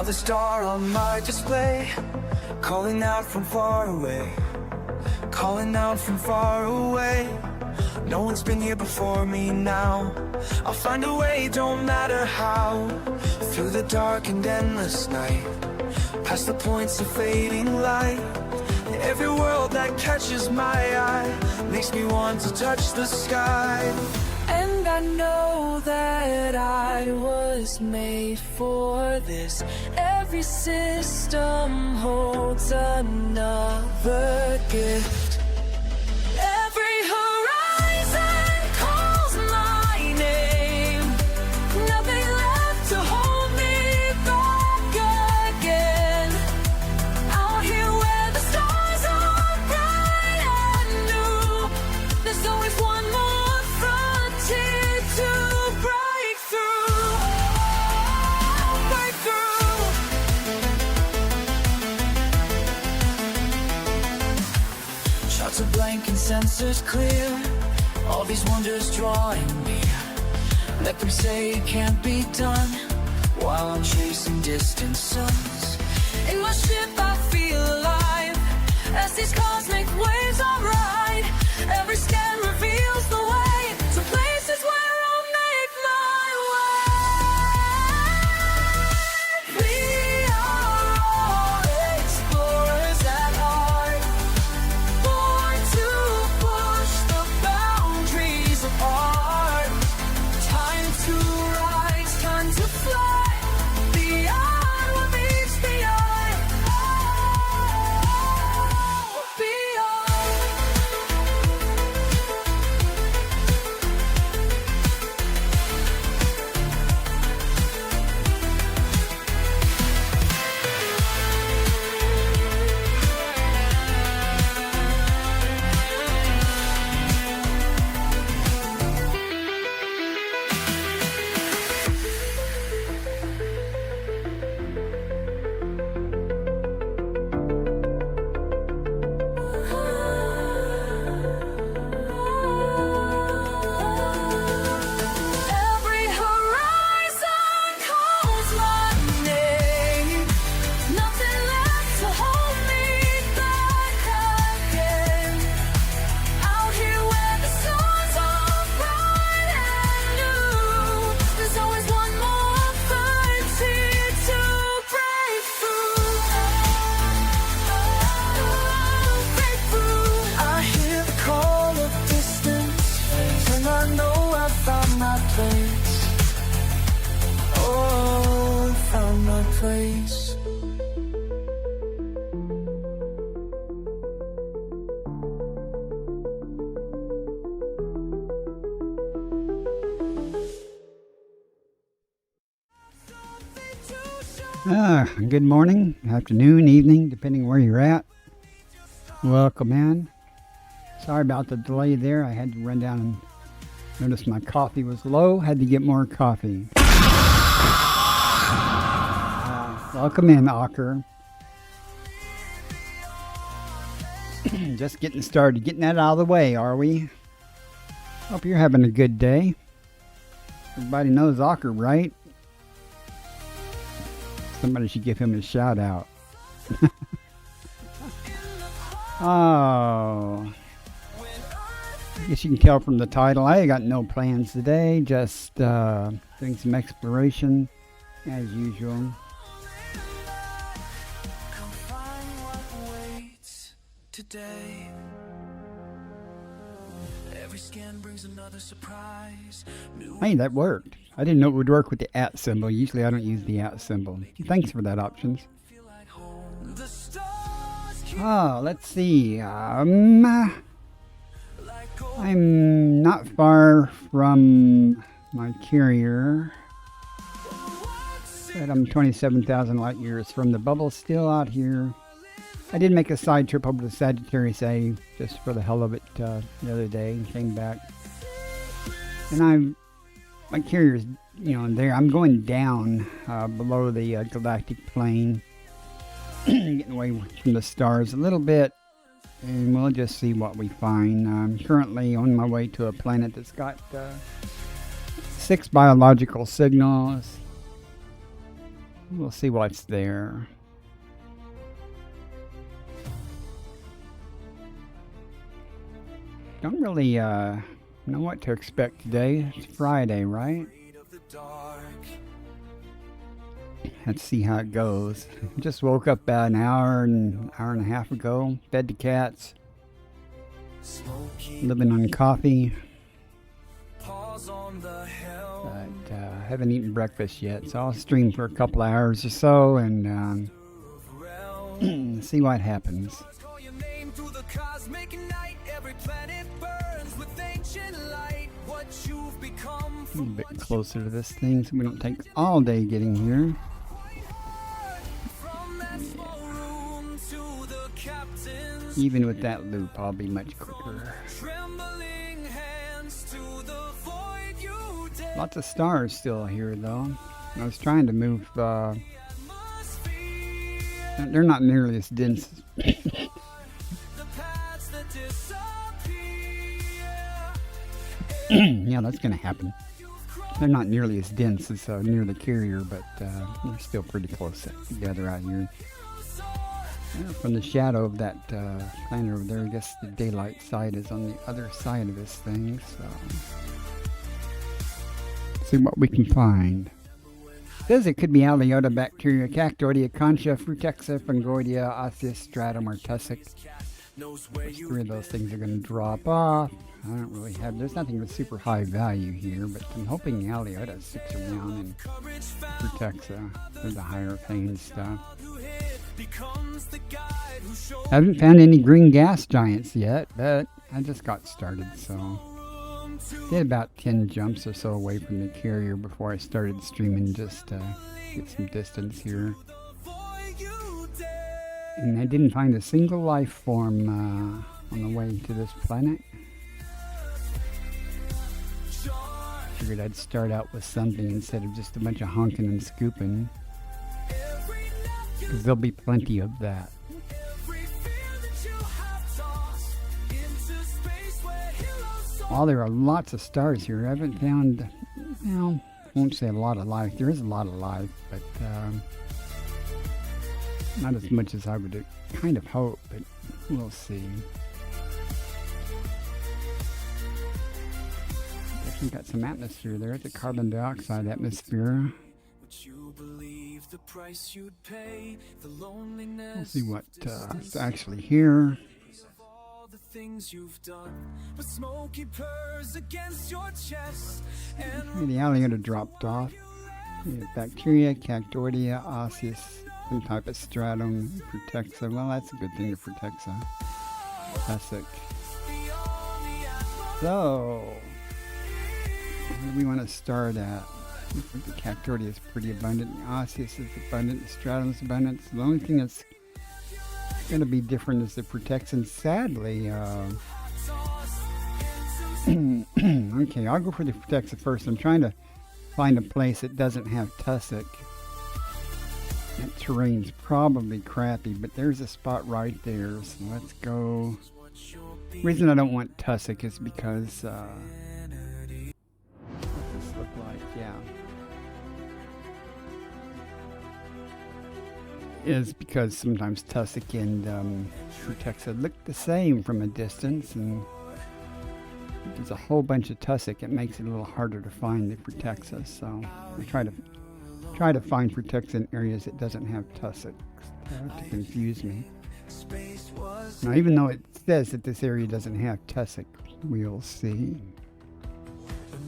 Another star on my display, calling out from far away, calling out from far away. No one's been here before me now. I'll find a way, don't matter how. Through the dark and endless night, past the points of fading light. Every world that catches my eye makes me want to touch the sky. And I know that I was made for this. Every system holds another gift. Every horizon calls my name. Nothing left to hold me back again. Out here where the stars are bright and new, there's always one more frontier to break through. Break through. Shots are blank and sensors clear. All these wonders drawing me. Let them say it can't be done, while I'm chasing distant suns. In my ship I feel alive, as these cosmic waves I ride. Every scan reveals the way to places where I'll make my way. We are all explorers at heart, born to push the boundaries of art. Time to rise, time to fly, beyond what meets the eye. Beyond. Every horizon calls my name. Nothing left to hold me back again. Out here where the stars are bright and new, there's always one more frontier to break through. Break through. I hear the call of distance, and I know I found my place. Oh, I found my place. Good morning, afternoon, evening, depending where you're at. Welcome in. Sorry about the delay there. I had to run down and notice my coffee was low. Had to get more coffee. Welcome in, Ocker. Just getting started. Getting that out of the way, are we? Hope you're having a good day. Everybody knows Ocker, right? Somebody should give him a shout out. Oh, I guess you can tell from the title, I got no plans today, just doing some exploration as usual. Come find what waits today. Every scan brings another surprise. New Hey, that worked. I didn't know it would work with the @ symbol. Usually I don't use the @ symbol. Thanks for that, Options. feel like home. The stars keep Oh, let's see. I'm not far from my carrier, but I'm 27,000 light years from the bubble, still out here. I did make a side trip over to Sagittarius A just for the hell of it the other day and came back. And my carrier's, there. I'm going down below the galactic plane, getting away from the stars a little bit, and we'll just see what we find. I'm currently on my way to a planet that's got 6 biological signals. We'll see what's there. Don't really know what to expect today. It's Friday, right? Let's see how it goes. Just woke up about an hour and a half ago. Fed the cats. Living on coffee. But haven't eaten breakfast yet, so I'll stream for a couple hours or so and see what happens. A little bit closer to this thing so we don't take all day getting here. Even with that loop, I'll be much quicker. Lots of stars still here, though. I was trying to move. They're not nearly as dense. Yeah, that's going to happen. They're not nearly as dense as near the carrier, but they're still pretty close together out here. From the shadow of that planet over there, I guess the daylight side is on the other side of this thing, so see what we can find. It says it could be Aleota, Bacteria, Cactoidea, Concha, Frutexa, Fungoidea, Osseous, Stratum, or Tussock. Three of those things are going to drop off. I don't really have, there's nothing with super high value here, but I'm hoping Aleota sticks around and Frutexa for the higher paying stuff. I haven't found any green gas giants yet, but I just got started, so did about 10 jumps or so away from the carrier before I started streaming just to get some distance here. And I didn't find a single life form on the way to this planet. Figured I'd start out with something instead of just a bunch of honking and scooping, because there'll be plenty of that. While there are lots of stars here, I haven't found, well, I won't say a lot of life. There is a lot of life, but not as much as I would kind of hope, but we'll see. Definitely got some atmosphere there. It's a carbon dioxide atmosphere. We'll see what's actually here. The Aleota dropped off. Bacteria, Cactoidea, Osseous, some type of Stratum, Frutexa. Well, that's a good thing to Frutexa. Tussock. So, where do we want to start at? I think the Cactoidea is pretty abundant. The Osseous is abundant. The Stratum is abundant. So the only thing that's going to be different is the Frutexa. Sadly, okay, I'll go for the Frutexa first. I'm trying to find a place that doesn't have Tussock. That terrain's probably crappy, but there's a spot right there, so let's go. The reason I don't want Tussock is because, what does this look like? Yeah. Is because sometimes Tussock and Frutexa look the same from a distance, and if there's a whole bunch of Tussock, it makes it a little harder to find the Frutexa, so I try to find Frutexa in areas that doesn't have Tussock to confuse me. Now, even though it says that this area doesn't have Tussock, we'll see.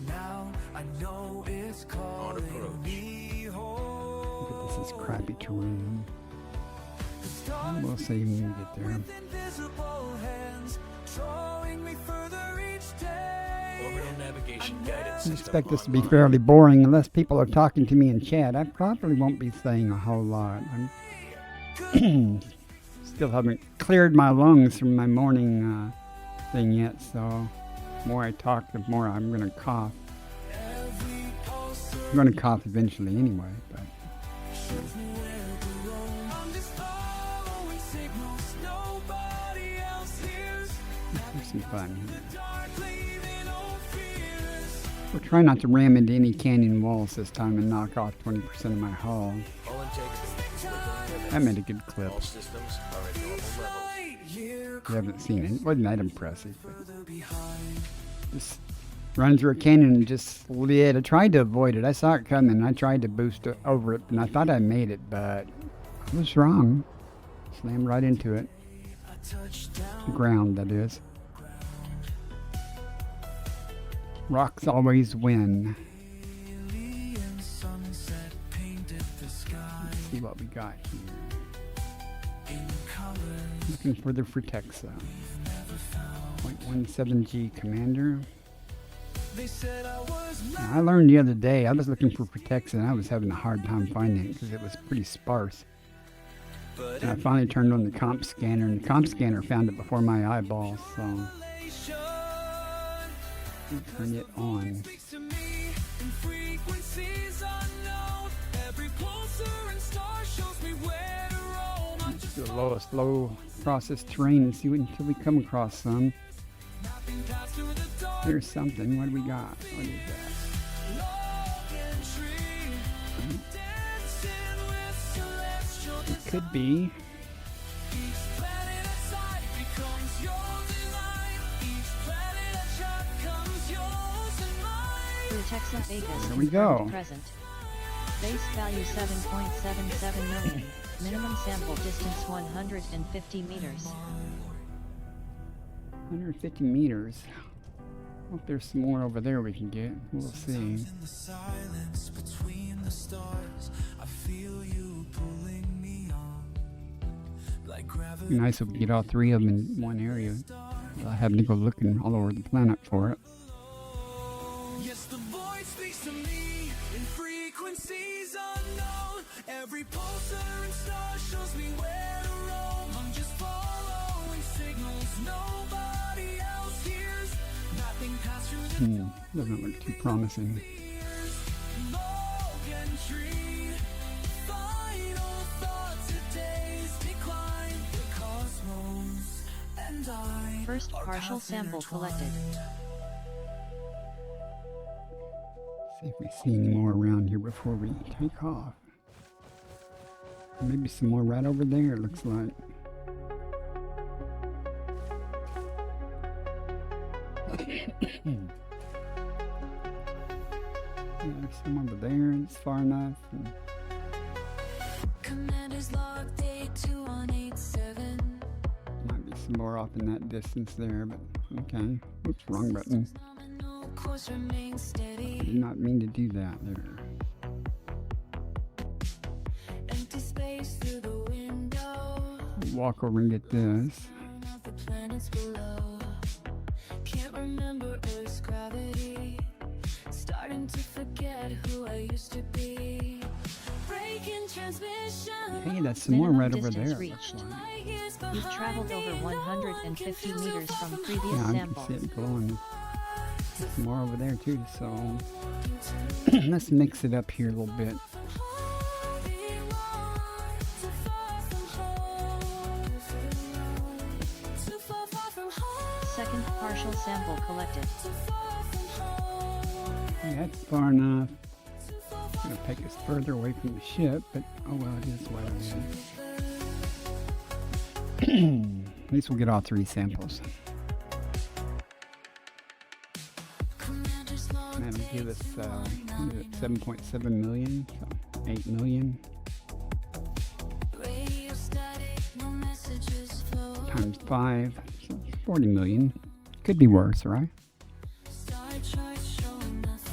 Look at this is crappy terrain. We'll see when we get there. I expect this to be fairly boring unless people are talking to me in chat. I probably won't be saying a whole lot. I'm still haven't cleared my lungs from my morning thing yet, so the more I talk, the more I'm going to cough. I'm going to cough eventually anyway, but there's some fun here. We'll try not to ram into any canyon walls this time and knock off 20% of my hull. That made a good clip. All systems are at normal levels. You haven't seen it. It wasn't that impressive. But just run through a canyon and just slid. I tried to avoid it. I saw it coming. I tried to boost over it, and I thought I made it, but I was wrong. Slammed right into it. The ground, that is. Rocks always win. Let's see what we got here. Looking for the Frutexa. 0.17G Commander. Now, I learned the other day, I was looking for Frutexa and I was having a hard time finding it because it was pretty sparse. And I finally turned on the comp scanner, and the comp scanner found it before my eyeballs, so turn it on. The lowest low process terrain and see what until we come across some. There's something. What do we got? What is that? It could be. Frutexa Vegas. There we go. Present. Base value 7.77 million. Minimum sample distance 150 meters. 150 meters. Hope there's some more over there we can get. We'll see. Be nice if we get all three of them in one area without having to go looking all over the planet for it. Yes, the voice speaks to me in frequencies unknown. Every pulsar and star shows me where to roam. I'm just following signals nobody else hears. Nothing passed through the Doesn't look too promising. Logan tree. Final thought, today's decline. The cosmos and I. First partial sample collected. See if we see any more around here before we take off. Maybe some more right over there, it looks like. Yeah, there's some over there, it's far enough. And Commander's log day 2187. might be some more off in that distance there, but okay. Oops, wrong button. Nominal course remains steady. I did not mean to do that there. Empty space through the window. Walk over and get this. Of the planets below. Can't remember Earth's gravity. Starting to forget who I used to be. Breaking transmission. Hey, that's some more right over Distance there. reached. Light years You've traveled over 150 meters from previous Yeah, I can sample. see it glowing. There's some more over there too, so let's mix it up here a little bit. Second partial sample collected. Okay, that's far enough. It's gonna take us further away from the ship, but oh well, it is what it is. At least we'll get all three samples. And that'll give us 7.7 million, so 8 million times 5, so 40 million. Could be worse, right?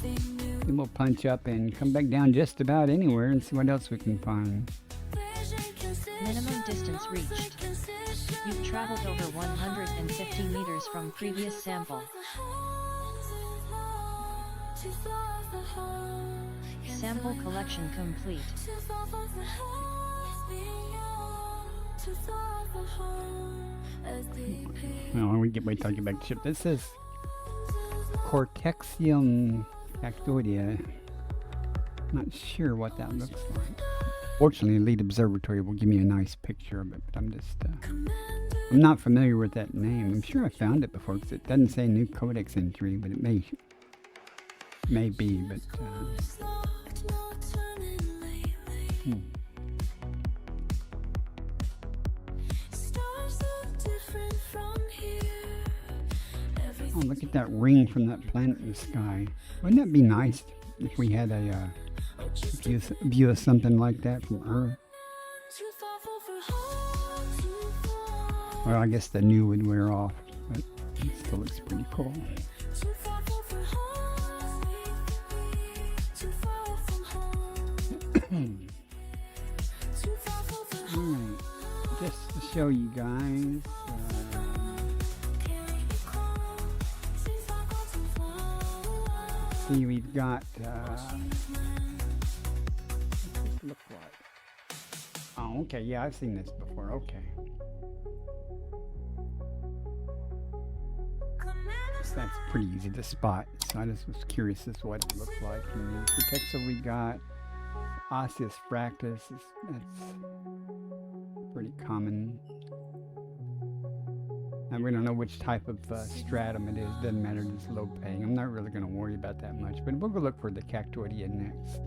Then we'll punch up and come back down just about anywhere and see what else we can find. Minimum distance reached. You've traveled over 150 meters from previous sample. Sample collection complete. No, wait till I get back to ship. This is Cortexium factoida. Not sure what that looks like. Fortunately, Elite Observatory will give me a nice picture of it, but I'm just, I'm not familiar with that name. I'm sure I found it before because it doesn't say new codex entry, but it may. Maybe, but oh, look at that ring from that planet in the sky. Wouldn't that be nice if we had a view of something like that from Earth? Well, I guess the new would wear off, but it still looks pretty cool. Alright, just to show you guys, see, we've got, what's this look like? Oh, okay, yeah, I've seen this before, okay. So that's pretty easy to spot, so I just was curious as to what it looked like. And the text we got, osseous fractus, that's pretty common. And we don't know which type of stratum it is. Doesn't matter, it's low paying. I'm not really going to worry about that much, but we'll go look for the cactoidea next.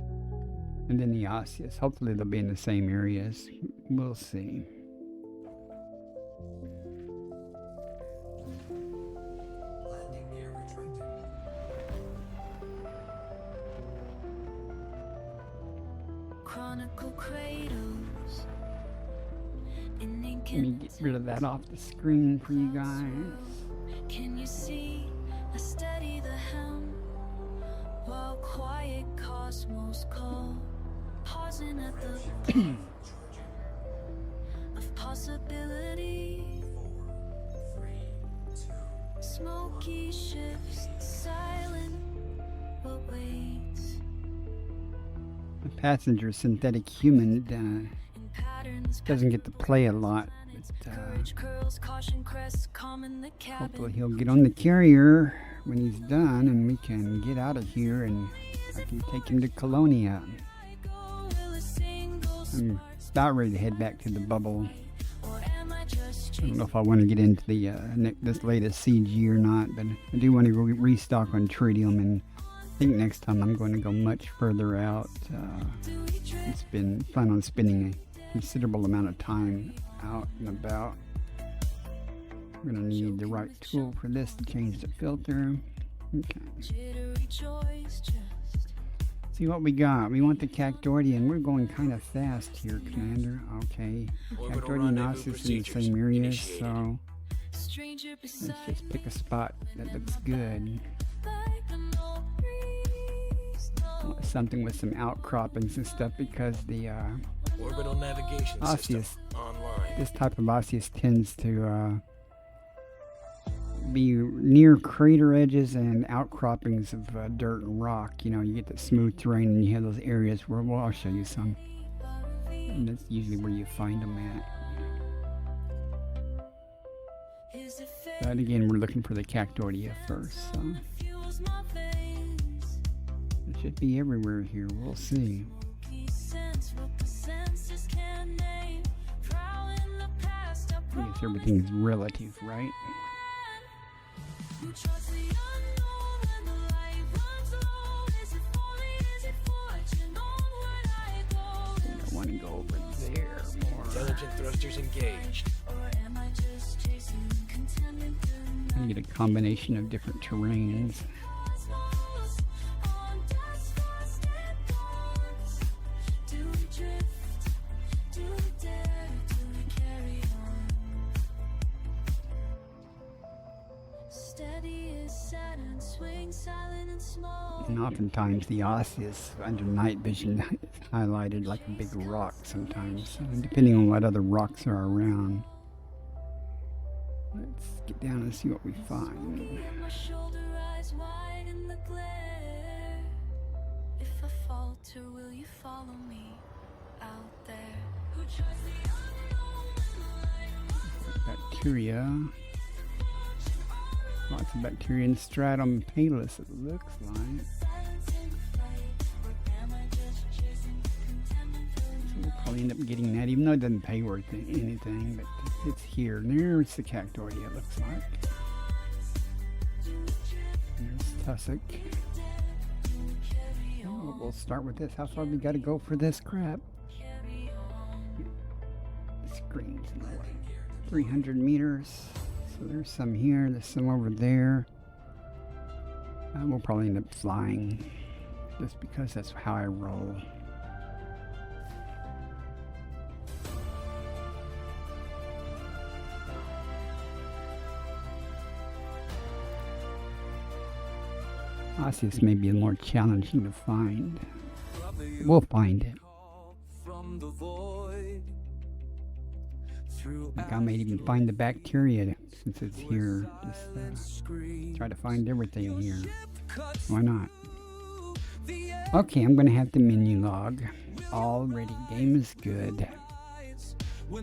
And then the osseous. Hopefully they'll be in the same areas. We'll see. Let me get rid of that off the screen for you guys. Can you see? I steady the helm while quiet cosmos call, pausing at the of possibility. Smoky shifts, silent but waits. The passenger synthetic human doesn't get to play a lot. Hopefully he'll get on the carrier when he's done and we can get out of here and I can take him to Colonia. I'm about ready to head back to the bubble. I don't know if I want to get into the this latest CG or not, but I do want to go restock on tritium, and I think next time I'm going to go much further out. It's been fun on spending a considerable amount of time out and about. We're going to need the right tool for this to change the filter. Okay. See what we got. We want the cactoidea, and we're going kind of fast here, Commander. Okay. Cactoidea and osseous in the same areas, so let's just pick a spot that looks good. Something with some outcroppings and stuff, because the orbital navigation osseous, online. this type of osseous tends to be near crater edges and outcroppings of dirt and rock. You know, you get the smooth terrain and you have those areas where, well, I'll show you some. And that's usually where you find them at. But again, we're looking for the cactoidea first, so it should be everywhere here. We'll see. I guess everything is relative, right? I want to go over there more. Intelligent thrusters engaged. I get a combination of different terrains. And oftentimes the osseous under night vision is highlighted like a big rock sometimes, depending on what other rocks are around. Let's get down and see what we find. Bacteria. Lots of bacteria in stratum palus, it looks like. So we'll probably end up getting that, even though it doesn't pay worth anything, but it's here. There's the cactoidea, it looks like. There's tussock. we'll start with this. How far we gotta go for this crap? The screen's in the way. 300 meters. So there's some here, there's some over there. We'll probably end up flying just because that's how I roll. Osseous may be more challenging to find. We'll find it. I think I may even find the bacteria since it's here. Just try to find everything here. Why not? Okay, I'm gonna have the menu log. Already, game is good. So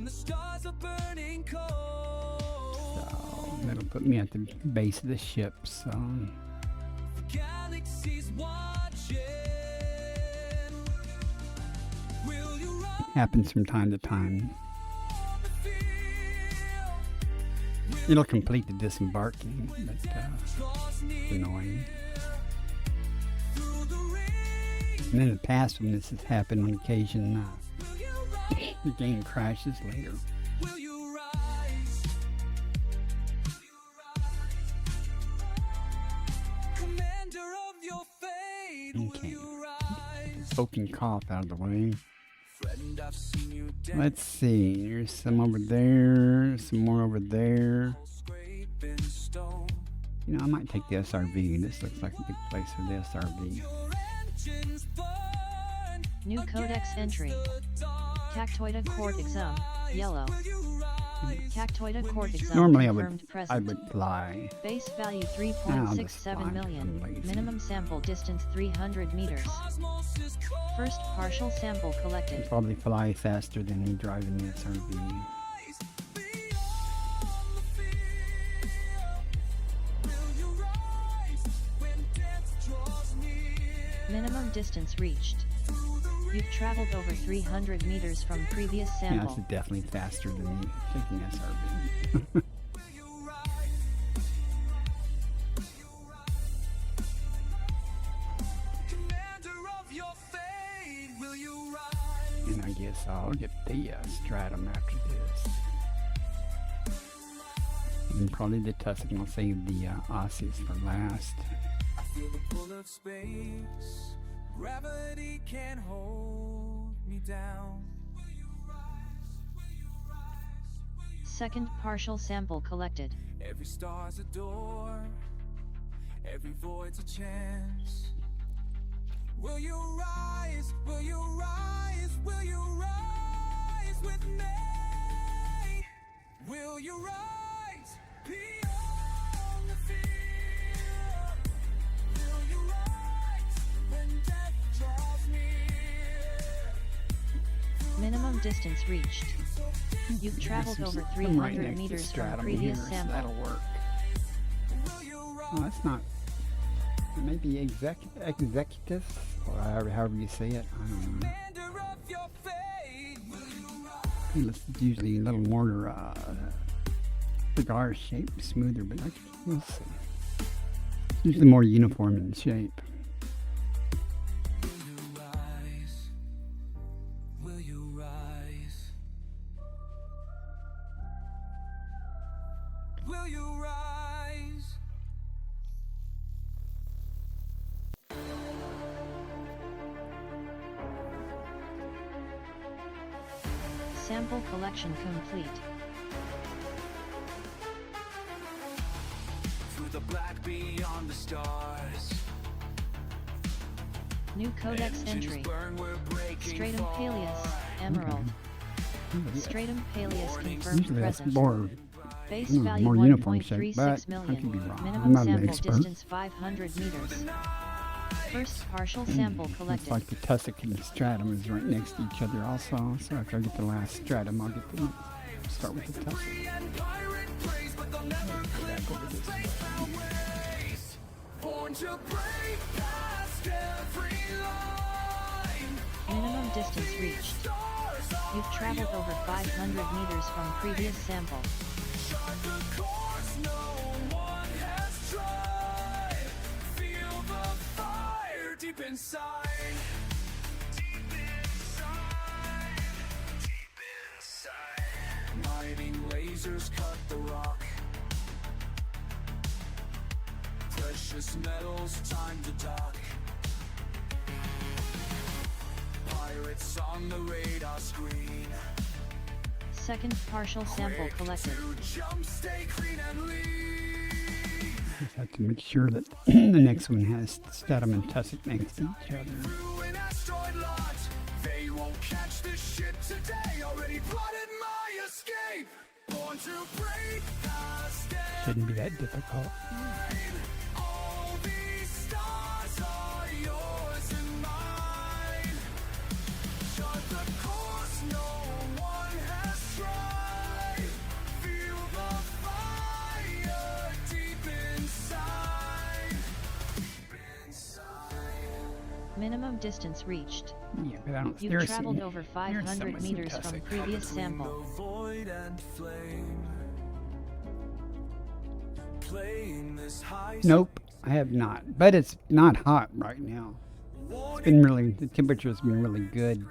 that'll put me at the base of the ship. So happens from time to time. It'll complete the disembarking, but it's annoying. And in the past, when this has happened on occasion, the game crashes later. Okay, poking cough out of the way. Let's see, here's some over there, some more over there. You know, I might take the SRV. This looks like a good place for the SRV. New codex entry. Cactoida court exam, yellow. Cactoida court exam Normally confirmed I present. would fly. Base value I'll just 3.67 fly. million. I'm lazy. Minimum sample distance 300 meters. First partial sample collected. Probably fly faster than me driving the SRV. Minimum distance reached. You've traveled over 300 meters from previous Yeah, sample. it's definitely faster than me taking SRV. And I guess I'll get the stratum after this. And probably the Tuscan. I'll save the Osseous for last. I feel the pull of space. Gravity can't hold me down. Second partial sample collected. Every star's a door. Every void's a chance. Will you rise? Will you rise? Will you rise with me? Will you rise beyond the fear? Will you rise when death draws near? Minimum distance reached. You've traveled over I'm 300 right next to meters from stratum previous here, so sample. that'll work. Oh, that's not. Maybe executive, or however you say it. I don't know. It's usually a little more cigar shape, smoother, but we'll see. Usually more uniform in shape. Will you rise? Will you rise? Sample collection complete. Through the black beyond the stars. New codex Engines entry. burn, we're breaking Stratum far. Paleus, Emerald. Stratum Paleus confirmed Usually that's present. more, Base you know, value more uniform shape, 1.36 but I million. could be wrong. I'm Minimum not an sample expert. distance 500 meters. First partial sample It's collected. like the Tuscan and stratum is right next to each other also. So after I get the last stratum, I'll get the start with the Tuscan. Minimum distance reached. You've traveled over 500 meters from previous sample. Deep inside scissors cut the rock. Precious metals, time to dock. Pirates on the radar screen. Second partial sample collected. Jump, stay clean and lean. Just have to make sure that the next one has Statham and Tussock next to each other. Through an asteroid lot. They won't catch this ship today. Already plotted my escape. Born to break past death. Shouldn't be that difficult. All these stars are yours and mine. Chart the course no one has tried. Feel the fire deep inside. Deep inside. Minimum distance reached. Yeah, but I don't. You've there's traveled some- over there's 500 some with meters from Tussock. previous sample. The void and flame. Playing this high. Nope, I have not. But it's not hot right now. It's been really, the temperature's been really good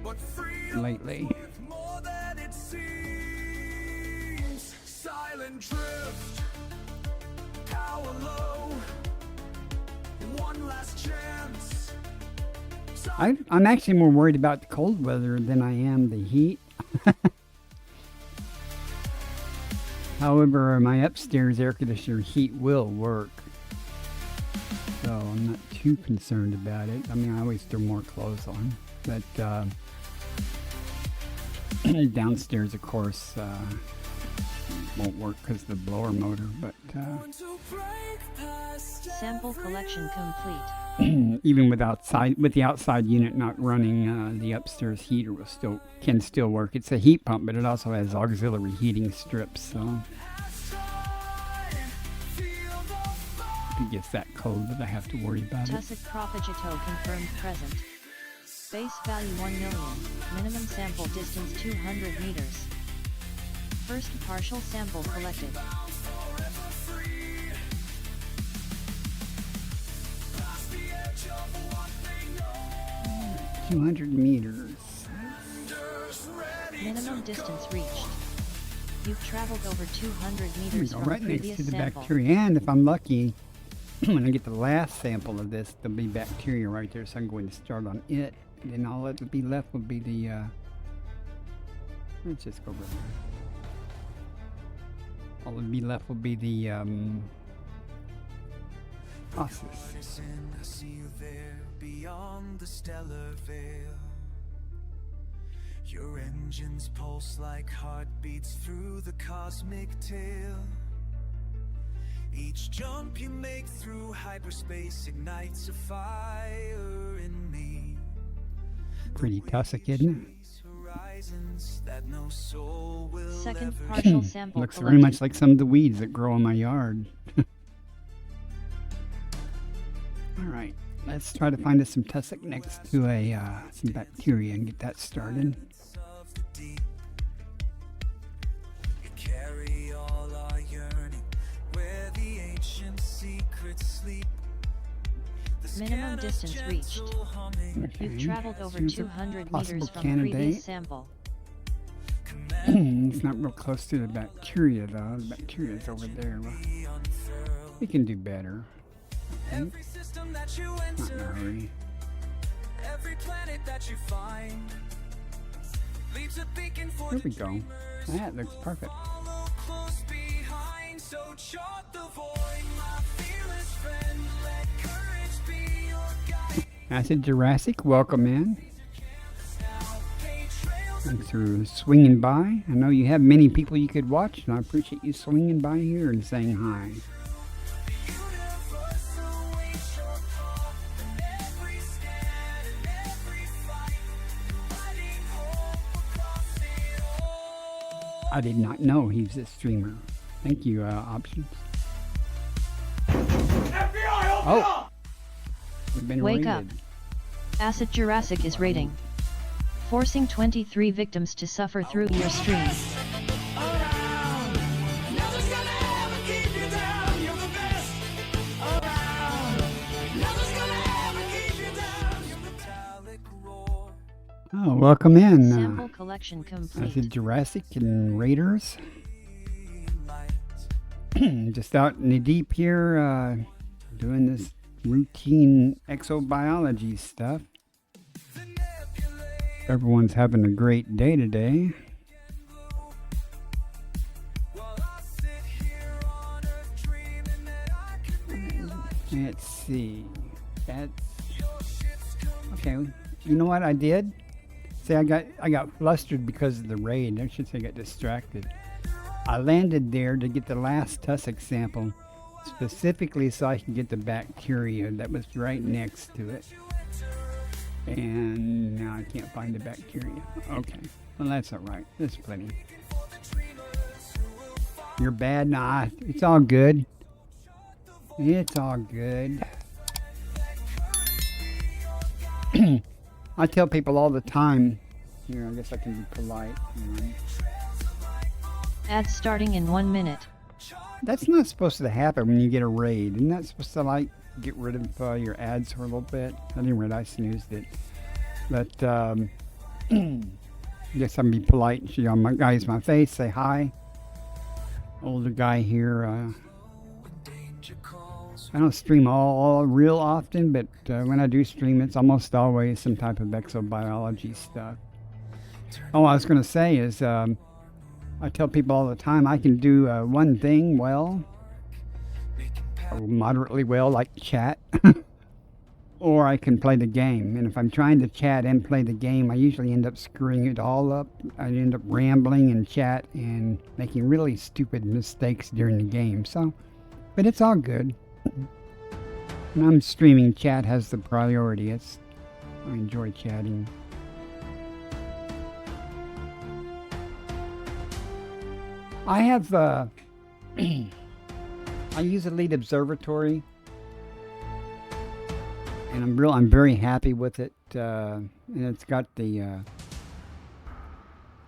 But freedom lately. is more than it seems. Silent drift, power low. One last chance. I'm actually more worried about the cold weather than I am the heat. However, my upstairs air conditioner heat will work. So I'm not too concerned about it. I mean, I always throw more clothes on. But downstairs, of course, won't work because of the blower motor. But Sample collection complete. even with the outside unit not running, the upstairs heater can still work. It's a heat pump, but it also has auxiliary heating strips. So if it gets that cold, that I have to worry about it. Tussock Propagito confirmed present. Base value 1 million. Minimum sample distance 200 meters. First partial sample collected. 200 meters. Minimum distance reached. You've traveled over 200 Here we meters go, from right next previous to the sample. bacteria. And if I'm lucky, when I get the last sample of this, there'll be bacteria right there. So I'm going to start on it. And then all that'll be left will be the, let's just go over there. All that'll be left will be the, process. I see you there beyond the stellar veil. Your engines pulse like heartbeats through the cosmic tail. Each jump you make through hyperspace ignites a fire in me. Pretty Tussock, isn't Horizons that no soul will Second ever partial it? sample Looks collected. very much like some of the weeds that grow in my yard. Alright, let's try to find us some tussock next to some bacteria and get that started. of the deep. You carry all our yearning where the ancient secrets sleep. The Minimum scanner's distance reached. gentle humming Okay. You've traveled over Here's a 200 possible meters from candidate. previous sample. It's not real close to the bacteria though. The bacteria's over there. We can do better. Every system that you Not in a enter, hurry. every planet that you find, leaves a beacon for There the we go. dreamers. That looks perfect. Follow close behind, so chart the void, my fearless friend. Let courage be your guide. Acid Jurassic, welcome in. Now pay trails Thanks for swinging by. I know you have many people you could watch, and I appreciate you swinging by here and saying hi. universal waits your call. And every scan and every fight, fighting hope across it all. I did not know he was a streamer. Thank you, Options. Oh! We've been Wake raided. up. Acid Jurassic is raiding. Forcing 23 victims to suffer through your stream. Nothing's gonna ever keep you down. You're the best around. Nothing's gonna ever keep you down. Your metallic roar. Oh, welcome in. Sample collection That's complete. Jurassic and Raiders. Just out in the deep here, doing this routine exobiology stuff. Everyone's having a great day today. Let's see. That's okay. You know what I did? See, I got flustered because of the raid. I should say I got distracted. I landed there to get the last tussock sample, specifically so I can get the bacteria that was right next to it. And now I can't find the bacteria. Okay, well that's all right. There's plenty. You're bad? Nah, it's all good. It's all good. I tell people all the time. Here, I guess I can be polite. Ads starting in 1 minute. That's not supposed to happen when you get a raid. Isn't that supposed to like get rid of your ads for a little bit? I didn't realize I snoozed it. But I guess I can be polite and show my guys my face, say hi. Older guy here. I don't stream all real often, but when I do stream, it's almost always some type of exobiology stuff. Oh, I was going to say is I tell people all the time I can do one thing well, or moderately well, like chat, or I can play the game. And if I'm trying to chat and play the game, I usually end up screwing it all up. I end up rambling in chat and making really stupid mistakes during the game. So, but it's all good. When I'm streaming, chat has the priority. I enjoy chatting. I have I use Elite Observatory, and I'm very happy with it. And it's got the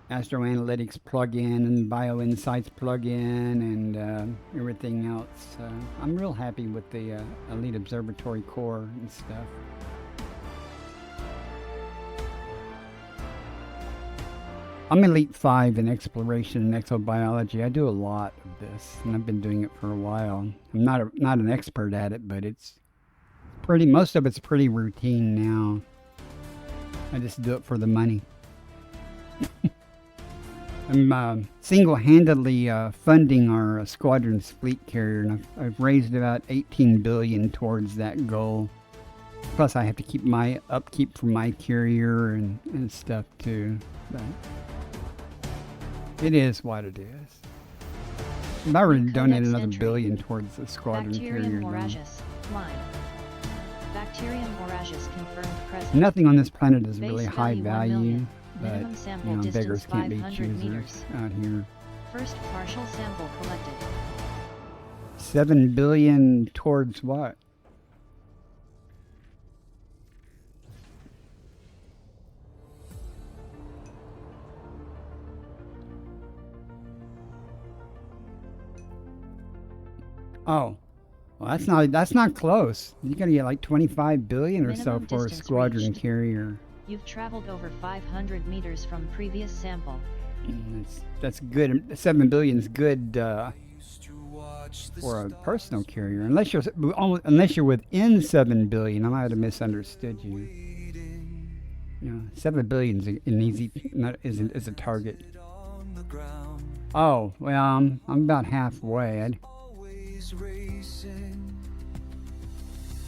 Astro Analytics plugin and BioInsights plugin and everything else. I'm real happy with the Elite Observatory core and stuff. I'm Elite 5 in exploration and exobiology. I do a lot of this, and I've been doing it for a while. I'm not an expert at it, but most of it's pretty routine now. I just do it for the money. I'm single-handedly funding our squadron's fleet carrier, and I've raised about $18 billion towards that goal. Plus, I have to keep my upkeep for my carrier and stuff too. But it is what it is. If I were to donate another billion towards the squadron Bacterium carrier, voracious. Line. Bacterium voracious confirmed present. nothing on this planet is Base really high value 1 value. million. But Minimum sample you know, distance beggars can't be 500 choosers meters. out here. First partial sample collected. 7 billion towards what? Oh, well, that's not close. You gotta get like 25 billion or so Minimum for a distance squadron reached. carrier. You've traveled over 500 meters from previous sample. That's good. 7 billion is good for a personal carrier, unless you're within 7 billion. I might have misunderstood you. You know, 7 billion is a target. Oh well, I'm about halfway.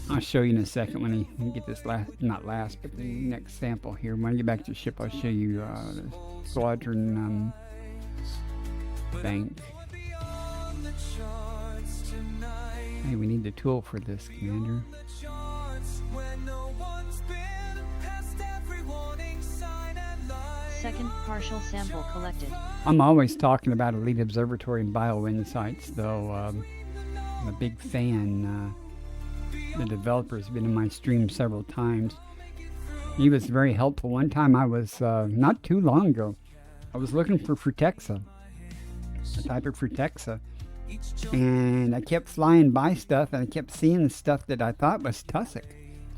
I'll show you in a second when I get this but the next sample here. When I get back to the ship, I'll show you the squadron bank. Hey, we need the tool for this, Commander. Second partial sample collected. I'm always talking about Elite Observatory and BioInsights, though. I'm a big fan. The developer's been in my stream several times. He was very helpful. One time I was, not too long ago, I was looking for Frutexa, a type of Frutexa. And I kept flying by stuff, and I kept seeing stuff that I thought was tussock.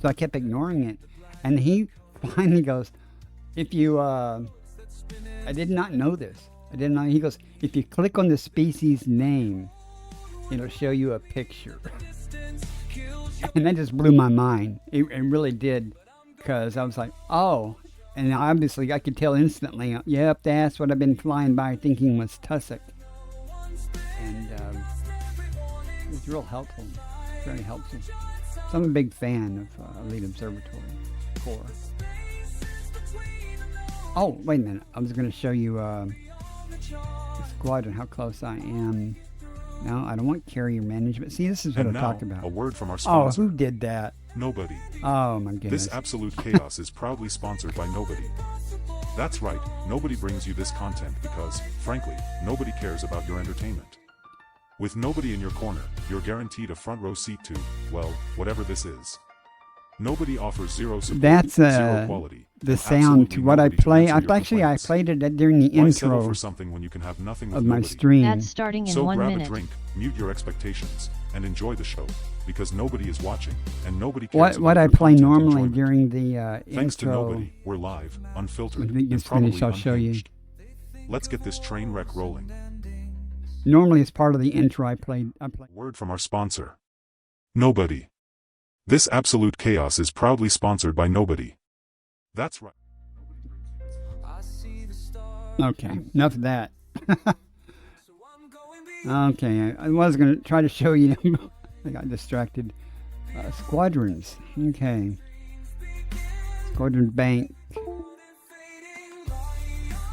So I kept ignoring it. And he finally goes, If you, I did not know this. I didn't know. He goes, if you click on the species name, it'll show you a picture. And that just blew my mind. It really did, because I was like, oh. And obviously I could tell instantly, yep, that's what I've been flying by thinking was tussock. And it was real helpful, very helpful. So I'm a big fan of Elite Observatory Core. Oh, wait a minute. I was going to show you the squadron, how close I am. No, I don't want carrier management. See, this is what And I now, talk about. a word from our Oh, sponsor. who did that? Nobody. Oh, my goodness. This absolute chaos is proudly sponsored by Nobody. That's right, Nobody brings you this content because, frankly, nobody cares about your entertainment. With Nobody in your corner, you're guaranteed a front row seat to, well, whatever this is. Nobody offers zero support, That's zero quality, the and sound absolutely to what I nobody to play. answer your I complaints. played it during the Why settle intro for something when you can have nothing with of my Nobody? stream. Ads starting in So 1 grab minute. a drink, mute your expectations, and enjoy the show, because nobody is watching, and nobody cares What about I your play content normally enjoyment. during the Thanks to intro. Nobody, we're live, unfiltered, When it and gets probably finished, I'll show you. unhinged. Let's get this train wreck rolling. Normally, it's part of the intro I play. Word from our sponsor. Nobody. This absolute chaos is proudly sponsored by Nobody. That's right. Okay, enough of that. Okay, I was going to try to show you. I got distracted. Squadrons. Okay. Squadron Bank.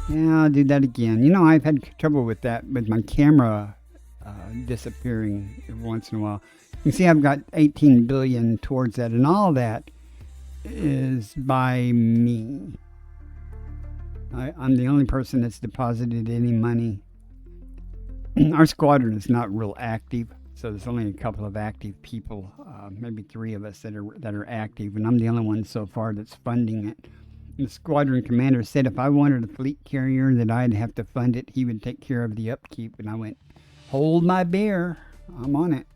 Yeah, I'll do that again. You know, I've had trouble with that, with my camera disappearing every once in a while. You see, I've got 18 billion towards that, and all that is by me. I'm the only person that's deposited any money. Our squadron is not real active, so there's only a couple of active people, maybe 3 of us that are active, and I'm the only one so far that's funding it. The squadron commander said if I wanted a fleet carrier that I'd have to fund it, he would take care of the upkeep, and I went, hold my beer, I'm on it.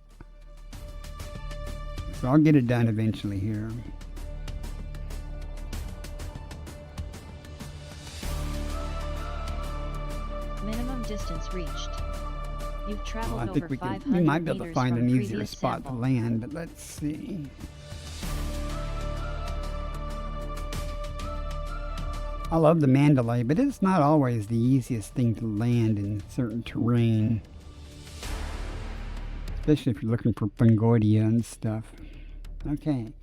So I'll get it done eventually here. Minimum distance reached. You've traveled I think over we 500 might be able to meters find from an easier previous spot sample. to land, but let's see. I love the Mandalay, but it's not always the easiest thing to land in certain terrain. Especially if you're looking for Fungoidia and stuff. Okay.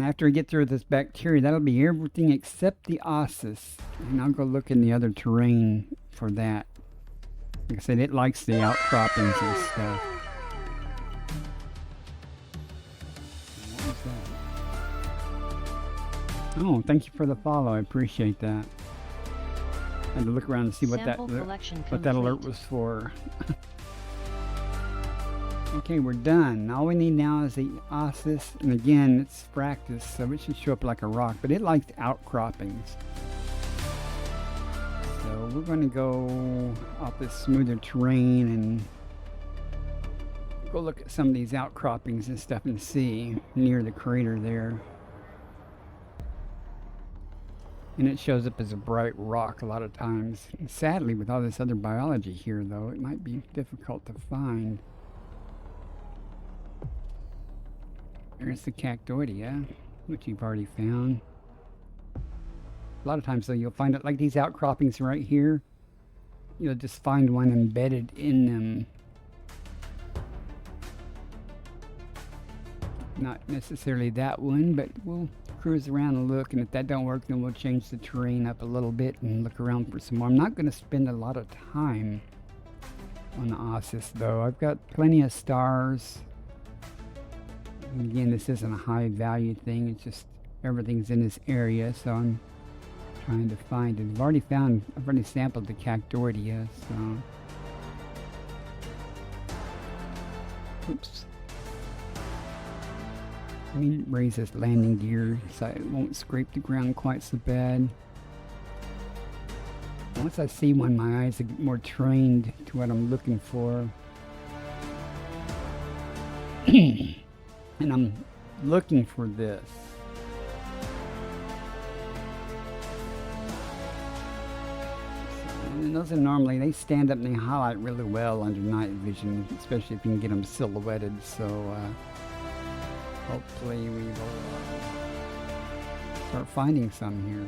After I get through with this bacteria, that'll be everything except the ossus. And I'll go look in the other terrain for that. Like I said, it likes the outcroppings and stuff. What was that? Oh, thank you for the follow. I appreciate that. I had to look around and see what that Sample collection alert complete. was for. Okay, we're done. All we need now is the ossus, and again, it's fractus, so it should show up like a rock, but it likes outcroppings. So we're going to go off this smoother terrain and go look at some of these outcroppings and stuff and see near the crater there. And it shows up as a bright rock a lot of times. And sadly, with all this other biology here, though, it might be difficult to find. There's the Cactoidea, which you've already found. A lot of times, though, you'll find it like these outcroppings right here. You'll just find one embedded in them. Not necessarily that one, but we'll cruise around and look, and if that don't work, then we'll change the terrain up a little bit and look around for some more. I'm not going to spend a lot of time on the ossus, though. I've got plenty of stars. And again, this isn't a high value thing, it's just everything's in this area, so I'm trying to find it. I've already sampled the Cactoidea, so. Oops. Let me raise this landing gear so it won't scrape the ground quite so bad. Once I see one, my eyes get more trained to what I'm looking for. And I'm looking for this. And those are normally, they stand up and they highlight really well under night vision, especially if you can get them silhouetted. So hopefully we will start finding some here.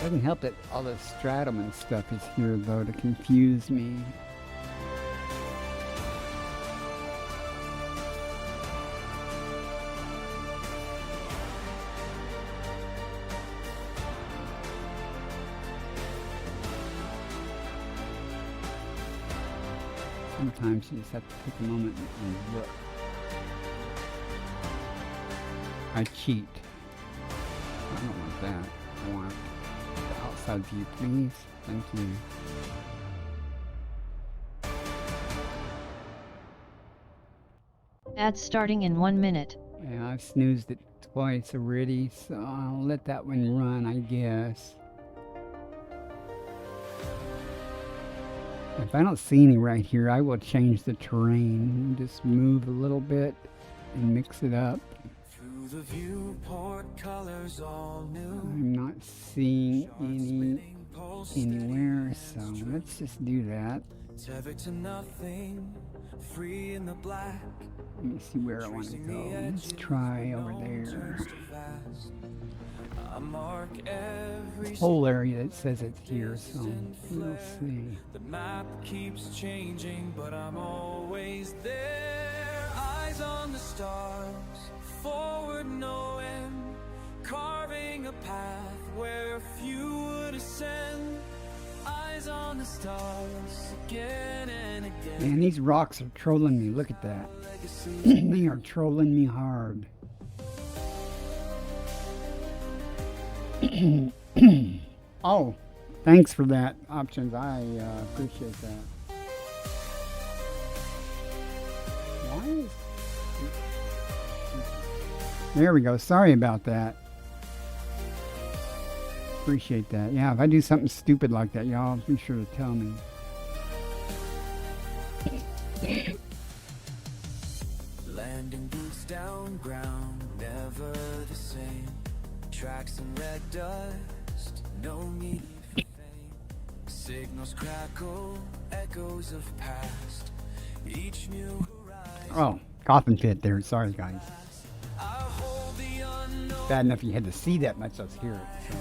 Doesn't help that all the stratum and stuff is here though to confuse me. Sometimes you just have to take a moment and look. I cheat. I don't want that. I want the outside view, please. Thank you. Ads starting in 1 minute. Yeah, I've snoozed it twice already, so I'll let that one run, I guess. If I don't see any right here, I will change the terrain. Just move a little bit and mix it up. Through the viewport, colors all new. I'm not seeing any anywhere, so let's just do that. Tethered to nothing, free in the black. Let me see where I want to go. Let's try over there. I mark every Whole area that says it's here, so we'll see. The map keeps changing, but I'm always there. Eyes on the stars, forward no end, carving a path where few would ascend. Eyes on the stars, again and again. Man, these rocks are trolling me. Look at that. They are trolling me hard. Oh, thanks for that, Options. I appreciate that. Why is... There we go. Sorry about that. Appreciate that. Yeah, if I do something stupid like that, y'all be sure to tell me. Landing boots down ground, never the same. Tracks in red dust, no need for fame. Signals crackle, echoes of past. Each new horizon. Oh, coffin fit there. Sorry, guys. I hold the unknown. Bad enough you had to see that much. Let's hear it. So.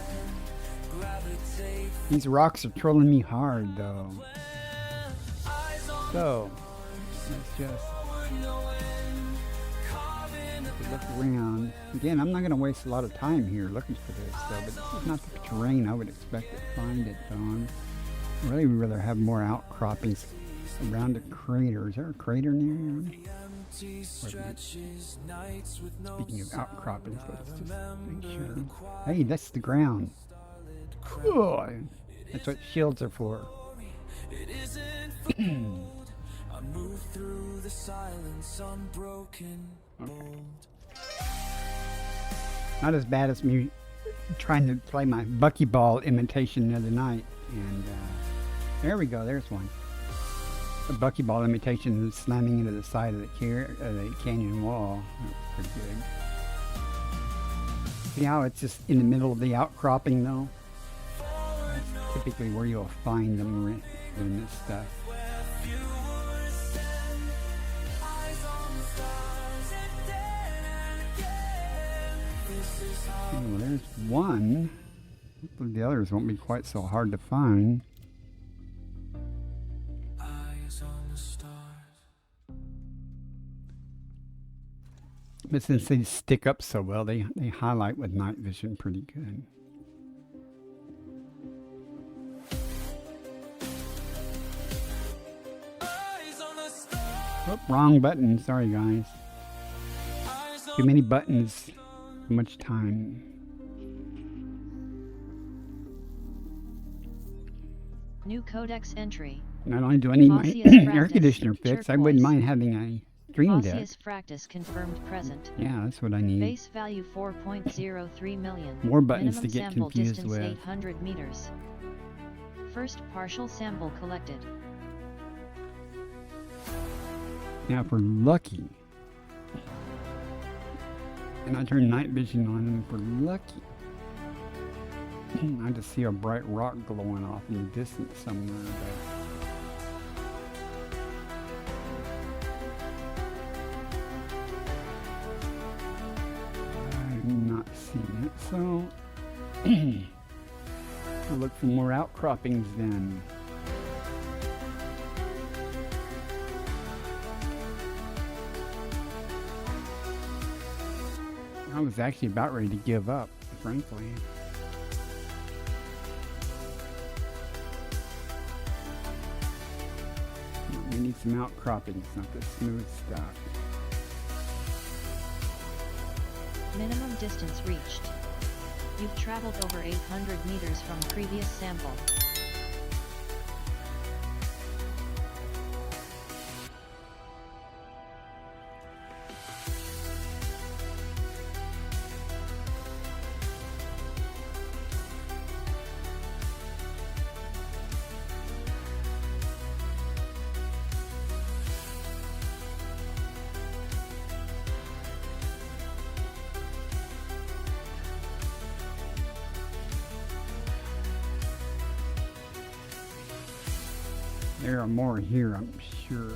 Gravitate. These rocks are trolling me hard, though. So, let's just look around. Again, I'm not going to waste a lot of time here looking for this, though, but this is not the terrain I would expect to find it on. I'd really rather have more outcroppings around a crater. Is there a crater near here? Speaking of outcroppings, let's just make sure. Hey, that's the ground. Cool. That's what shields are for. I move through the silence, unbroken, bold. Not as bad as me trying to play my buckyball imitation the other night. And there we go. There's one. A buckyball imitation slamming into the side of the canyon wall. That was pretty good. See how it's just in the middle of the outcropping, though? That's typically where you'll find them doing this stuff. Oh, well, there's one. Hopefully the others won't be quite so hard to find. Eyes on the stars. But since they stick up so well, they highlight with night vision pretty good. Oh, wrong button. Sorry, guys. Too many buttons. Too much time. New codex entry. Not only do I need my Osseous air Fractus, conditioner fixed, I wouldn't turquoise. mind having a stream deck. Osseous Fractus confirmed present. Yeah, that's what I need. Base value 4.03 million. More buttons Minimum to get sample confused distance with. 800 meters. First partial sample collected. Now, if we're lucky, and I turn night vision on, and if we're lucky, I just see a bright rock glowing off in the distance somewhere. I'm not seeing it, so we'll look for more outcroppings then. I was actually about ready to give up, frankly. We need some outcroppings, not the smooth stuff. Minimum distance reached. You've traveled over 800 meters from previous sample. There are more here, I'm sure.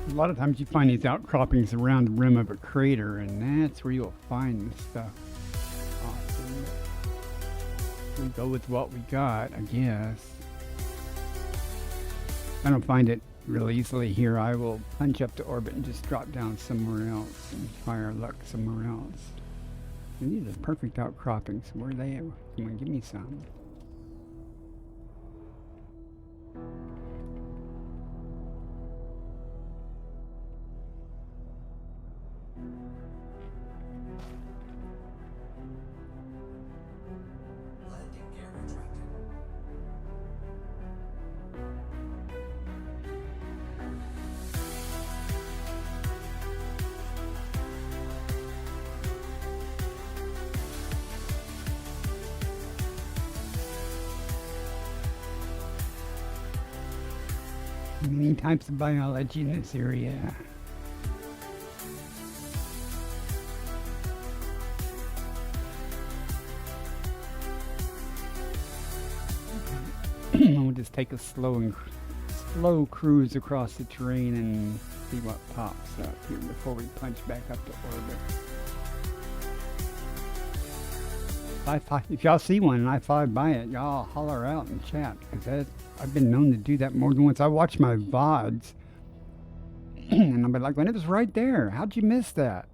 A lot of times you find these outcroppings around the rim of a crater, and that's where you'll find this stuff. Awesome. We go with what we got, I guess. If I don't find it real easily here, I will punch up to orbit and just drop down somewhere else and try our luck somewhere else. And these are perfect outcroppings. Where are they at? Come on, give me some. Many types of biology in this area. We'll just take a slow cruise across the terrain and see what pops up here before we punch back up to orbit. If y'all see one and I fly by it, y'all holler out and chat, because I've been known to do that more than once. I watch my VODs and I'll be like, when it was right there, how'd you miss that?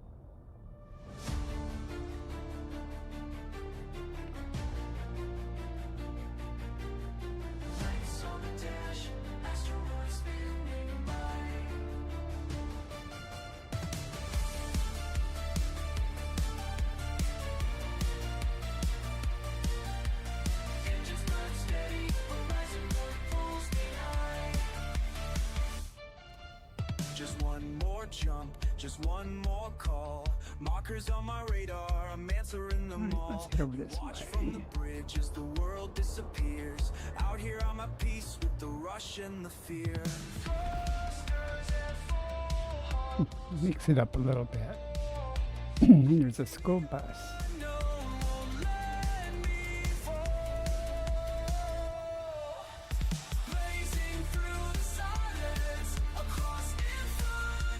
Just one more jump, just one more call. Markers on my radar, I'm answering them all. Let's get over this Watch way. from the bridge as the world disappears. Out here I'm at peace with the rush and the fear. Mix it up a little bit. And there's a school bus.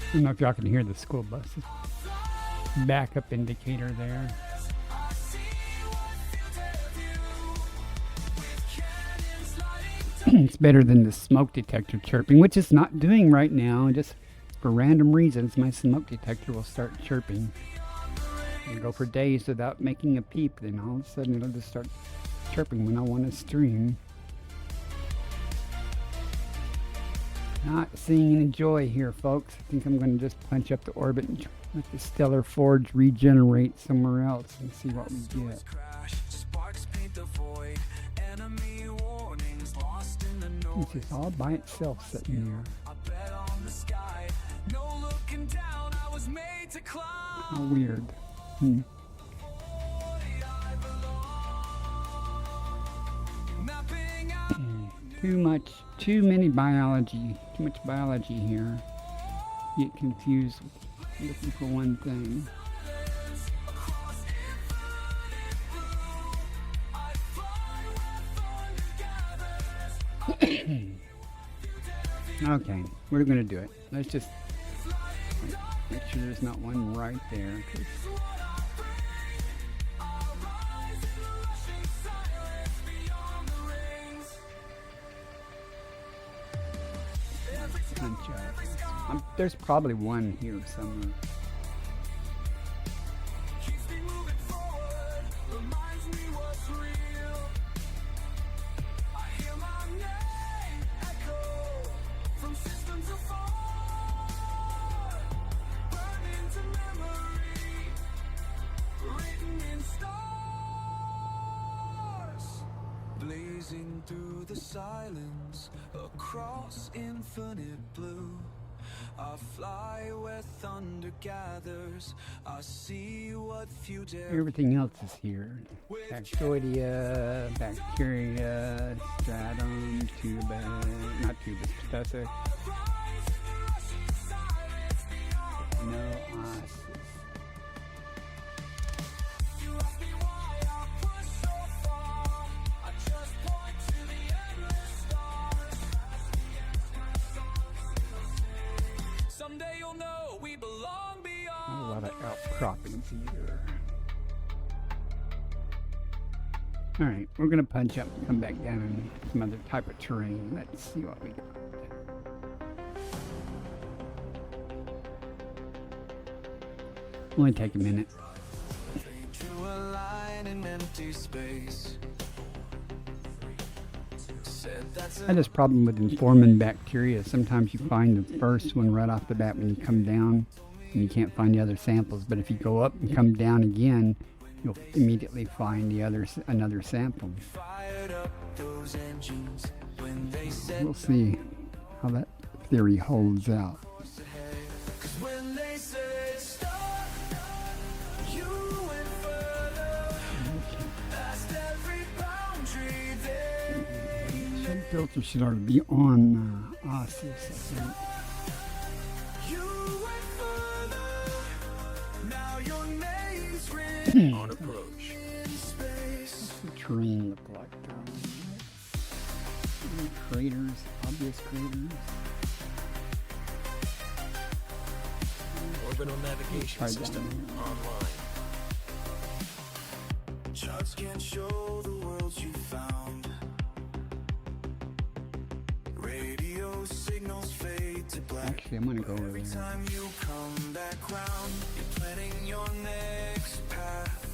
I don't know if y'all can hear the school buses. Backup indicator there. It's better than the smoke detector chirping, which it's not doing right now. Just for random reasons, my smoke detector will start chirping. And go for days without making a peep, then all of a sudden it'll just start chirping when I want to stream. Not seeing any joy here, folks. I think I'm going to just punch up to orbit and let the stellar forge regenerate somewhere else and see what we get. Sparks paint the void. Enemy warnings lost in the noise. It's just all by itself sitting there. I bet on the sky. No looking down, I was made to climb. How weird. Mapping out Too many biology. Too much biology here. Get confused looking for one thing. across infinite blue. I fly where thunder gathers. Okay, we're gonna do it. Let's just make sure there's not one right there. 'Cause I'll rise in the rushing silence beyond the rings. bunch of- there's probably one here somewhere. Keeps me moving forward, reminds me what's real. I hear my name echo from systems afar, burned into memory, written in stars, blazing through the silence across infinite blue. I fly where thunder gathers. I see what future. Everything else is here. Bacteria, bacteria, stratum, tuba, not tuba, professor. No osses. You ask me why I push so far. I just point to the endless stars. Someday you'll know we belong beyond. Not a lot of outcroppings either. Alright, we're gonna punch up and come back down in some other type of terrain. Let's see what we got. Only take a minute. Drew a line in empty space. Said that's I had this problem with informing bacteria. Sometimes you find the first one right off the bat when you come down, and you can't find the other samples. But if you go up and come down again, you'll immediately find another sample. fired up those engines when they said We'll see how that theory holds out. ahead. 'Cause when they said stop, you went further, past every boundary they Some filter should already be on Ossis, I think. You went further. Now your name's written On approach. in space. What's the terrain look like? Any craters, obvious craters. Orbital navigation Try down system here. online. Charts can show the worlds you found. Radio signals fade to black. Actually, I'm gonna go over Every there. time you come back round, you're planning your next path.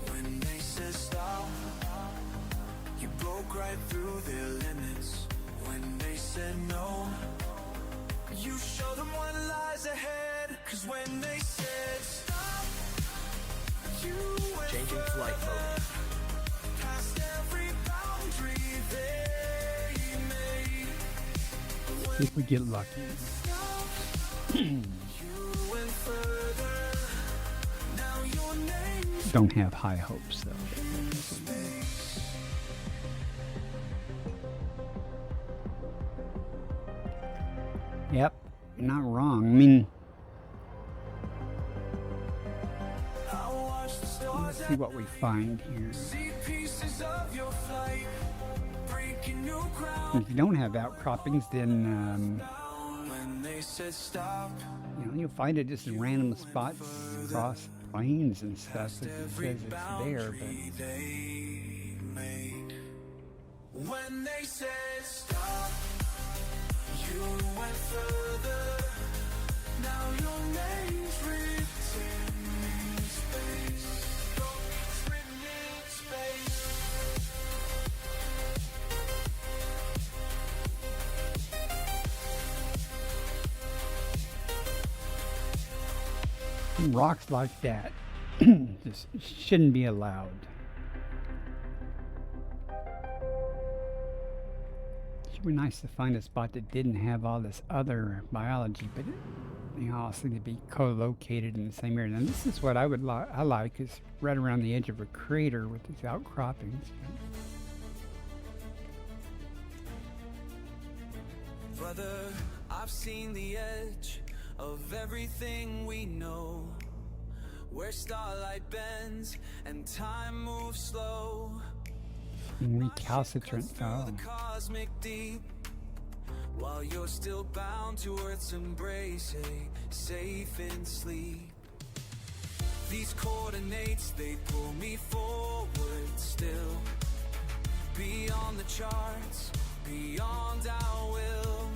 When they said stop, you broke right through their limits. When they said no, you show them what lies ahead. 'Cause when they said stop, you went Changing flight mode. past every boundary they made. See if we get lucky. You went further. Now your name's Don't have high hopes though. in space. Yep, you're not wrong. I mean, I watch the stars let's see what we find here. see pieces of your flight, breaking new ground. If you don't have outcroppings, then When they said stop, you'll find it just in random spots across plains and stuff that it every says it's there. boundary they made. When they said stop, you went further. Now your name's written in space. Your name's written in space. But rocks like that just shouldn't be allowed. It would be nice to find a spot that didn't have all this other biology, but they all seem to be co-located in the same area. And this is what I would I like, is right around the edge of a crater with these outcroppings. Brother, I've seen the edge of everything we know, where starlight bends and time moves slow. Recalcitrant. Oh. The cosmic deep, while you're still bound to Earth's embrace, safe in sleep. These coordinates, they pull me forward still, beyond the charts, beyond our will.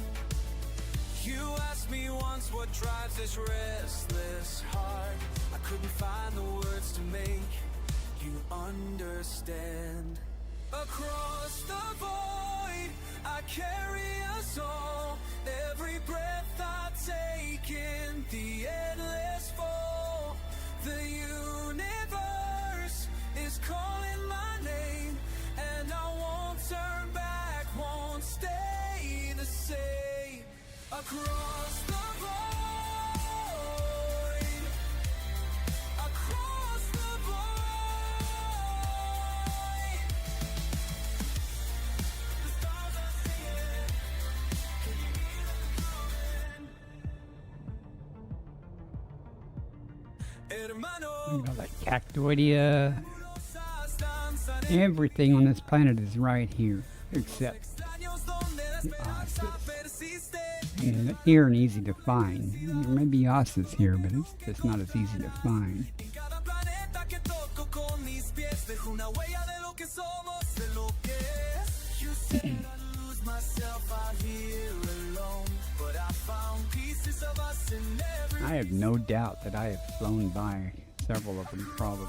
You asked me once what drives this restless heart. I couldn't find the words to make you understand. Across the void, I carry us all. Every breath I take in, the endless fall. The universe is calling my name, and I won't turn back, won't stay the same. Across the void, across the void, the stars are singing. Can you hear them coming? Hermano, You know, like Cactoidea. Everything on this planet is right here, except the osses. And here and easy to find. There may be osses here, but it's just not as easy to find. I have no doubt that I have flown by several of them, probably.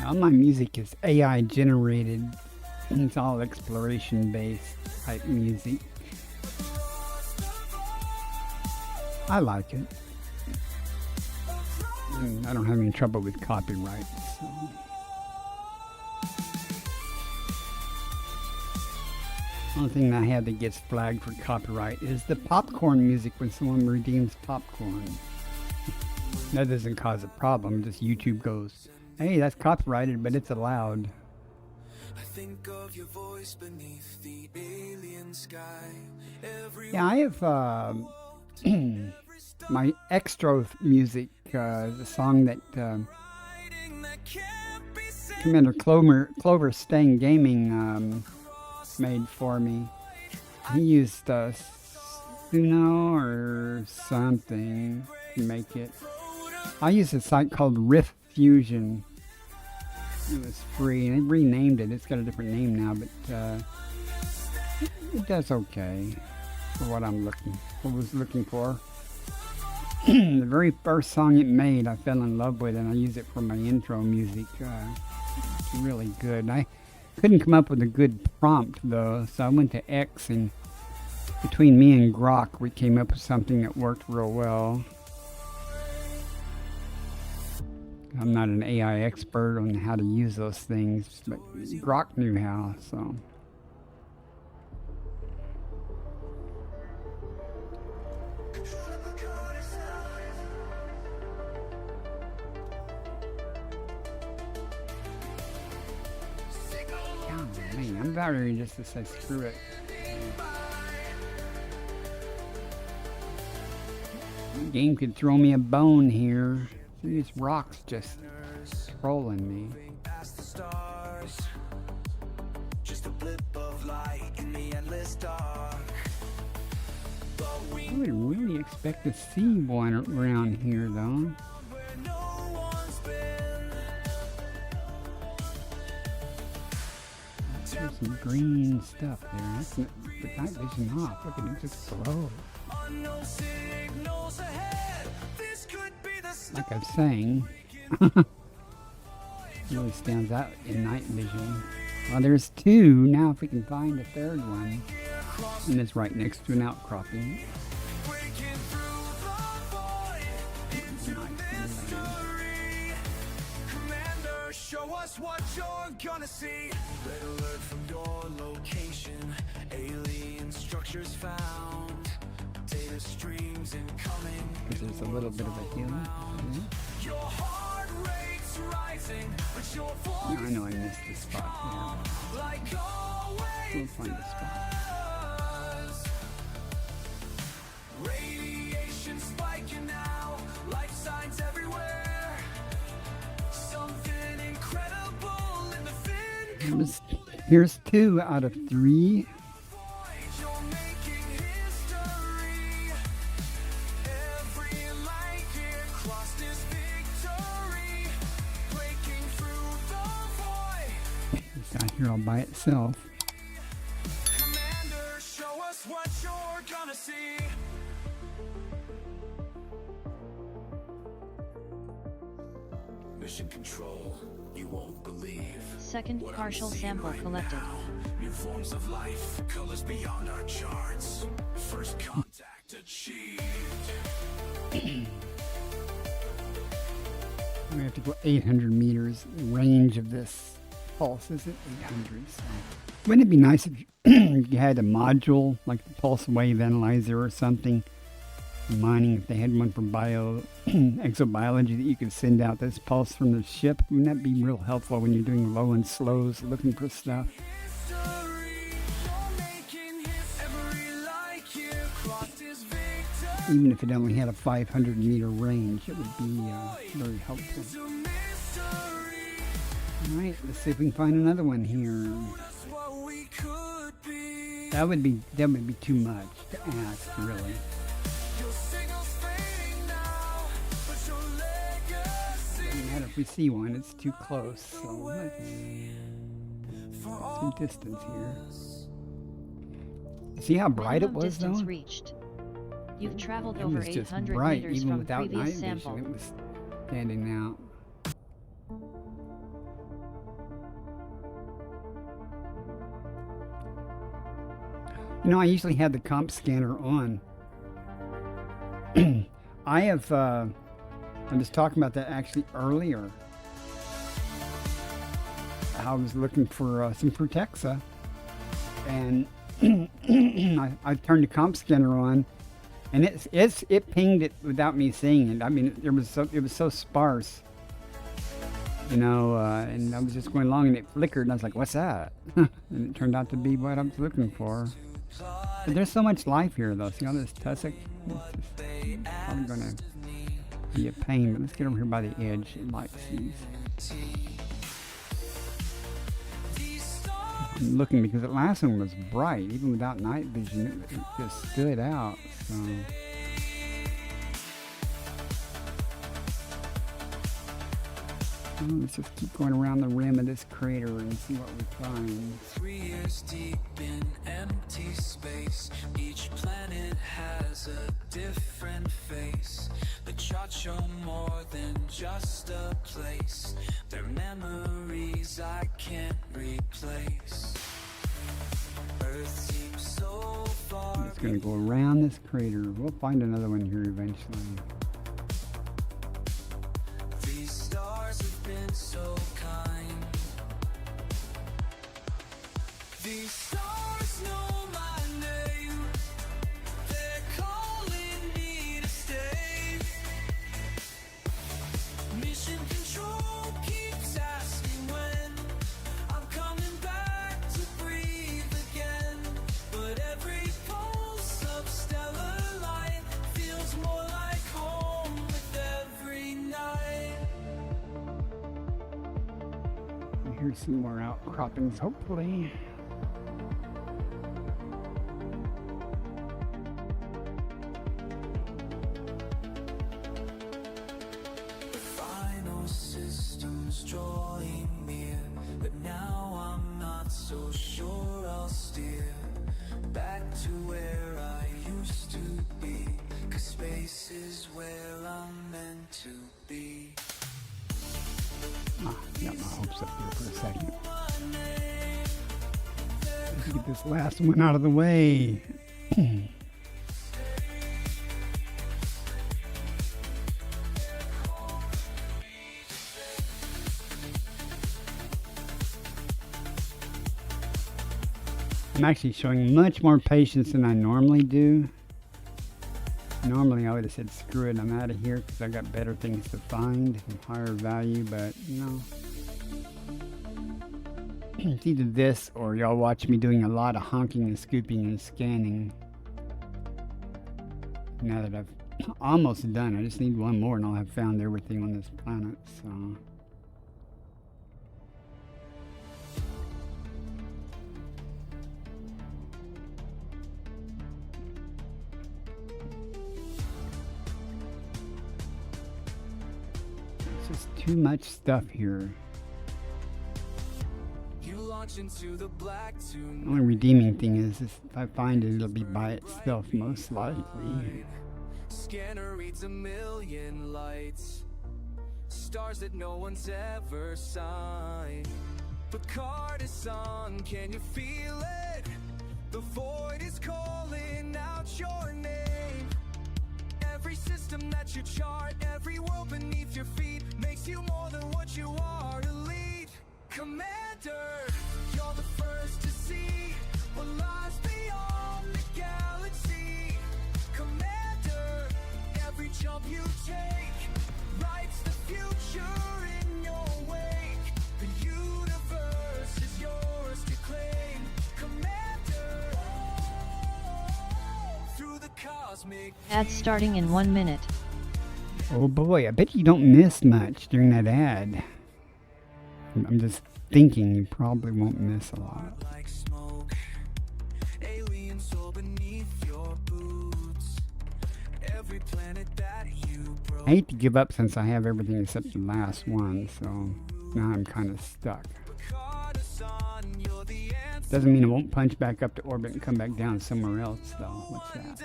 All my music is AI generated. It's all exploration based type music. I like it. And I don't have any trouble with copyright. So. Only thing I have that gets flagged for copyright is the popcorn music when someone redeems popcorn. That doesn't cause a problem. Just YouTube goes, hey, that's copyrighted, but it's allowed. I think of your voice beneath the alien sky. Yeah, I have my extra music, the song that Commander Clover Stang Gaming made for me. He used Suno or something to make it. I use a site called Riff Fusion. It was free, and they renamed it. It's got a different name now, but it does okay for what was looking for. The very first song it made, I fell in love with, and I use it for my intro music. It's really good. I couldn't come up with a good prompt though, so I went to X, and between me and Grok, we came up with something that worked real well. I'm not an AI expert on how to use those things, but Grok knew how, so. Oh, man, I'm about ready just to say screw it. The game could throw me a bone here. These rocks just trolling me. Just a blip of light in the endless dark. I would really expect to see one around here, though. There's some green stuff there. That's the night vision off. Look at it just glow. Like I was saying, it really stands out in night vision. Well, there's two. Now if we can find a third one. And it's right next to an outcropping. us what you're gonna see. Red alert from your location. Alien structures found. Data streams incoming. Because there's a little bit of a hill. Mhm. Your heart rate's rising, but your Yeah, voice I know I missed this spot. like Yeah, we'll always. find the spot. Radiation spiking now, life signs everywhere. Something incredible in the fin. Here's 2 out of 3. You're making history. Every light year crossed is victory. Breaking through the void. It's out here all by itself. Commander, show us what you're gonna see. Mission control, you won't believe. Second what I'm partial seeing sample right collected. now. New forms of life, colors beyond our charts. First contact achieved. We have to go 800 meters. Range of this pulse is at 800. So. Wouldn't it be nice if you had a module like the pulse wave analyzer or something? Mining, if they had one for exobiology that you could send out this pulse from the ship, wouldn't that be real helpful when you're doing low and slows looking for stuff? History, you're making history. Every light year crossed is victory. Even if it only had a 500 meter range, it would be very helpful. To mystery, All right, let's see if we can find another one here. that's what we could be. That would be too much to ask, really. Your signal's fading now, but your legacy And if we see one, it's too close. So let's for some all distance here. See how bright it Minimum was, distance though? reached. You've traveled It over was just 800 bright, meters even from without night previous vision. sample. It was standing out. You know, I usually have the comp scanner on. I have, I was talking about that actually earlier. I was looking for some Protexa, and I turned the comp scanner on, and it pinged it without me seeing it. I mean, it was so sparse, you know, and I was just going along, and it flickered, and I was like, "What's that?" And it turned out to be what I was looking for. But there's so much life here, though. See all this tussock? It's probably gonna be a pain. But let's get over here by the edge. It likes these. I'm looking because the last one was bright, even without night vision. It just stood out. So. Let's just keep going around the rim of this crater and see what we find. 3 years deep in empty space. Each planet has a different face. The charts show more than just a place. They're memories I can't replace. Earth seems so far. I'm just going to go around this crater. We'll find another one here eventually. These stars have been so kind. These stars know my name. They're calling me to stay. Mission control keeps asking when I'm coming back to breathe again. But every pulse of stellar light feels more like home with every night. Here's some more outcroppings, hopefully. Final systems drawing near, but now I'm not so sure I'll steer back to where I used to be, 'cause space is where I'm meant to be. Got my hopes up here for a second. Let's get this last one out of the way. I'm actually showing much more patience than I normally do. Normally I would have said screw it, I'm out of here because I got better things to find and higher value, but no. It's either this or y'all watch me doing a lot of honking and scooping and scanning. Now that I've almost done, I just need one more and I'll have found everything on this planet, so. It's just too much stuff here. The only redeeming thing is if I find it, it'll be by itself most likely. Scanner reads a million lights, stars that no one's ever signed. The card is on, can you feel it? The void is calling out your name. Every system that you chart, every world beneath your feet makes you more than what you are. Elite Commander, you're the first to see what lies beyond the galaxy. Commander, every jump you take writes the future in your wake. The universe is yours to claim. Commander, through the cosmic. Ad starting in 1 minute. Oh boy, I bet you don't miss much during that ad. I'm just thinking you probably won't miss a lot. Like smoke, aliens soar beneath your boots. Every planet that you broke. I hate to give up since I have everything except the last one, so now I'm kind of stuck. Doesn't mean it won't punch back up to orbit and come back down somewhere else, though. What's that?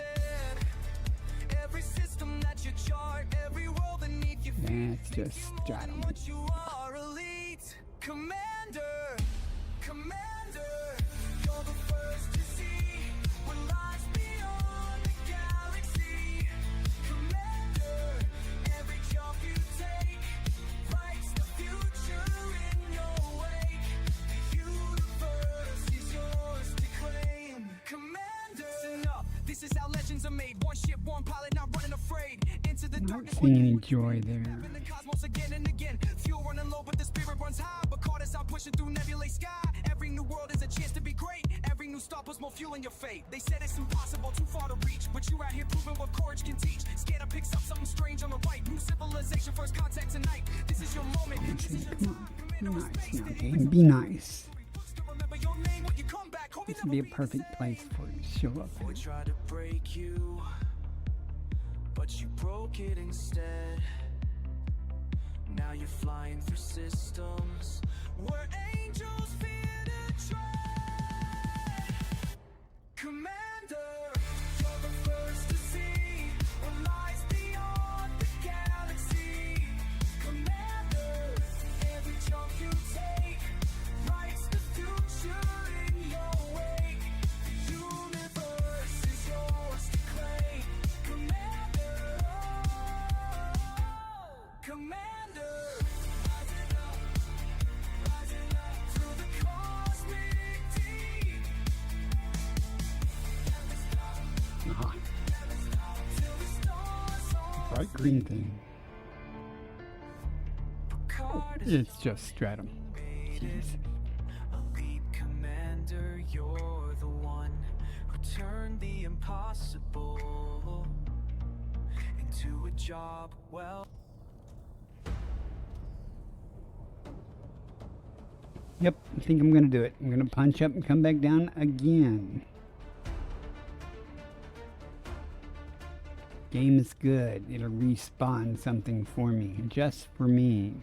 That's just stratum. Commander, Commander, you're the first to see what lies beyond the galaxy. Commander, every jump you take writes the future in your wake. The universe is yours to claim. Commander, listen up, this is how legends are made. One ship, one pilot, not running afraid. Into the I'm not darkness, seeing any joy there. in the cosmos again and again. Fuel running low, but the spirit runs high. But Carter's out pushing through nebulae sky. Every new world is a chance to be great. Every new stop puts more fuel in your fate. They said it's impossible, too far to reach, but you out here proving what courage can teach. Scanner picks up something strange on the right. New civilization, first contact tonight. This is your moment. This is your time. Be nice now, game. Be nice. This would be a perfect place for it to show up. We tried to break you, but you broke it instead. Now you're flying through systems where angels fear to tread. Commander, you're the first to see what lies beyond the galaxy. Commander, every jump you take writes the future in your wake. The universe is yours to claim. Commander, Commander. Bright green thing. It's just stratum. Jeez. Elite Commander, you're the one who turned the impossible into a job well. Yep, I think I'm gonna do it. I'm gonna punch up and come back down again. Game is good. It'll respawn something for me, just for me.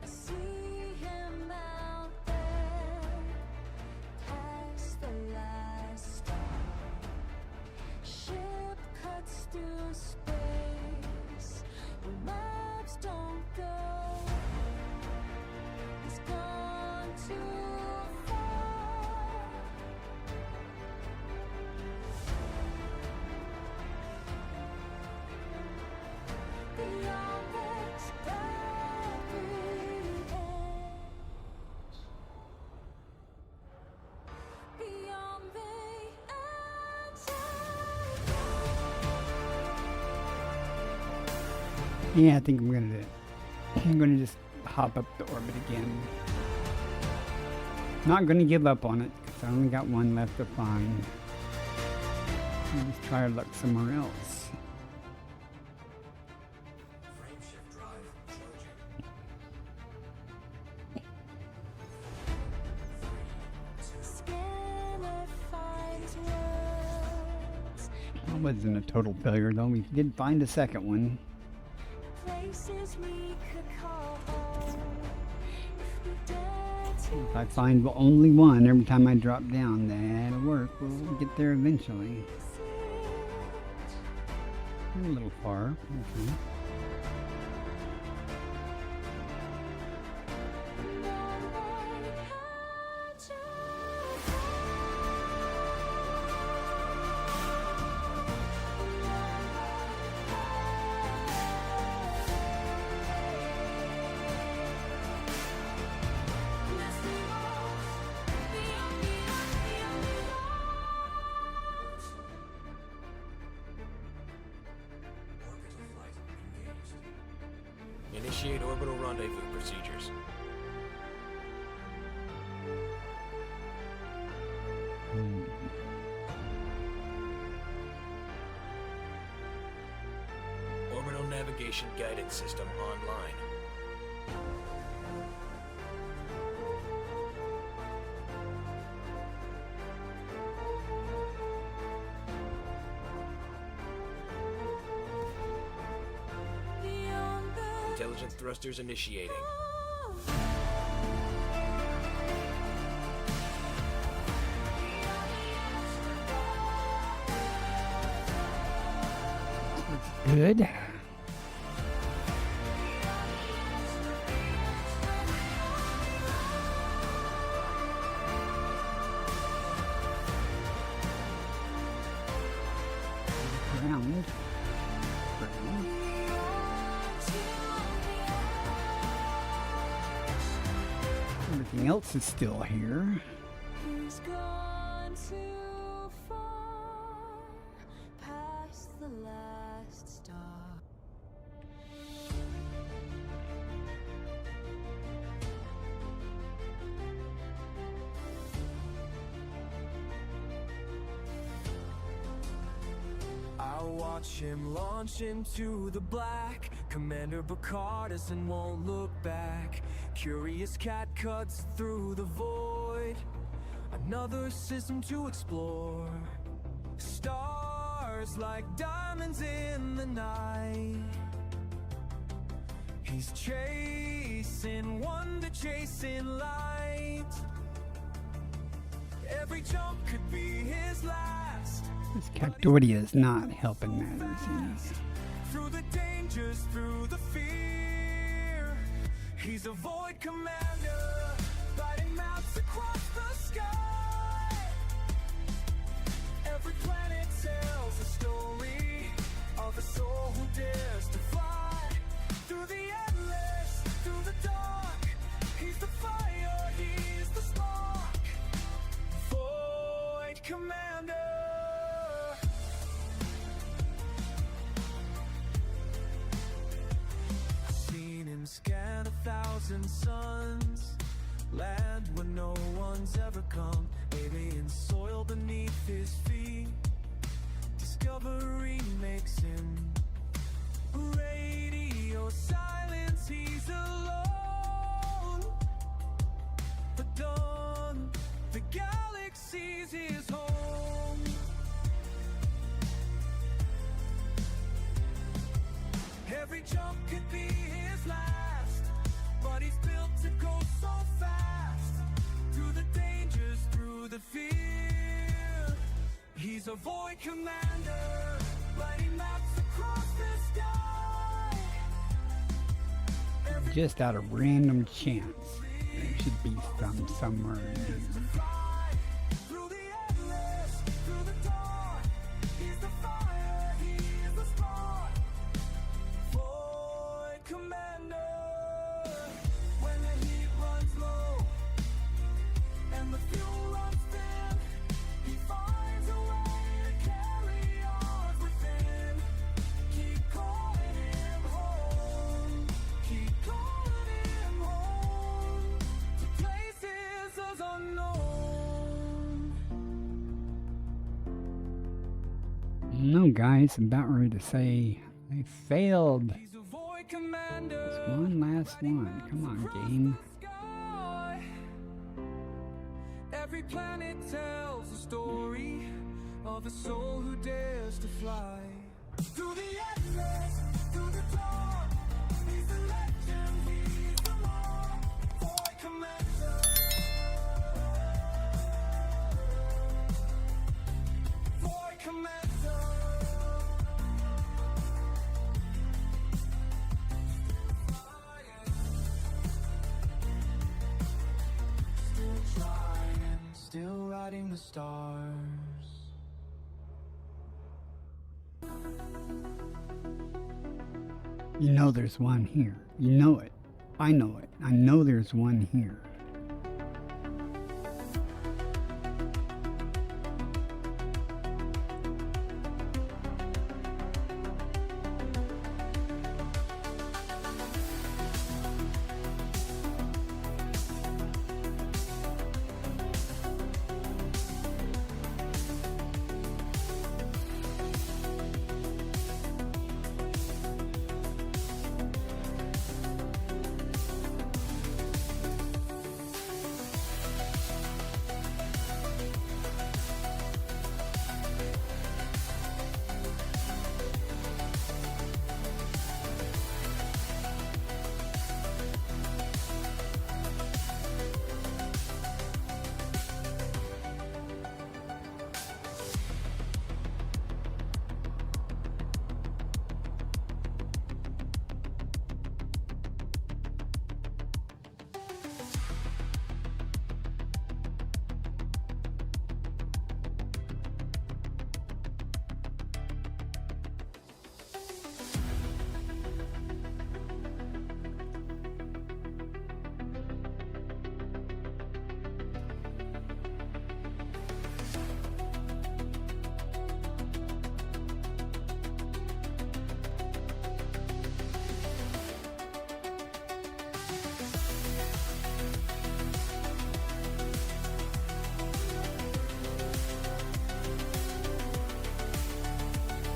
See him out there, past the last star. Ship cuts through space, the maps don't go. He's gone too far. Beyond this gravity. Yeah, I think I'm gonna do it. I'm gonna just hop up the orbit again. Not gonna give up on it because I only got one left to find. I'll just try our luck somewhere else. Frameshift drive charging. Scanner finds words, That wasn't a total failure though. We did find a second one. places we could call home. If we dare to If I find only one every time I drop down, that'll work. We'll get there eventually. A little far. Okay. Orbital flight engaged. Initiate orbital rendezvous procedures. Orbital navigation guidance system online. beyond the Intelligent thrusters initiating. Good. Ground. Ground. Everything else is still here. He's gone too far past the last star. I watch him launch into the black. Commander Bacardison won't look back. Curious cat cuts through the void. Another system to explore. Stars like diamonds in the night. He's chasing wonder, chasing light. Every jump could be his last. This Cactoidia is not helping matters. Through the dangers, through the fear. He's a void commander, lighting maps across the sky. Every planet tells a story of a soul who dares to fly. Through the endless, through the dark. He's the fire, he's the spark. Void commander. Seen him scan 1,000 suns, land where no one's ever come, alien soil beneath his feet. Discovery makes him radio silence, he's alone. But dawn, the galaxy's his home. Every jump could be his last, but he's built to go so fast. Through the dangers, through the fear. He's a void commander, lighting maps across the sky. Every Just out of random chance, there should be some somewhere in here. fly through the endless, through the dark. He's the fire, he's the spark. Void commander. When the heat runs low and the fuel runs thin, he finds a way to carry on within. Keep calling him home. No, guys, I'm about ready to say I failed. He's a void commander. Just one last one. Come on, game. Sky. Every planet tells a story of a soul who dares to fly. Through the endless, through the dawn. He's the legend, he's the law. Void commander. Void commander. Still trying, still riding the stars. You know there's one here. You know it. I know it. I know there's one here.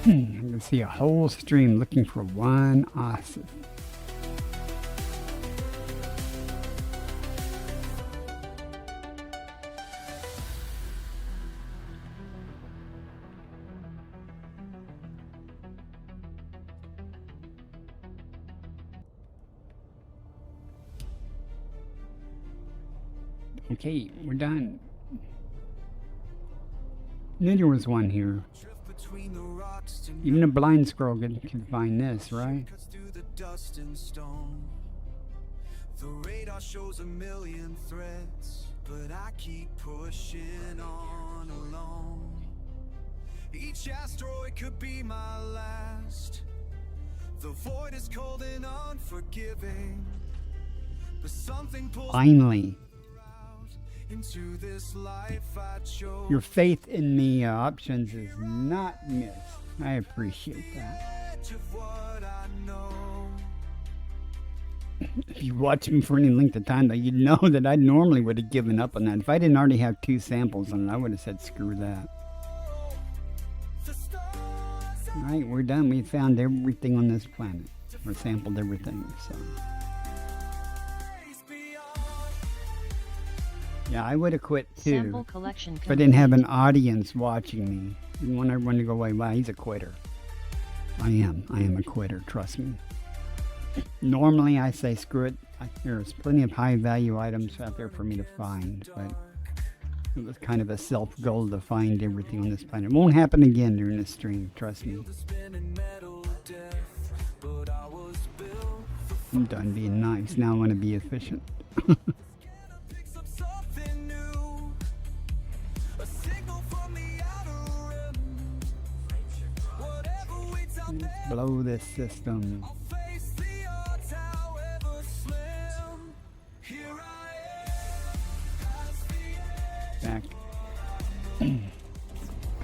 I can see a whole stream looking for one awesome. Okay, we're done. Knew there was one here. Between the rocks to Even a blind squirrel can find this, right? cuts through the dust and stone. The radar shows a million threats, but I keep pushing on alone. Each asteroid could be my last. The void is cold and unforgiving, but something pulls Finally. me out into this life I chose. Your faith in me options is not missed. I appreciate that. Edge of what I know. If you watch me for any length of time, though, you'd know that I normally would have given up on that. If I didn't already have 2 samples on it, I would have said screw that. The stars All right, we're done. We found everything on this planet. Or sampled everything, so. race beyond. Yeah, I would have quit too. Sample collection If I didn't have an complete. audience watching me. Didn't want everyone to go away. Wow, he's a quitter. I am a quitter, trust me. Normally I say screw it. There's plenty of high value items out there for me to find, but it was kind of a self goal to find everything on this planet. It won't happen again during this stream, trust me. The spinning metal of death, but I was built for I'm done being nice. Now I want to be efficient. picks up something new. A signal from the outer rim. Whatever waits out there, Blow this system. I'll face the odds, however slim. Here I am, past the edge. Back.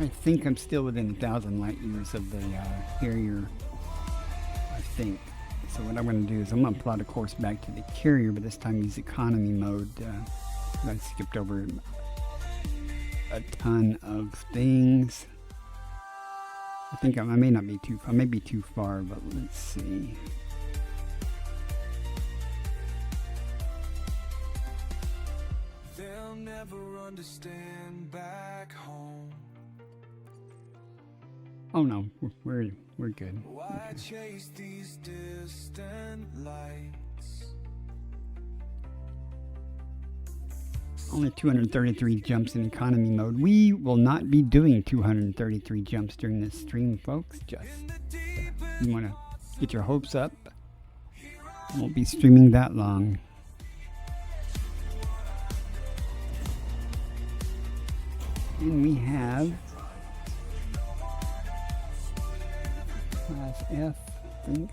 I think I'm still within 1,000 light years of the carrier. I think. So what I'm going to do is I'm going to plot a course back to the carrier, but this time use economy mode. I skipped over a ton of things. I think I may not be too far. I may be too far, but let's see. They'll never understand back home. Oh no, we're good. Why chase these distant lights? Only 233 jumps in economy mode. We will not be doing 233 jumps during this stream, folks. Just you want to get your hopes up. I won't be streaming that long. And we have class F, I think.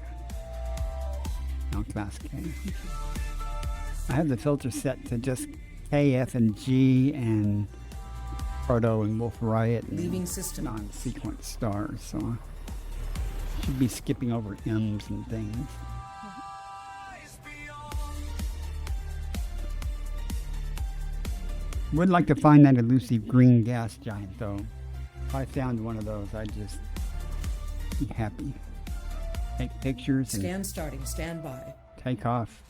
No, class K. I have the filter set to just K, F, and G, and Proto and Wolf Riot, and Leaving system. non-sequence stars. So I should be skipping over M's and things. Would like to find that elusive green gas giant, though. If I found one of those, I'd just be happy. Take pictures and Scan starting. Stand by. take off,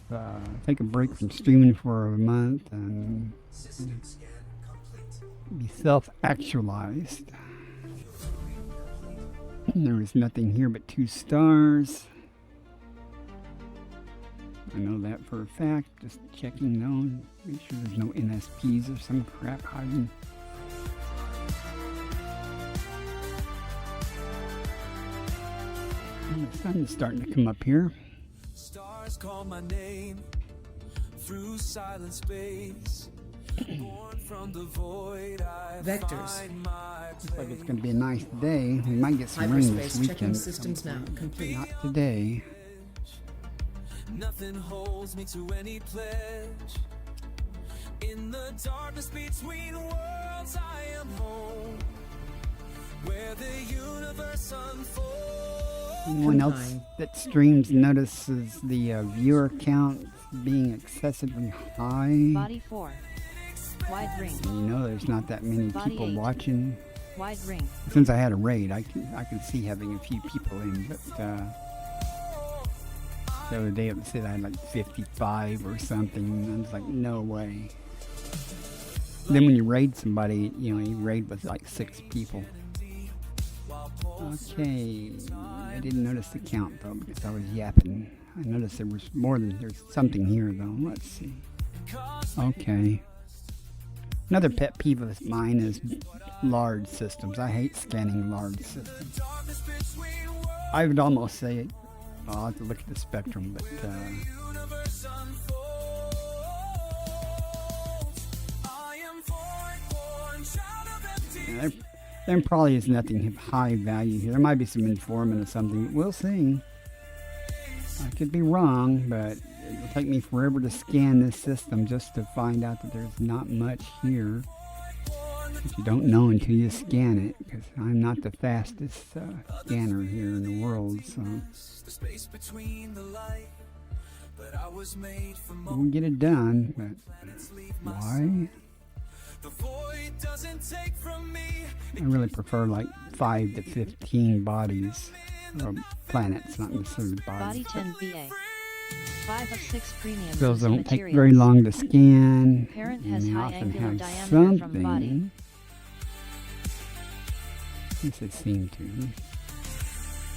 take a break from streaming for a month and be self-actualized. There is nothing here but 2 stars. I know that for a fact. Just checking though. Make sure there's no NSPs or some crap hiding. And the sun is starting to come up here. Stars call my name through silent space. Born from the void, I Vectors. find my Looks like it's going to be a nice day. We might get some rain this Hyperspace checking weekend. systems now. Complete. Not today. Nothing holds me to any pledge. In the darkness between worlds, I am home, where the universe unfolds. Anyone else that streams notices the viewer count being excessively high? Body 4. Wide ring. You know there's not that many Body people 8. watching. Wide ring. Since I had a raid, I can see having a few people in, but the other day it said I had like 55 or something, and I was like, no way. Then when you raid somebody, you raid with like 6 people. Okay, I didn't notice the count though because I was yapping. I noticed there's something here though. Let's see. Okay. Another pet peeve of mine is large systems. I hate scanning large systems. I would almost say, I'll have to look at the spectrum, but there probably is nothing of high value here. There might be some informant or something. We'll see. I could be wrong, but it'll take me forever to scan this system just to find out that there's not much here. But you don't know until you scan it, because I'm not the fastest scanner here in the world, so we'll get it done, but why? I really prefer like 5 to 15 bodies, or planets, not necessarily Body bodies. 10 VA. 5 of 6 premium. Those don't take materials. very long to scan, Parent and has they high often angular have diameter from body. something. Yes, they seem to.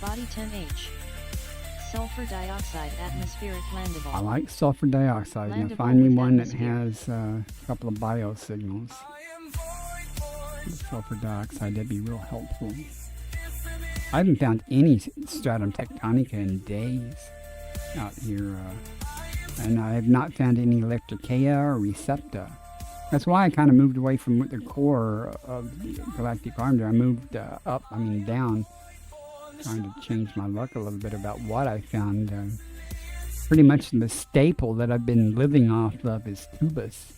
Body 10H. Sulfur dioxide atmospheric landable. I like sulfur dioxide. Now Landable find me with one that atmosphere. has a couple of biosignals. Sulfur dioxide, that'd be real helpful. I haven't found any stratum tectonica in days out here, and I have not found any electricaea or recepta. That's why I kind of moved away from the core of the galactic arm there. I moved down, trying to change my luck a little bit about what I found. Pretty much the staple that I've been living off of is Tubus,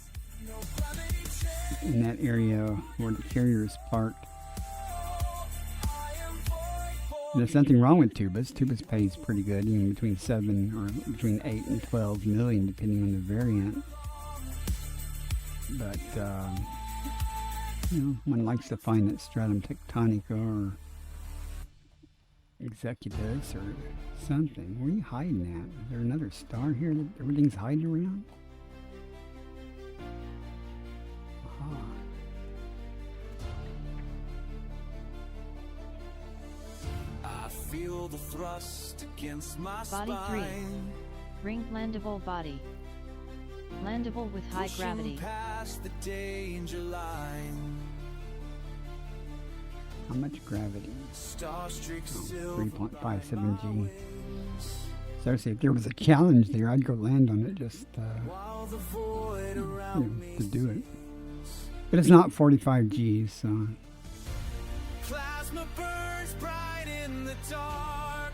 in that area where the carrier is parked. There's nothing wrong with Tubus. Tubus pays pretty good, even between 8 and 12 million, depending on the variant. But one likes to find that stratum tectonica or executives or something. Where are you hiding at? Is there another star here that everything's hiding around? Aha. I feel the thrust against my Body 3. spine. Ring landable body. Landable with high Pushing gravity. past the danger line. How much gravity? Starstreaks Oh, still 3.57 G. Seriously, if there was a challenge there, I'd go land on it just while the void around me to do it. But it's not 45 Gs, so plasma burns bright in the dark.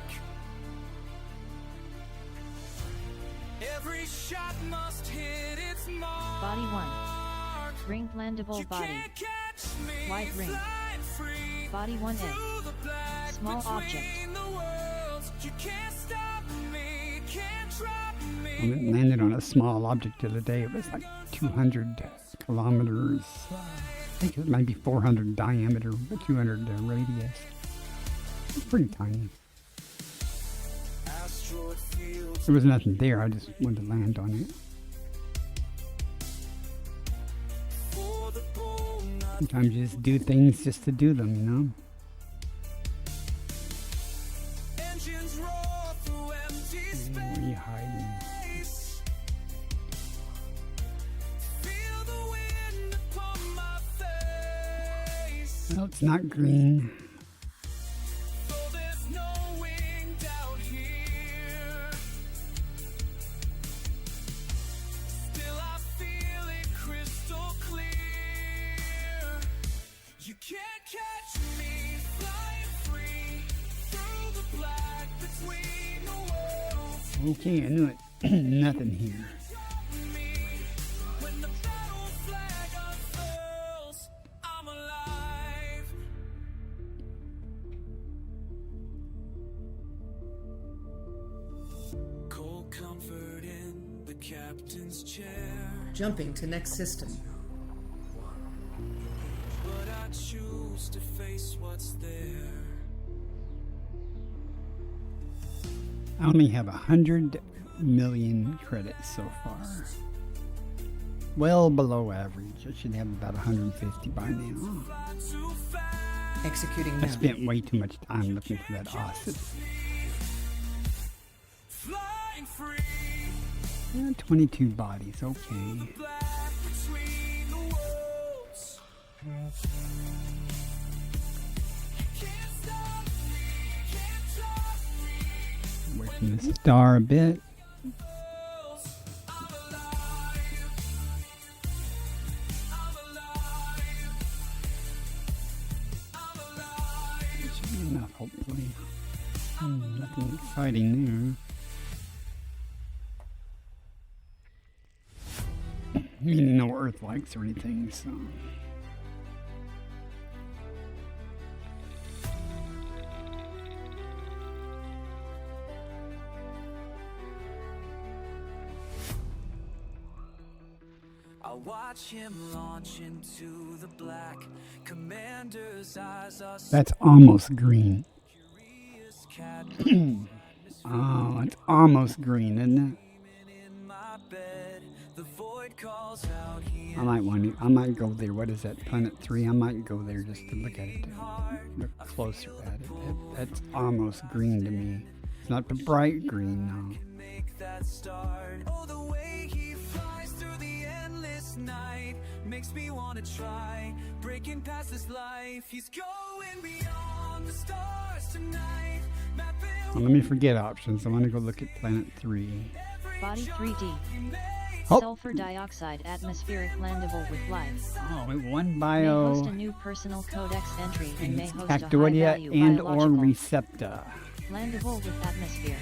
Every shot must hit its mark. Body 1. Ring landable You body. can't catch me Wide ring. flying free Body 1A. through the black Small object. between the worlds. You can't stop me, can't drop I me. landed on a small object the other day. It was like 200 kilometers. I think it was maybe 400 diameter, but 200 radius. It's pretty tiny. Asteroid fields There was nothing there. I just wanted to land on it. for the bold, not Sometimes you just do things just to do them, you know? engines roar through empty Where are you hiding? space. Feel the wind upon my face. Well, it's not green. Though there's no wind out here, still I feel it crystal clear. You can't catch me flying free through the black between the worlds. Okay, I knew it. Nothing here. Me when the battle flag unfurls, I'm alive. Cold comfort in the captain's chair, Jumping to next system. but I choose to face what's there. I only have 100 million credits so far. Well below average. I should have about 150 by now. Fly too fast. Executing I now. spent way too much time looking for that awesome. Flying free. 22 bodies, okay. Black between the worlds. Can't stop me, can't stop me. Away from the star a bit. I'm alive. I'm alive. I'm alive. Should be enough, hopefully. Nothing exciting there. No Earth likes or anything, so. I watch him launch into the black. Commander's eyes are That's almost green. serious, cat Oh, it's almost green, isn't it? in my bed. The void calls out. He I might go there. What is that? Planet 3? I might go there just to look at it. Look closer at it. That's almost green to me. It's not the bright green, no. make that start. Oh, the way he flies through the endless night makes me wanna try breaking past this life. He's going beyond the stars tonight. Mapping Well, let me forget options. I want to go look at Planet 3. Body 3D. Oh. Sulfur dioxide atmospheric landable with life. Oh, one May host bio. a new personal codex entry and And may it's host a high Cactoidia value and or biological. Recepta. Landable with atmosphere.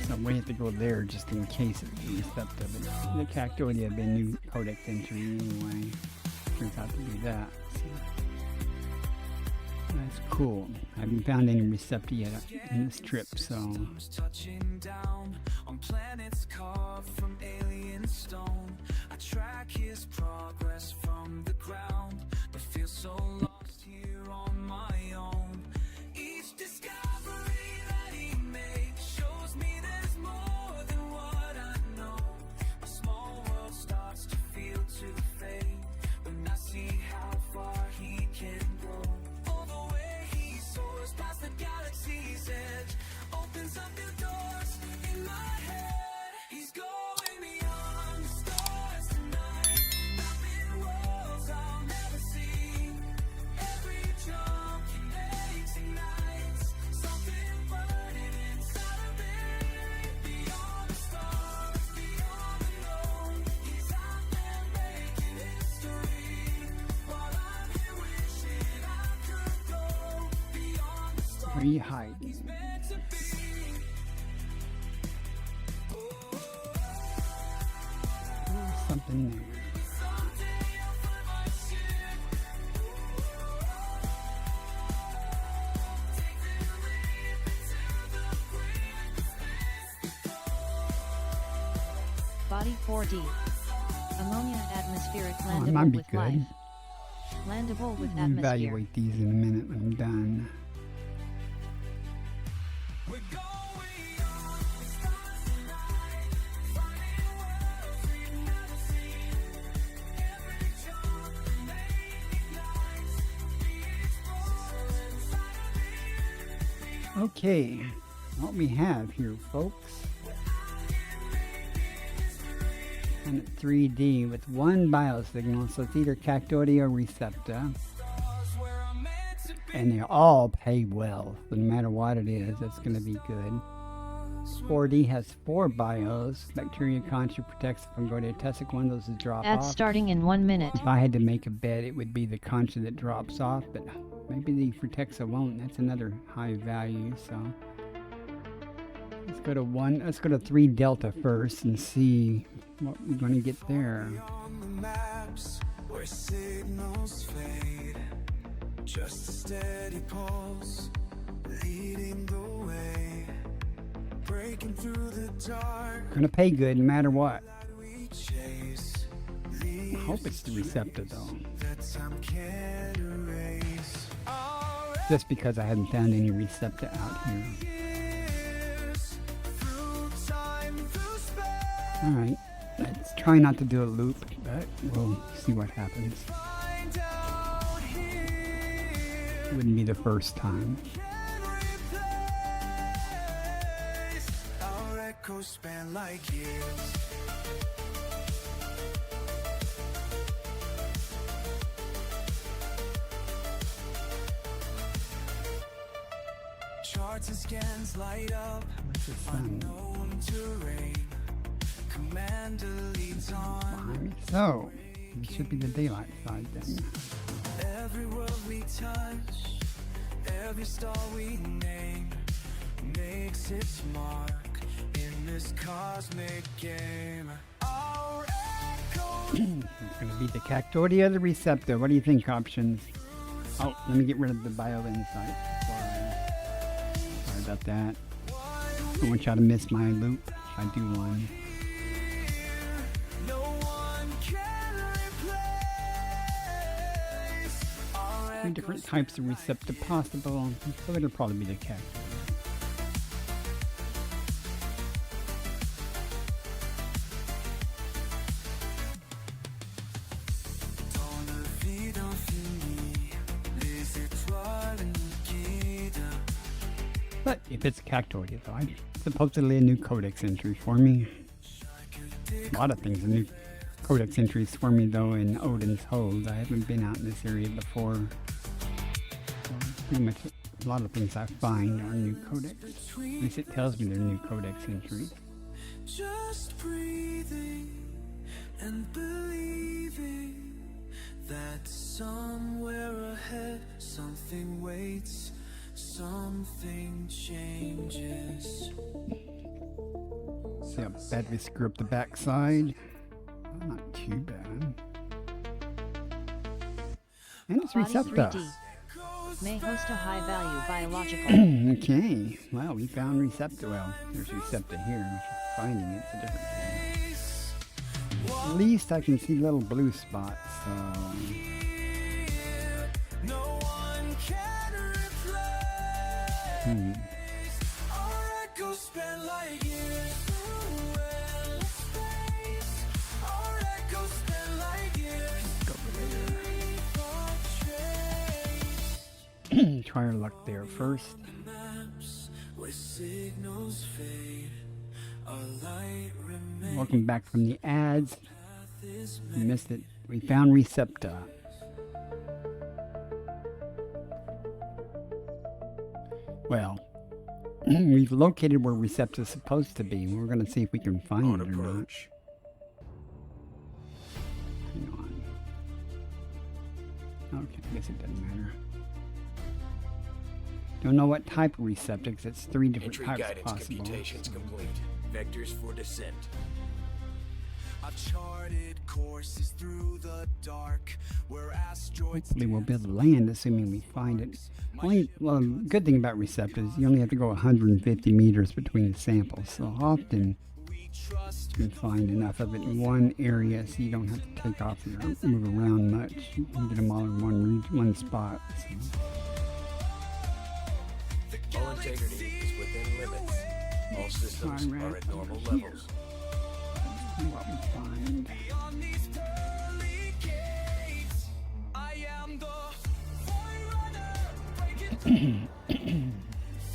So we have to go there just in case it's Recepta. But the Cactoidia have been new codex entry anyway. Turns out to be that. So. That's cool. I haven't found any Recepta yet in this trip, so. touching down on planets carved from alien stone. I track his progress from the ground, but feel so lost here on my own. Each tree hiding. There's something there. Body 4D. Ammonia atmospheric Oh, it landable might be with good. life. Landable with I'll atmosphere. evaluate these in a minute when I'm done. Okay, what we have here, folks. And 3D with one biosignal, so it's either Cactodia or Recepta. And they all pay well, so no matter what it is, it's going to be good. 4D has 4 bios. Bacteria Contra protects from going to Tessic. One of those is drop Ads off. starting in 1 minute. If I had to make a bet, it would be the Contra that drops off, but maybe the Frutexa won't. That's another high value, so let's go to 3 Delta first and see what we're going to get there. On the maps where signals fade, just a steady pulse leading the way, breaking through the dark Going to pay good no matter what. that we chase. I hope it's the Recepta though, That time can't erase. Our just because I haven't found any Recepta out here. years through time, through space. Alright, let's try not to do a loop, but we'll see what happens. Find out here Wouldn't be the first time. can replace. Our echoes span like years. Charts and scans light up What's the sun unknown terrain. Commander leads on. behind me? So, it should be the daylight side then. Every world we touch, every star we name, makes its mark in this cosmic game. Our echoes It's going to be the Cactodia or the Recepta. What do you think, options? Oh, let me get rid of the bio inside. Sorry about that. I don't want y'all to miss my loop. I do one. no one can replace. Our 3 different types of Recepta possible. So it'll probably be the Cactodia. Dans la vie d'infini, les étoiles nous guident. But if it's Cactodia, though, supposedly a new codex entry for me. A lot of things are new codex entries for me, though, in Odin's Hold. I haven't been out in this area before. So pretty much a lot of things I find are new codex. At least it tells me they're new codex entries. Just breathing and believing that somewhere ahead something waits, something changes. See how bad we screw up the backside. Oh, not too bad. And it's Body Recepta. 3D. May host a high-value biological. Okay, well, we found Recepta. Well, there's Recepta here. Finding it's a different thing. At least I can see little blue spots, so... No one can replace. Our echoes span like years through endless space. Our echoes span like years. Go over Leave our trace. there. Try our luck there first. Maps where signals fade. Our light remains. Welcome back from the ads. This We missed it. We found Recepta. Well, we've located where Recepta's supposed to be. We're going to see if we can find On it or not. approach. Hang on. Okay, I guess it doesn't matter. Don't know what type of receptor, because it's 3 different Entry types guidance possible. computations complete. Vectors for descent. I've charted courses through the dark where asteroids Hopefully we'll be able to land, assuming we find it. Well, good thing about receptors, you only have to go 150 meters between the samples, so often you can find enough of it in one area so you don't have to take off or move around much. You can get them all in one spot. So. All integrity is within limits. All systems are at normal levels. See what we find. beyond these pearly gates. I am the forerunner, breaking through.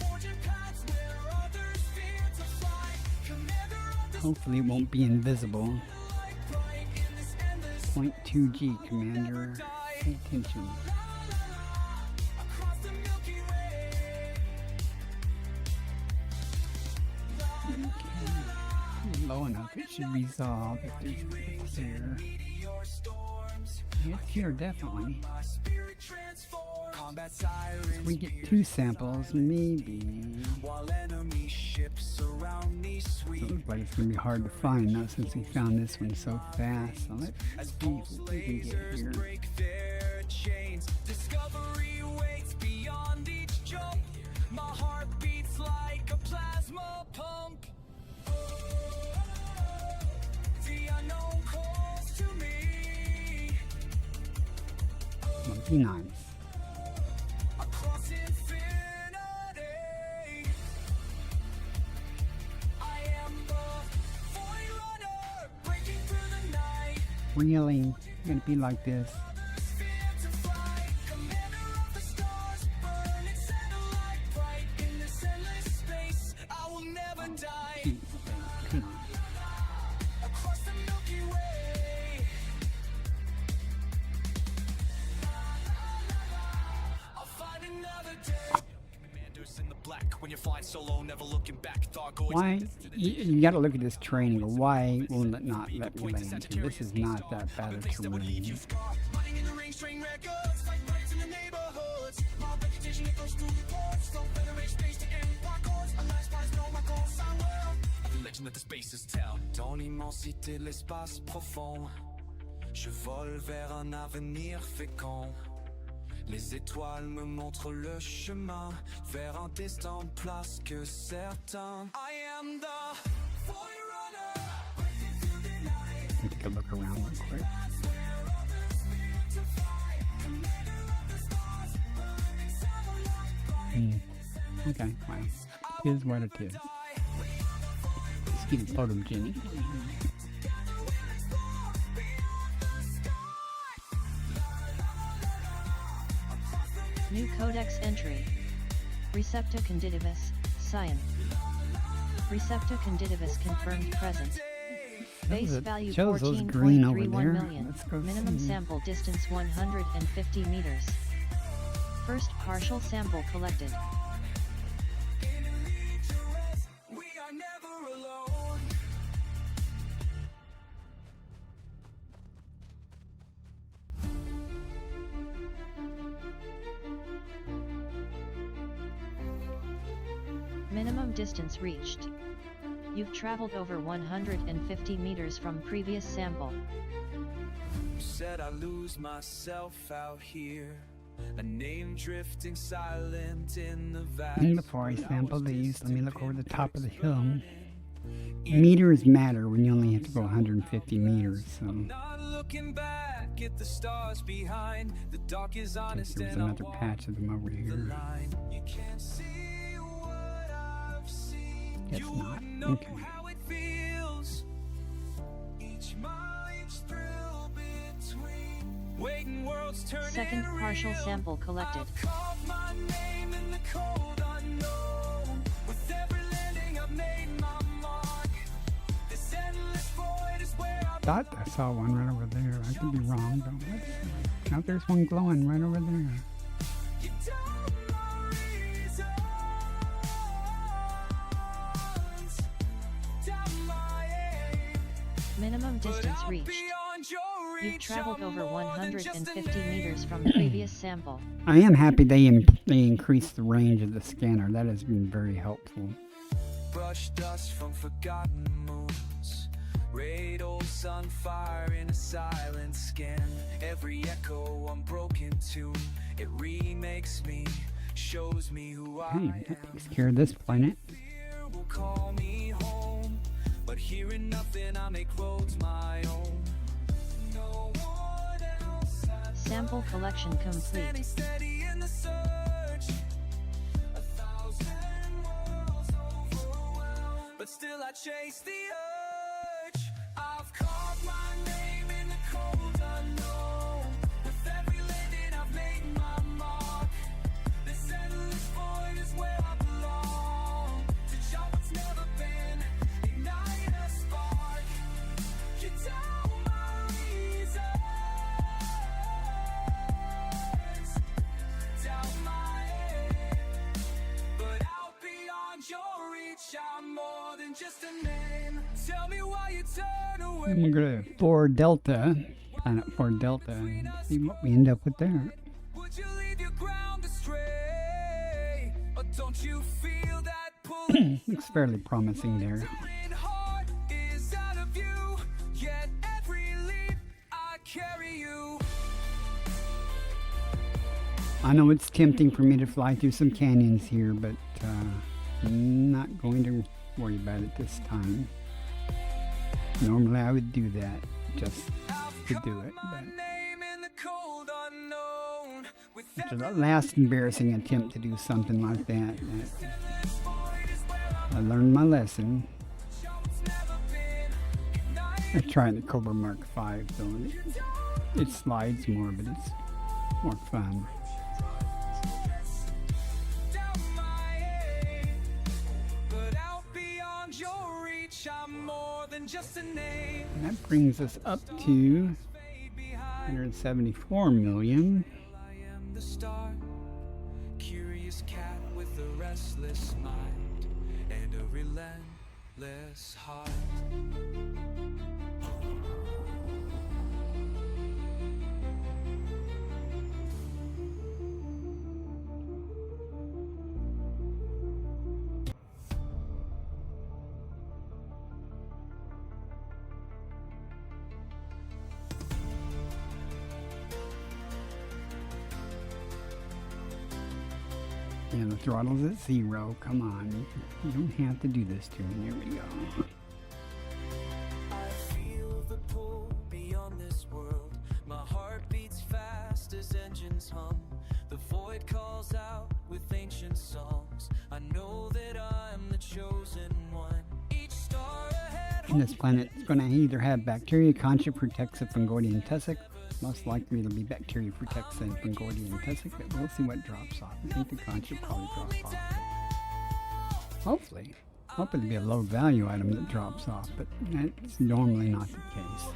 Forging paths where others fear to fly. Commander of the Hopefully it won't be invisible. light, bright in this endless Point 2G, Commander. Pay attention. across the Milky Way. Low enough, it should resolve if there's there. Meteor storms, It's here, definitely. my spirit transforms. Combat If sirens we get 2 samples, maybe. while enemy ships surround me It sweet. looks like it's going to be hard to find now since we found this one so fast. So let's As see pulse if we can get lasers here. break their chains, discovery waits beyond each jump. My heart beats like a plasma pump. The unknown calls to me Must be nice. across infinity. I am the forerunner, breaking through the night. Really? Going to be like this? Sphere to fly, commander of the stars, burning satellite bright in this endless space. I will never die. Jeez, come on. Across the Milky Way. I'll find another day. Commanders in the black, when you're flying solo, never looking back. Thargoids Why? You got to look at this terrain and go, why will it not let me land here? This is not that bad of terrain. Mining in the range, train records, fight riots in the neighborhoods. Mob reputation, it goes through reports. Don't federate space to end parcours. Alliance spies know my calls sound well. The legend that the spaces tell. Dans l'immensité de l'espace profond, je vole vers un avenir fécond. Les étoiles me montrent le chemin vers un destin place que certain. I am the forerunner, breaking through the night. Let me take a look around real quick. Okay, wow. Here's what it is. Let's get it photogenic. New codex entry. Recepta conditivus, cyan. Recepta conditivus confirmed present. Base it value shows those green over 14.31 there. million. Let's go Minimum see. sample distance 150 meters. First partial sample collected. EliteDangerous, we are never alone. Minimum distance reached. You've traveled over 150 meters from previous sample. Said I lose myself out here, a name drifting silent in the vast. And before I sample these, let me look over the top of the hill. Meters matter when you only have to go 150 meters, so Not looking back at the stars behind, the dark is honest there's and I another walk patch of them over the here. line. You can't see what I've seen. It's You not. wouldn't know Okay. how it feels. Each mile, each thrill between waiting worlds turning Second partial real. sample collected. I've carved my name in the cold unknown. With every landing I've made my mark. This endless void is where I Thought I saw one right over there. I could be wrong, but let's see. Now there's one glowing right over there. You doubt my reasons, doubt my aim, Minimum but distance I'll reached. beyond your You've traveled over 150 meters from the previous sample. I am happy they increased the range of the scanner. That has been very helpful. Brush dust from forgotten moons. Raid old sun fire in a silent scan. Every echo unbroken tune. It remakes me, shows me who I Hey, am. that takes care of this planet. Fear will call me home, but hearing nothing, I make roads my own. No one else has Sample collection complete. standing steady in the search. 1,000 worlds overwhelmed, but still I chase the urge. I've carved my name in the cold unknown. With every landing I've made my mark. This endless void is where I belong. To jump what's never been, ignite a spark. You doubt my reasons, doubt my aim, but out beyond your reach, I'm more than just a name. Tell me why you turn away. And we're going to 4 Delta, planet 4 Delta, and see what we end up with there. Would you leave your ground astray? Or don't you feel that pull? Looks fairly promising there. Your heart is out of view, yet every leap I carry you. I know it's tempting for me to fly through some canyons here, but I'm not going to worry about it this time. Normally I would do that just to do it, but Name in the cold unknown. With after the last embarrassing attempt to do something like that, I learned my lesson. I tried the Cobra Mark V, though it slides more, but it's more fun. down my aim, but out beyond your reach, I'm more than just a name. And that brings us up to Fade behind. 174 million. I am the start, curious cat with a restless mind and a relentless heart. Yeah, the throttle's at 0. Come on. You don't have to do this to me. Here we go. I feel the pull beyond this world. My heart beats fast as engines hum. The void calls out with ancient songs. I know that I'm the chosen one. Each star ahead. And this planet is going to either have bacteria, concha, protects Fungordian tussock. Most likely it'll be bacteria, protects Fungordian tussock, but we'll see what drops off. I think the concha probably drops off. Hopefully. Hope it'll be a low value item that drops off, but that's normally not the case.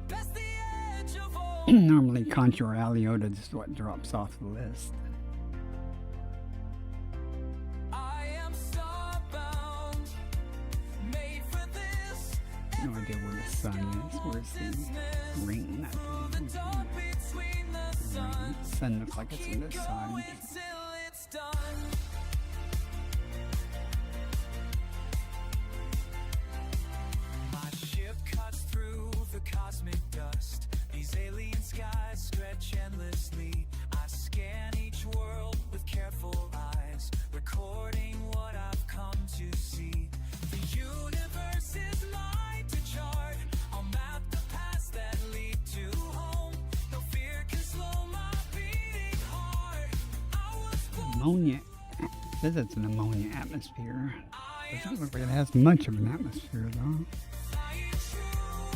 That's the edge of all. Normally concha or aliota is what drops off the list. I am starbound, made for this. No idea where the sun is. Where's the ring? Not the ring. Dark between the sun. The sun looks like it's on this Go side. until it's done. My ship cuts through the cosmic dust. These alien skies stretch endlessly. I scan each world with careful eyes, recording what I've come to see. The universe is mine to chart. I'll map the paths that lead to home. No fear can slow my beating heart. I was born. Ammonia. It says it's an ammonia atmosphere. Doesn't look like it has much of an atmosphere though. Flying true,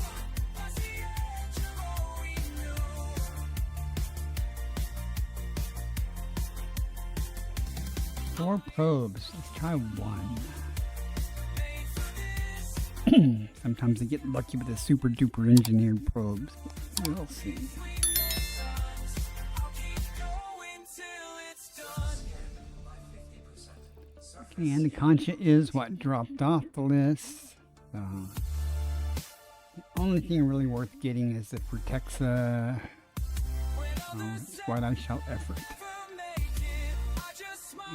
past the edge of all we knew. 4 probes. Let's try 1. Made for this. Sometimes they get lucky with the super duper engineered probes. We'll see. I'll keep going till it's done. Okay, and the concha is what dropped off the list. The only thing really worth getting is the Protexa. It's what I shall effort.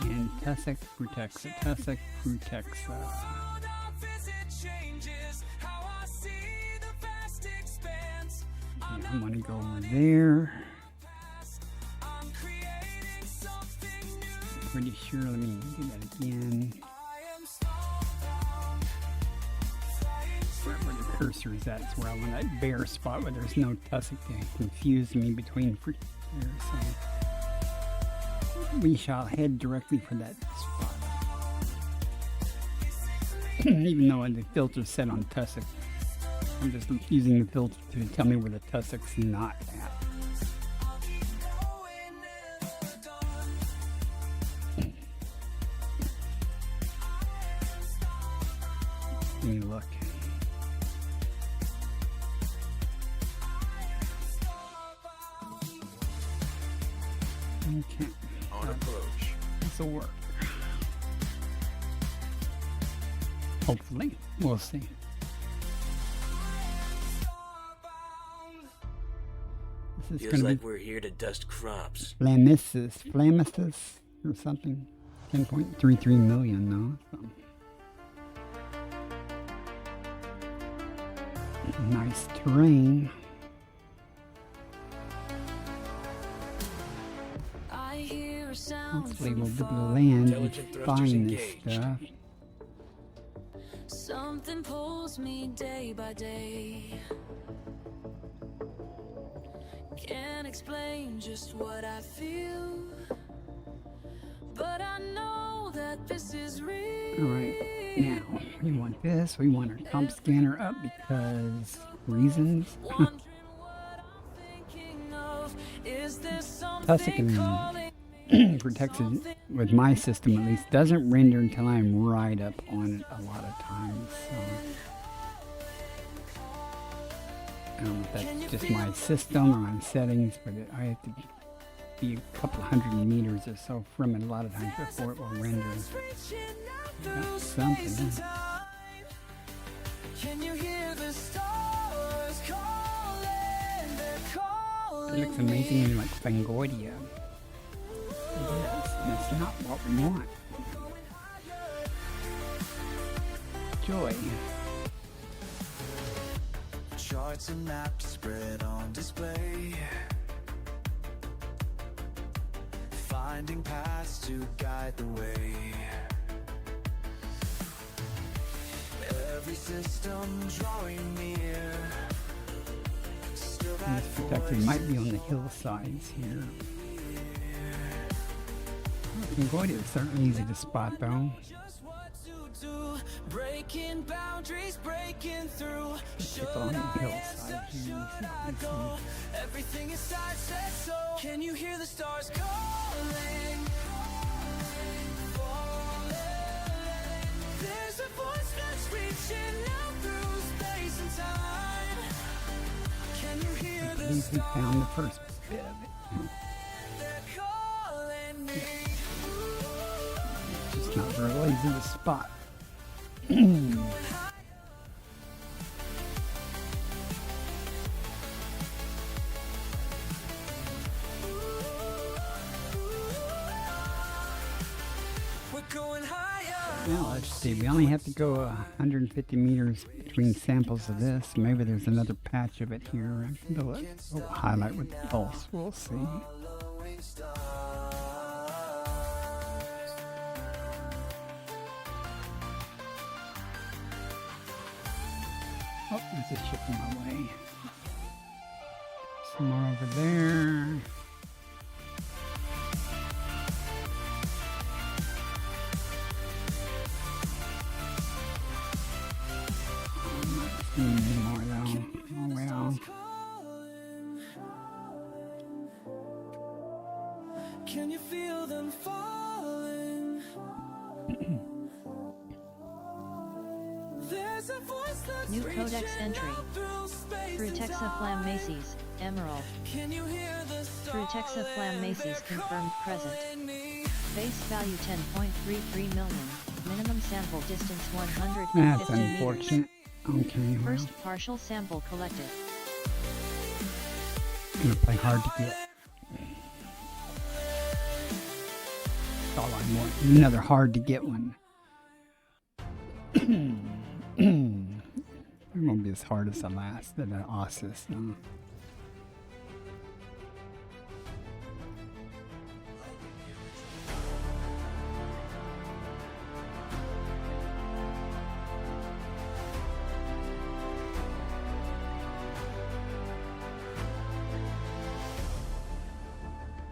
And Tussock Protexa. Tussock Protexa. Yeah, I'm gonna go over there. Pretty sure. Let me do that again. Where the cursor is at is where I want that bare spot where there's no tussock to confuse me between there. So we shall head directly for that spot. Even though the filter's set on tussock, I'm just using the filter to tell me where the tussock's not at. Let me look. Okay. On approach. This will work. Hopefully. We'll see. This is Feels going to like be we're here to dust crops. Flamistus or something. 10.33 million, no? So. Nice terrain. I hear a sound Hopefully from we'll be able to far. land Intelligent and thrusters find this engaged. stuff. Something pulls me day by day. Can't explain just what I feel, but I know that this is real. Alright, now we want this. We want our comp scanner up because reasons. Wondering what I'm thinking of. Is there Tussock something and calling? Protected, with my system at least, doesn't render until I'm right up on it a lot of times. So. I don't know if that's just my system or my settings, but I have to be a couple hundred meters or so from it a lot of times before it will render. That's something. Can you hear the stars calling? They're calling. It looks amazingly like Fangoidia. That's not what we want. Joy. Charts and maps spread on display, finding paths to guide the way. Every system drawing near. Still that This protector might be on the hillsides here. Fangoidia is certainly easy to spot though. just what to do. Breaking boundaries, breaking through. People on the hillside here. Everything inside says so. Can you hear the stars calling? There's a voice that's reaching out through space and time. Can you hear I the believe we stars? found the first bit of it. They're calling me. It's not real easy to spot. We're going higher. Now let's see, we only have to go 150 meters between samples of this. Maybe there's another patch of it here. We'll highlight with pulse. We'll see. Oh, there's a ship on my way. Some more over there. I'm not seeing any more though. Oh well. Can you feel them falling? There's a voice that's New codex reaching entry. out through space Through and Texa time. Flam Macy's, Emerald. Can you hear the Through Texa Flam Macy's confirmed present. calling me? Base value 10.33 million. Minimum sample distance 150 That's meters. unfortunate. Okay, well, First partial sample collected. I'm gonna play hard to get. That's all I want. Another hard to get one. It won't be as hard as the last, than the Ossus.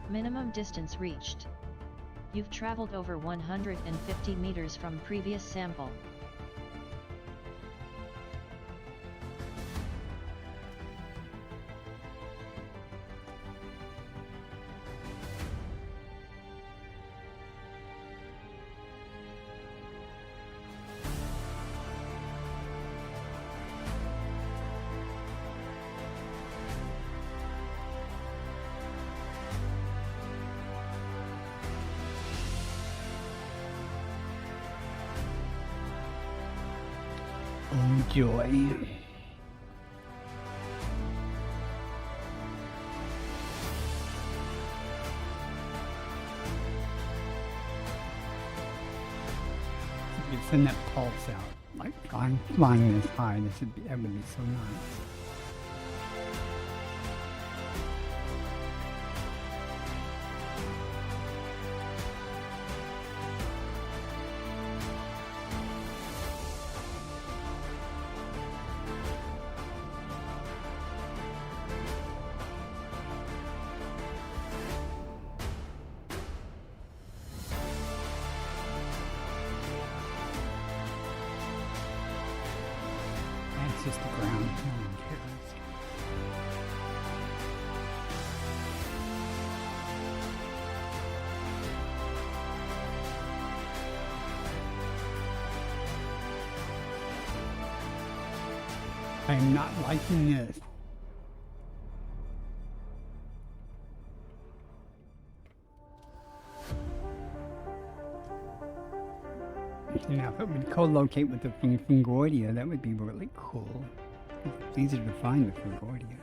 Minimum distance reached. You've traveled over 150 meters from previous sample. Oh joy. You send that pulse out. Like I'm flying this high, that would be so nice. That's just the ground. No one cares. I am not liking this. Now, if it would co-locate with the Fingoidia, that would be really cool. It's easier to find the Fingoidia.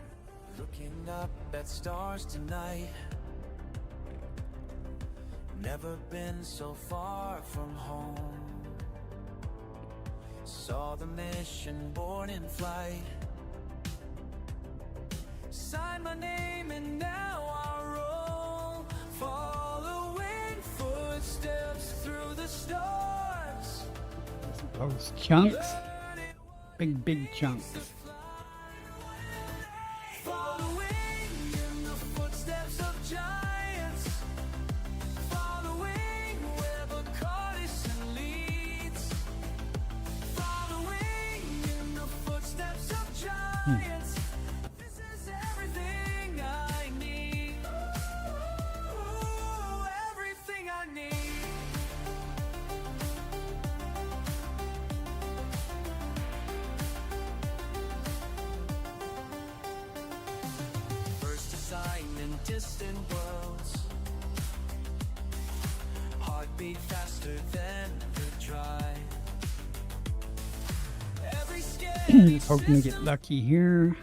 Looking up at stars tonight. Never been so far from home. Saw the mission born in flight. Signed my name and now I roll. Following footsteps through the stars. Those chunks. Big chunks. Following in the footsteps of giants. Following where the Cardisan leads. Following in the footsteps of giants. This is everything I need. Ooh, everything I need. First designed in distant worlds. Heartbeat faster than the drive. Every Just hoping to get lucky here.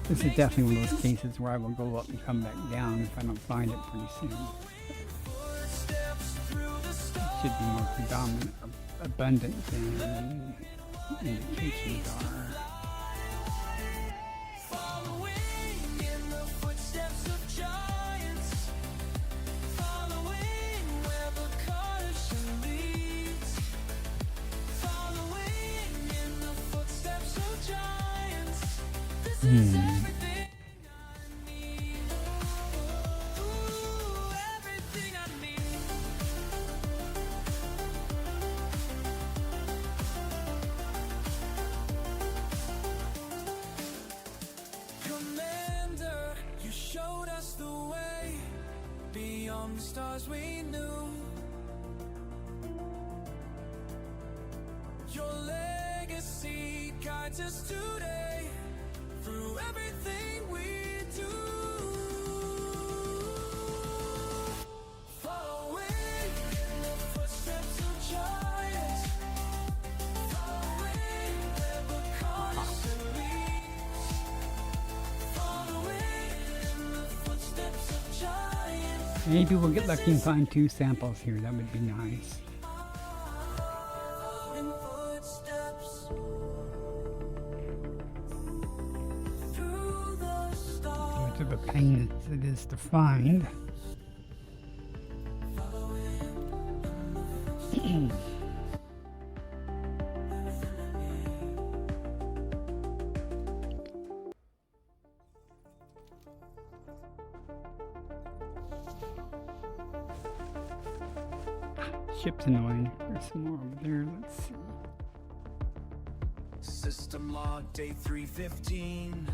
This is definitely one of those cases where I will go up and come back down if I don't find it pretty soon. It should be more predominant, abundant than indications are. following in the footsteps of giants. Following where the Cardisan leads. Following in the footsteps of giants. This is everything I need. Ooh, everything I need. Commander, you showed us the way beyond the stars we knew. Your legacy guides us today through everything we do. Following in the footsteps of giants. Following Maybe we'll get lucky and find 2 samples here. That would be nice. Much of a pain as it is to find. Ship's annoying. There's some more over there. Let's see. System log day 315.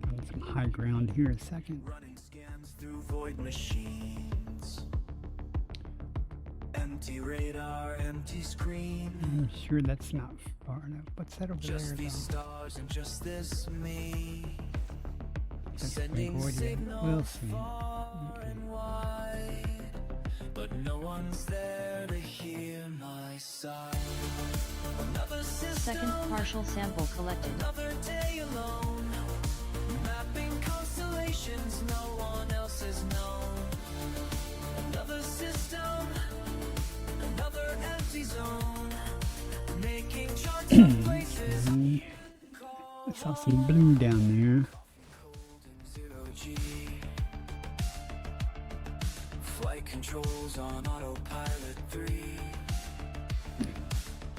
Got some high ground here a second. Running scans through void machines. Empty radar, empty screen. I'm sure that's not far enough. What's that over Just there? these Though? stars and just this me. That's Sending Concordia. signals We'll see. far Okay. and wide, but no one's there to hear my sigh. Another system, Second partial sample collected. another day alone, mapping constellations no one else has known. Another system, another empty zone, making charts of places. I saw some blue down there. Zero G. Flight controls on autopilot 3.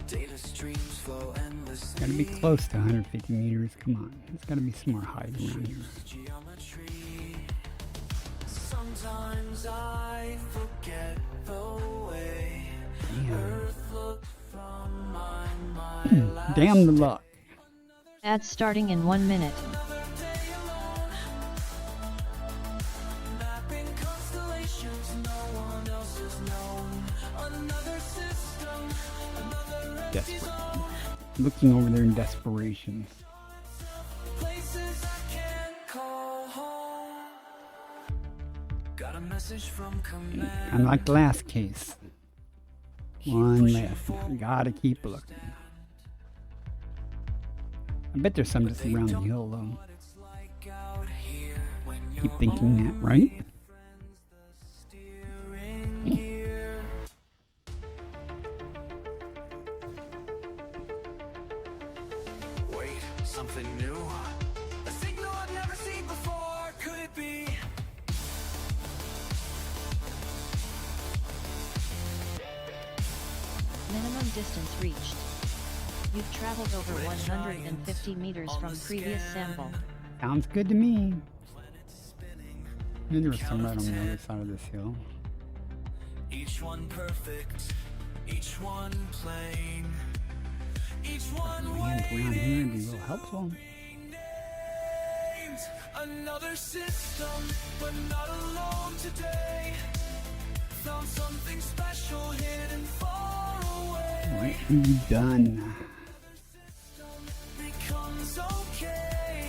Data streams flow endlessly. Gotta be close to 150 meters. Come on. There's gotta be some more height around here. Geometry. Sometimes I forget the way Earth looks from my last Damn the luck. Ads starting in 1 minute. day alone. Mapping constellations no one else has known. Another system, another empty Desperate. zone. Looking over there in desperation. Places I can't call home. Got a message from command. Unlike the last case. One left. Gotta keep looking. I bet there's some just around the hill though. What it's like out here when you're Keep thinking that, right? steering gear. Wait, something new? A signal I've never seen before. Could it be? Minimum distance reached. You've traveled over 150 meters from previous sample. Sounds good to me. And there was some right on the other side of this hill. Each one perfect, each one plain, each one Hands around here would be real helpful. named. Another system, but not alone today. Found something special hidden far away. Right, done. Becomes okay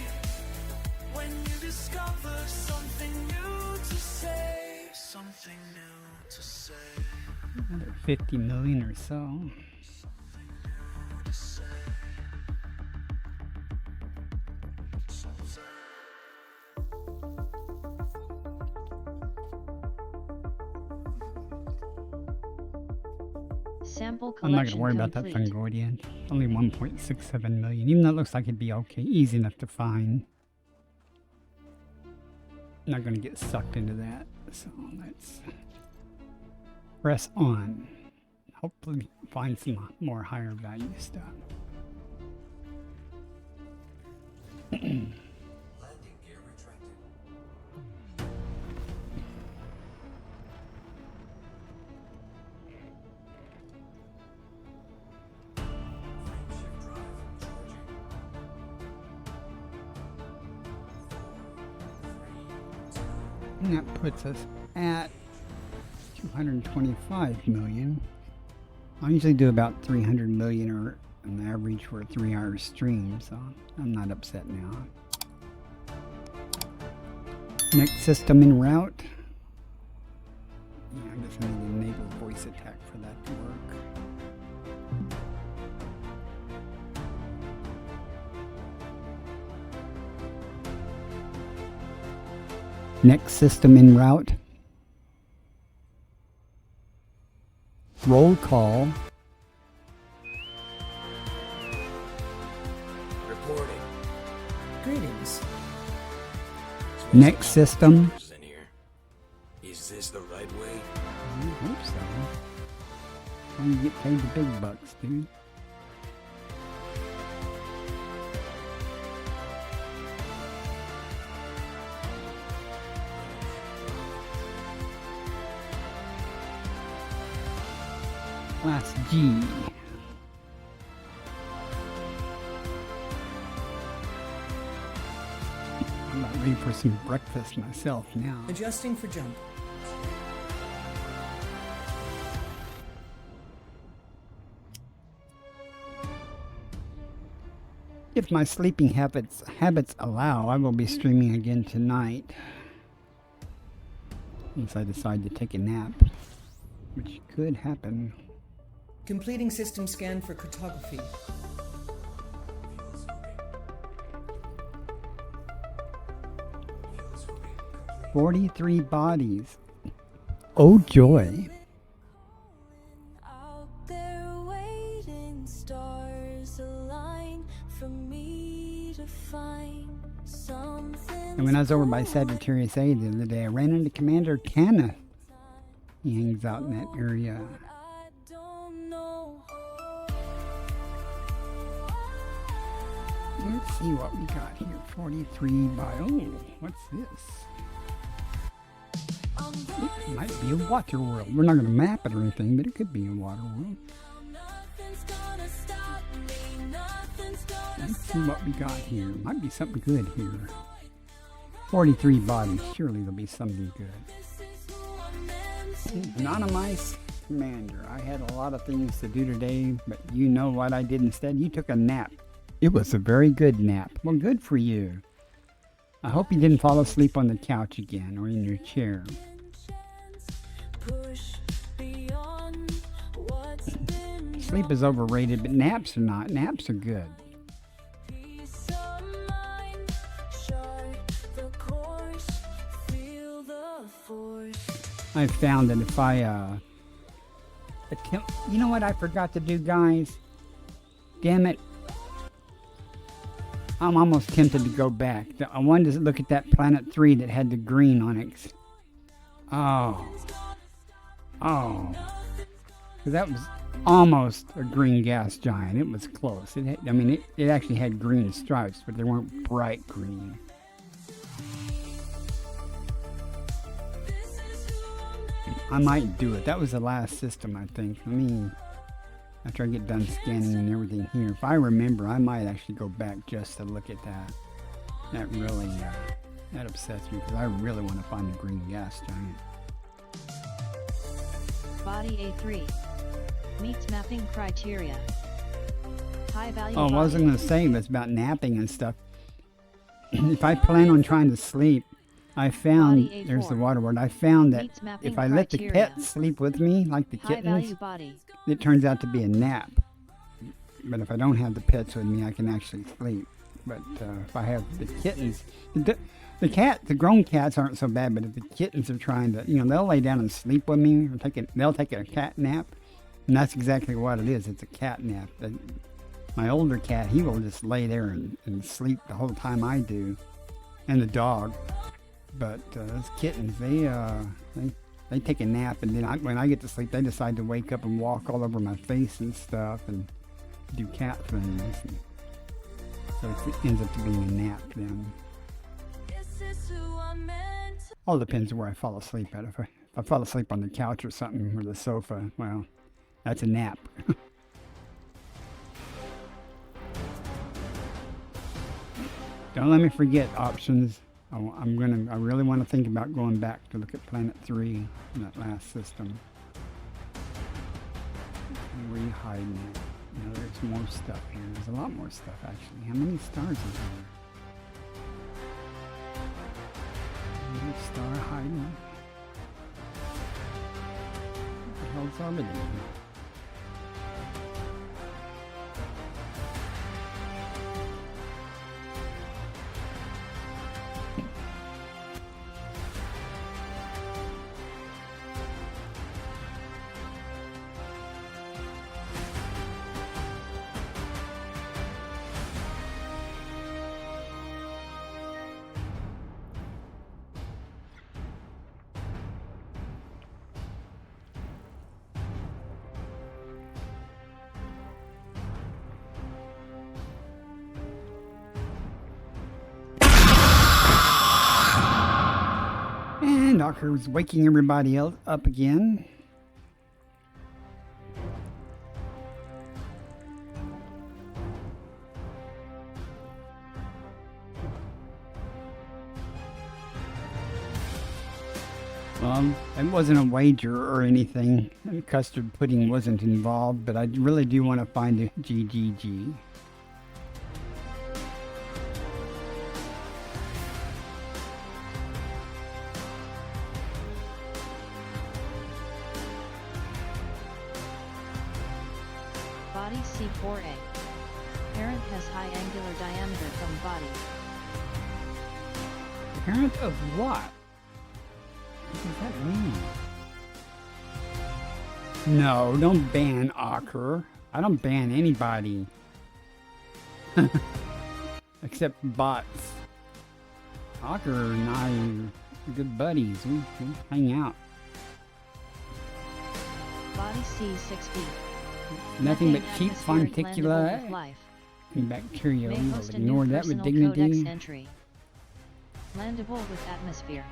when you discover something new to say. Something new to say. Another 50 million or so. Sample I'm not collection gonna worry about that complete. Fungoidian. Only 1.67 million. Even though it looks like it'd be okay, easy enough to find. Not gonna get sucked into that. So let's press on. Hopefully find some more higher value stuff. Landing gear retracted. Frameshift drive charging. 4, 3, 2. And that puts us at 225 million. I usually do about 300 million or an average for a 3-hour stream, so I'm not upset now. Next system en route. Yeah, I guess I need to enable voice attack for that to work. Next system en route. roll call. Reporting. Greetings. Next system. In here. Is this the right way? I hope so. Why you get paid the big bucks, dude? Class G. I'm about ready for some breakfast myself now. Adjusting for jump. If my sleeping habits allow, I will be streaming again tonight. Unless I decide to take a nap, which could happen. Completing system scan for cartography. "43 bodies. Oh joy. Out there waiting, stars align for me to find something. And when I was over by Sagittarius A the other day, I ran into Commander Kenneth. He hangs out in that area. I don't know. Let's see what we got here. 43 by... Oh, what's this? It might be a water world. We're not going to map it or anything, but it could be a water world. Nothing's gonna stop me. Nothing's gonna Let's see what we got here. Might be something good here. 43 bodies. Surely there'll be something good. This is who I'm meant to Anonymized Commander. I had a lot of things to do today, but you know what I did instead? You took a nap. It was a very good nap. Well, good for you. I hope you didn't fall asleep on the couch again or in your chair. push beyond what's been Sleep is overrated, but naps are not. Naps are good. peace of mind. Chart the course, feel the force. I found that if I attempt, you know what I forgot to do, guys? Damn it. I'm almost tempted to go back. I wanted to look at that Planet 3 that had the green on it. Oh. 'Cause that was almost a green gas giant. It was close. It had, I mean, it actually had green stripes, but they weren't bright green. I might do it. That was the last system, I think. I mean, after I get done scanning and everything here, if I remember, I might actually go back just to look at that. That really, that upsets me because I really want to find the green gas giant. Body A3. Meets mapping criteria. High value Oh, I body. wasn't going to say, but it's about napping and stuff. If I plan on trying to sleep, I found, Body A4. there's the water word, I found that Meets mapping if I let the criteria. pets sleep with me, like the High kittens, value body. it turns out to be a nap. But if I don't have the pets with me, I can actually sleep. But if I have the kittens, the grown cats aren't so bad, but if the kittens are trying to, they'll lay down and sleep with me, or they'll take a cat nap, and that's exactly what it is. It's a cat nap. My older cat, he will just lay there and sleep the whole time I do, and the dog. But those kittens, they take a nap, and then when I get to sleep, they decide to wake up and walk all over my face and stuff, and do cat things. And so it ends up being a nap then. This is who I'm meant to All depends on where I fall asleep at. If I fall asleep on the couch or something, or the sofa, well, that's a nap. Don't let me forget options. I really want to think about going back to look at Planet 3 in that last system. Where are you hiding it? There's more stuff here. There's a lot more stuff, actually. How many stars is there? Another star hiding. What the hell's orbiting? And Docker's waking everybody else up again. It wasn't a wager or anything. Custard pudding wasn't involved, but I really do want to find a GGG. Body C4A. Parent has high angular diameter from body. Parent of what? What does that mean? No, don't ban Ocker. I don't ban anybody. Except bots. Ocker and I are good buddies. We hang out. Body C6B. Nothing but Methane cheap atmospheric landable with fonticula life. and bacteria. May We will host a ignore new that with personal codex dignity. entry. Landable with atmosphere.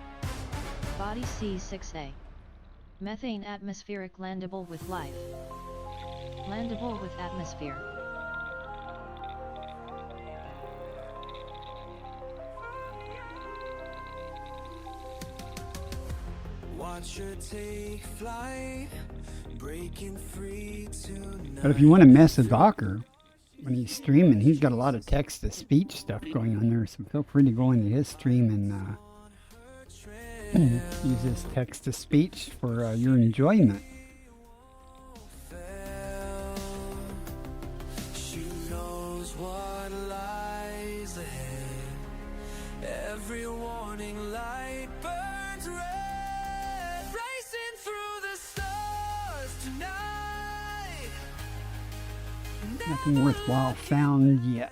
Body C6A. Methane atmospheric landable with life. Landable with atmosphere. Watch her take flight, breaking free tonight. But if you want to mess with Docker when he's streaming, he's got a lot of text-to-speech stuff going on there, so feel free to go into his stream and use his text-to-speech for your enjoyment. She knows what lies ahead. Every warning light burns red, racing through the stars tonight. Nothing worthwhile found yet.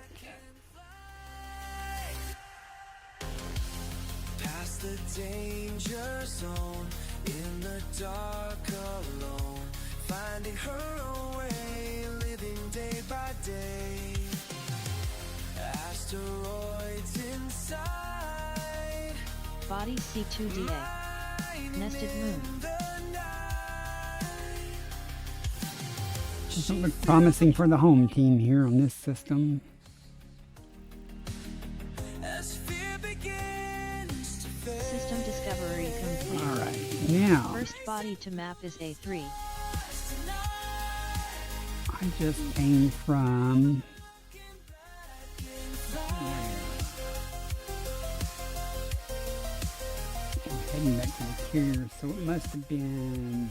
Past the danger zone, in the dark alone, finding her own way, living day by day. Asteroids inside, Body C2DA. Nested moon. Doesn't look promising for the home team here on this system. as fear begins to fade. System discovery complete. Alright, now, First body to map is A3. I just came from... I'm heading back to the carrier, so it must have been...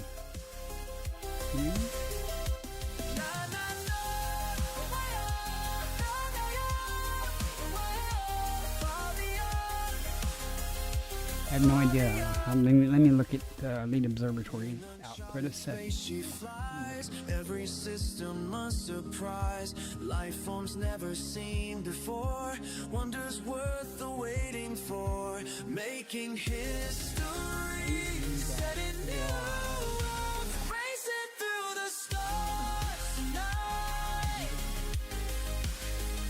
I have no idea. Let me look at Elite Observatory output a second. She flies, every system a surprise. Life forms never seen before. Wonders worth the waiting for. Making history, setting new roads, racing through the stars tonight.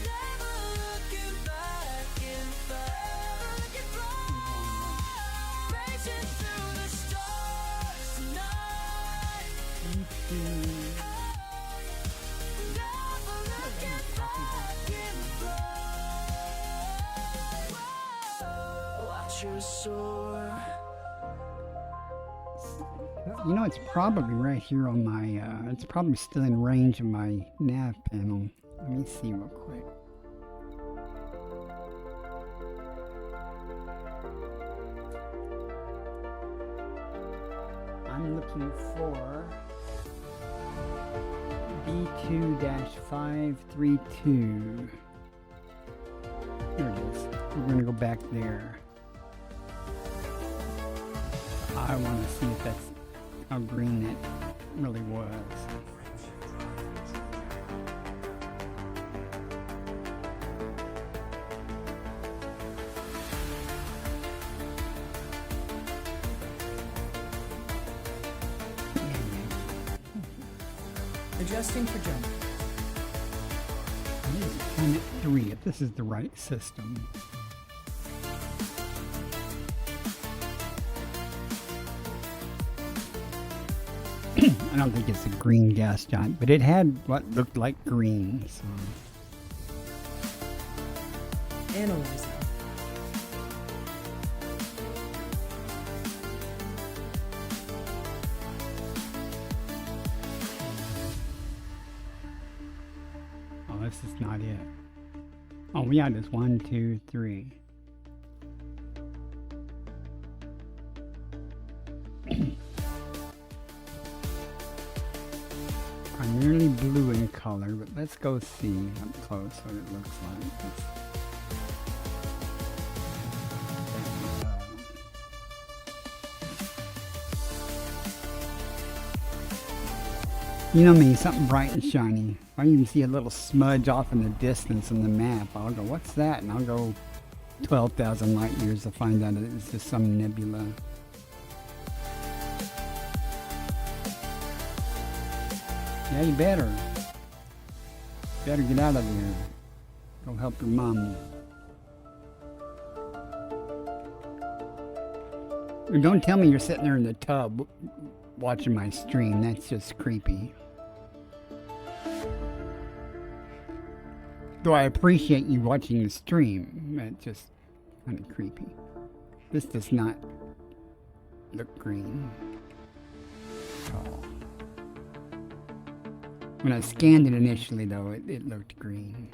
Never looking back in forever looking bright. Racing through the stars tonight. Never looking back in flight. Watch her soar. You know, it's probably right here on my, it's probably still in range of my nav panel. Let me see real quick. I'm looking for B2-532. Here it is. We're going to go back there. I want to see if that's how green that really was. Adjusting for jump. This is Planet 3, if this is the right system. I don't think it's a green gas giant, but it had what looked like green. So. Analyzing. Oh, this is not it. Oh, yeah, there's 1, 2, 3. Primarily blue in color, but let's go see up close what it looks like. You know me, something bright and shiny. If I even see a little smudge off in the distance on the map, I'll go, what's that? And I'll go 12,000 light years to find out it's just some nebula. Yeah, you better. Better get out of there. Go help your mom. And don't tell me you're sitting there in the tub watching my stream. That's just creepy. Though I appreciate you watching the stream, it's just kind of creepy. This does not look green at all. When I scanned it initially, though, it looked green.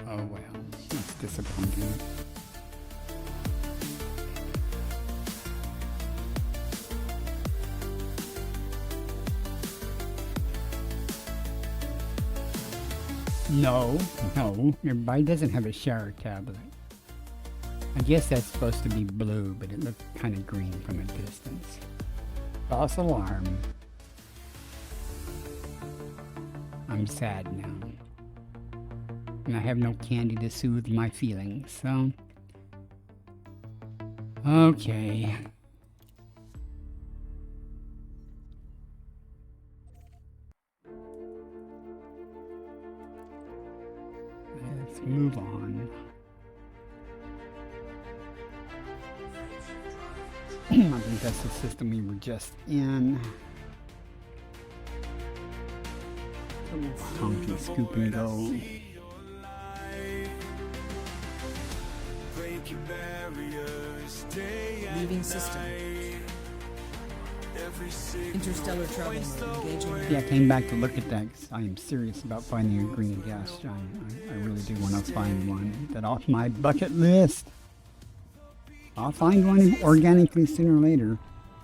Oh well, it's disappointing. No, everybody doesn't have a shower tablet. I guess that's supposed to be blue, but it looked kind of green from a distance. False alarm. I'm sad now. And I have no candy to soothe my feelings, so... Okay. Let's move on. I think that's the system we were just in. Honky, scoop, and go. Leaving system. Interstellar travel mode. Engaging. Yeah, I came back to look at that because I am serious about finding a green gas giant. I really do want to find one. Get that off my bucket list. I'll find one organically sooner or later.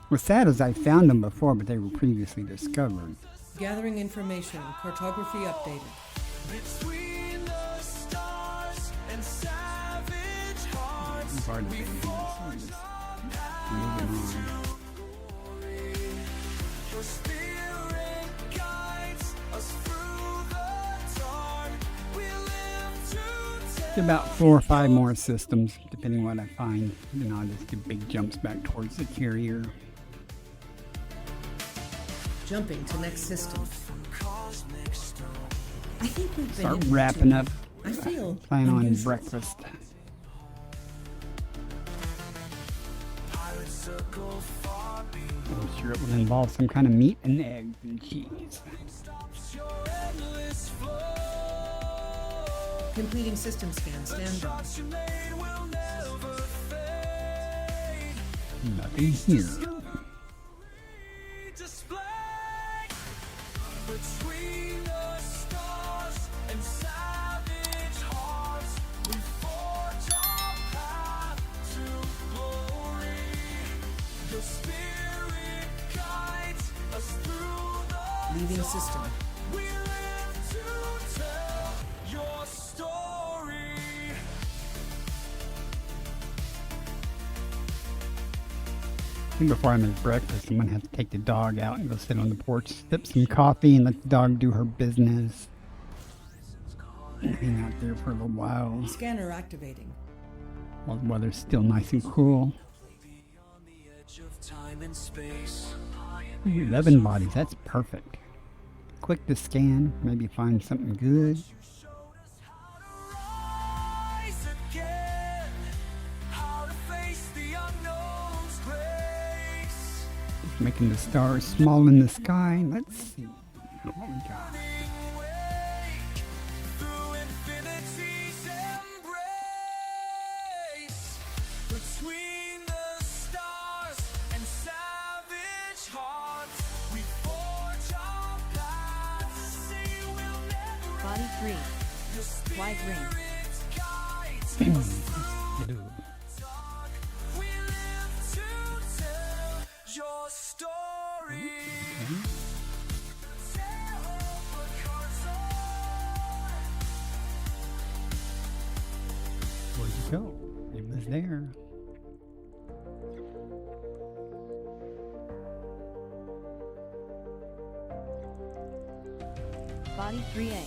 What's sad is I found them before, but they were previously discovered. Gathering information. Cartography updated. Between the stars and savage hearts, Pardon me. Moving on. your spirit guides us through the dark. We live to tell. About 4 or 5 more systems, depending on what I find. Then I'll just do big jumps back towards the carrier. Jumping to next system. I think we've been Start in wrapping too. up. I feel Plan on unusual. breakfast. I'm sure it will involve some kind of meat and eggs and cheese. Completing system scan. Stand by. Nothing here. Between the stars and savage hearts, we forge our path to glory. Your spirit guides us through the Leaving system. we live to tell your story. I think before I make breakfast, I'm going to have to take the dog out and go sit on the porch, sip some coffee, and let the dog do her business. And hang out there for a little while. Scanner activating. While the weather's still nice and cool. On the edge of time and space. 11 bodies, that's perfect. Quick to scan, maybe find something good. Rise again, how to face the unknown's grave. Making the stars small in the sky. Let's see what we got. Through infinity's embrace, between the stars and savage hearts, we forge our paths. Say we'll never Body 3. Wide ring. guide us Hello. dark. We live to tell your story. Tale of a cartoon. Where'd you go? It was there. Body 3A.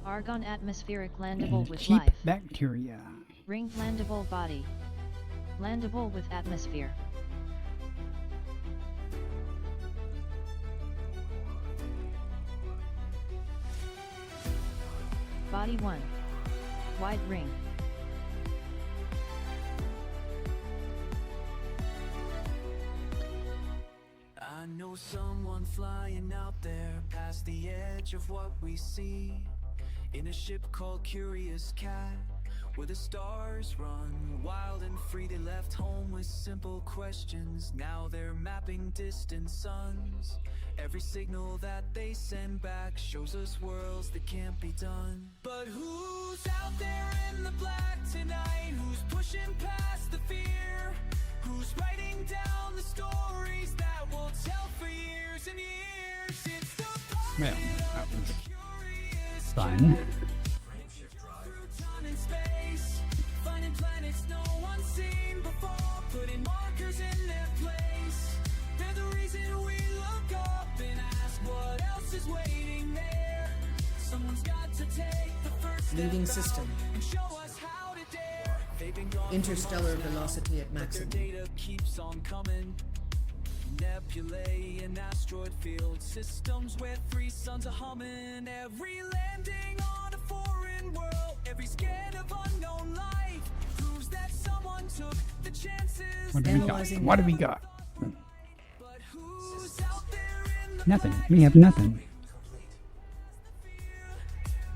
Argon atmospheric landable And with cheap life. bacteria. Ring landable body. Landable with atmosphere. Body 1. Wide ring. I know someone flying out there past the edge of what we see, in a ship called Curious Cat, where the stars run wild and free. They left home with simple questions. Now they're mapping distant suns. Every signal that they send back shows us worlds that can't be done. But who's out there in the black tonight? Who's pushing past the fear? Who's writing down the stories that we'll tell for years and years? It's the Well, that was curious fun. through time and space, finding planets no one's seen before, putting markers in their place. They're the reason we look up and ask what else is waiting there. Someone's got to take the first step Leading out system. and show us how to dare. They've been gone for Interstellar months now, velocity at but their maximum. data keeps on coming. Nebulae and asteroid field systems where 3 suns are humming. Every landing on a foreign world, every scan of unknown life proves that someone took the chances. What do we got? Analyzing What do we got? But who's out there in the Nothing. We have nothing.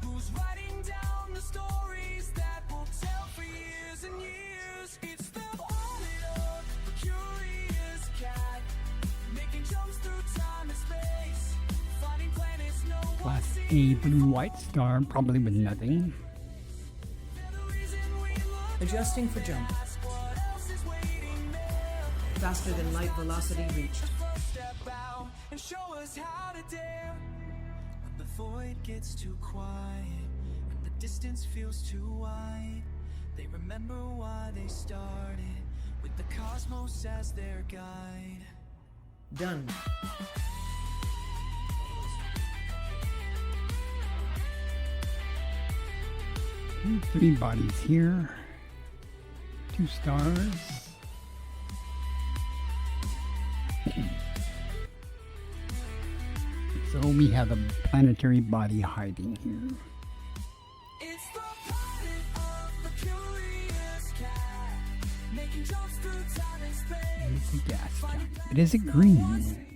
who's writing down the stories that we'll tell for years and years? It's the planet of a curious cat, making jumps through time and space, finding planets no one's Class seen. A blue white star, probably with nothing. They're the reason we look Adjusting for jump. past what else is waiting there. Faster than light velocity reached. First step out and show us how to dare. When the void gets too quiet and the distance feels too wide, they remember why they started, with the cosmos as their guide. Done. Okay, 3 bodies here. 2 stars. So we have a planetary body hiding here. It's the planet of the curious cat, making jumps through time and space. It's a gas giant. It is a green.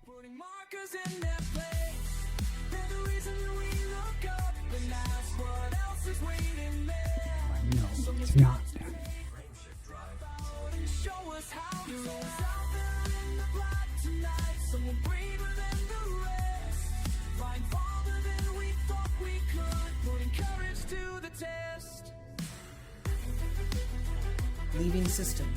Putting markers in their place. They're the reason we look up and ask what else is waiting there. No, it's not. And show us how to out there in the black tonight. Someone braver than the rest. Flying farther than we thought we could. Putting courage to the test. Leaving system.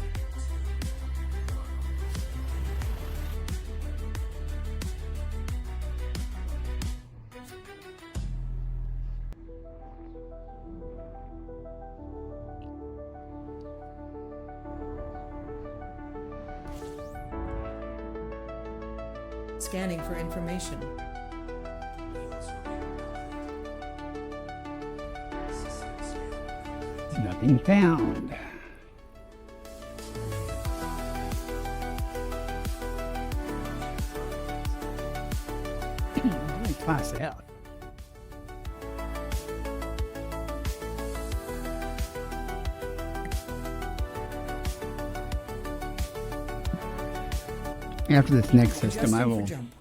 Scanning for information. Nothing found. Only class F. After this next system, I Adjusting will for jump.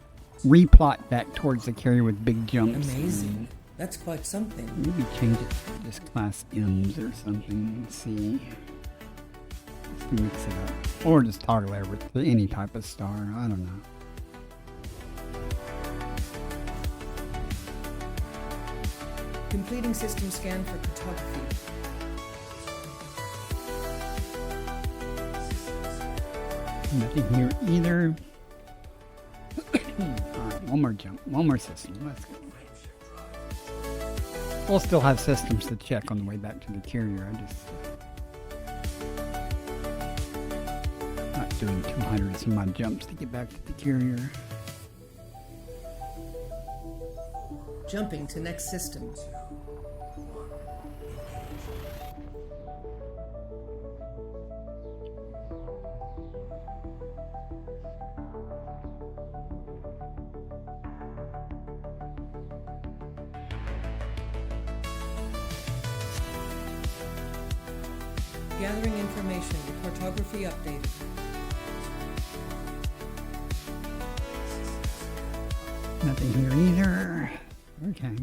replot back towards the carrier with big jumps. Amazing. That's quite something. Maybe change it to just class M's or something. Let's see. Just to mix it up. Or just toggle over to any type of star. I don't know. Completing system scan for photography. Nothing here either. Alright, one more jump. One more system. Let's go. We'll still have systems to check on the way back to the carrier. I just not doing 200 some odd jumps to get back to the carrier. Jumping to next system. Gathering information. Cartography updated. Nothing here either. Okay.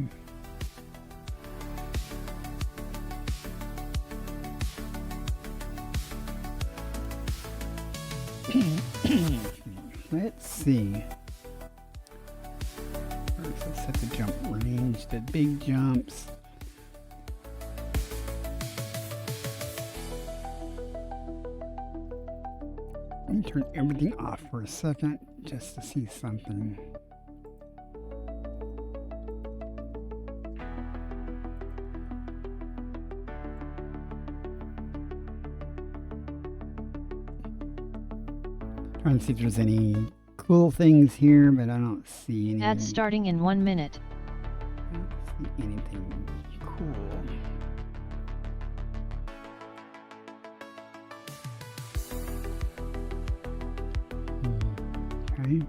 Let's see. First, let's set the jump range to big jumps. Let me turn everything off for a second just to see something. Trying to see if there's any cool things here, but I don't see anything. Ad starting in 1 minute. I don't see anything cool. Okay.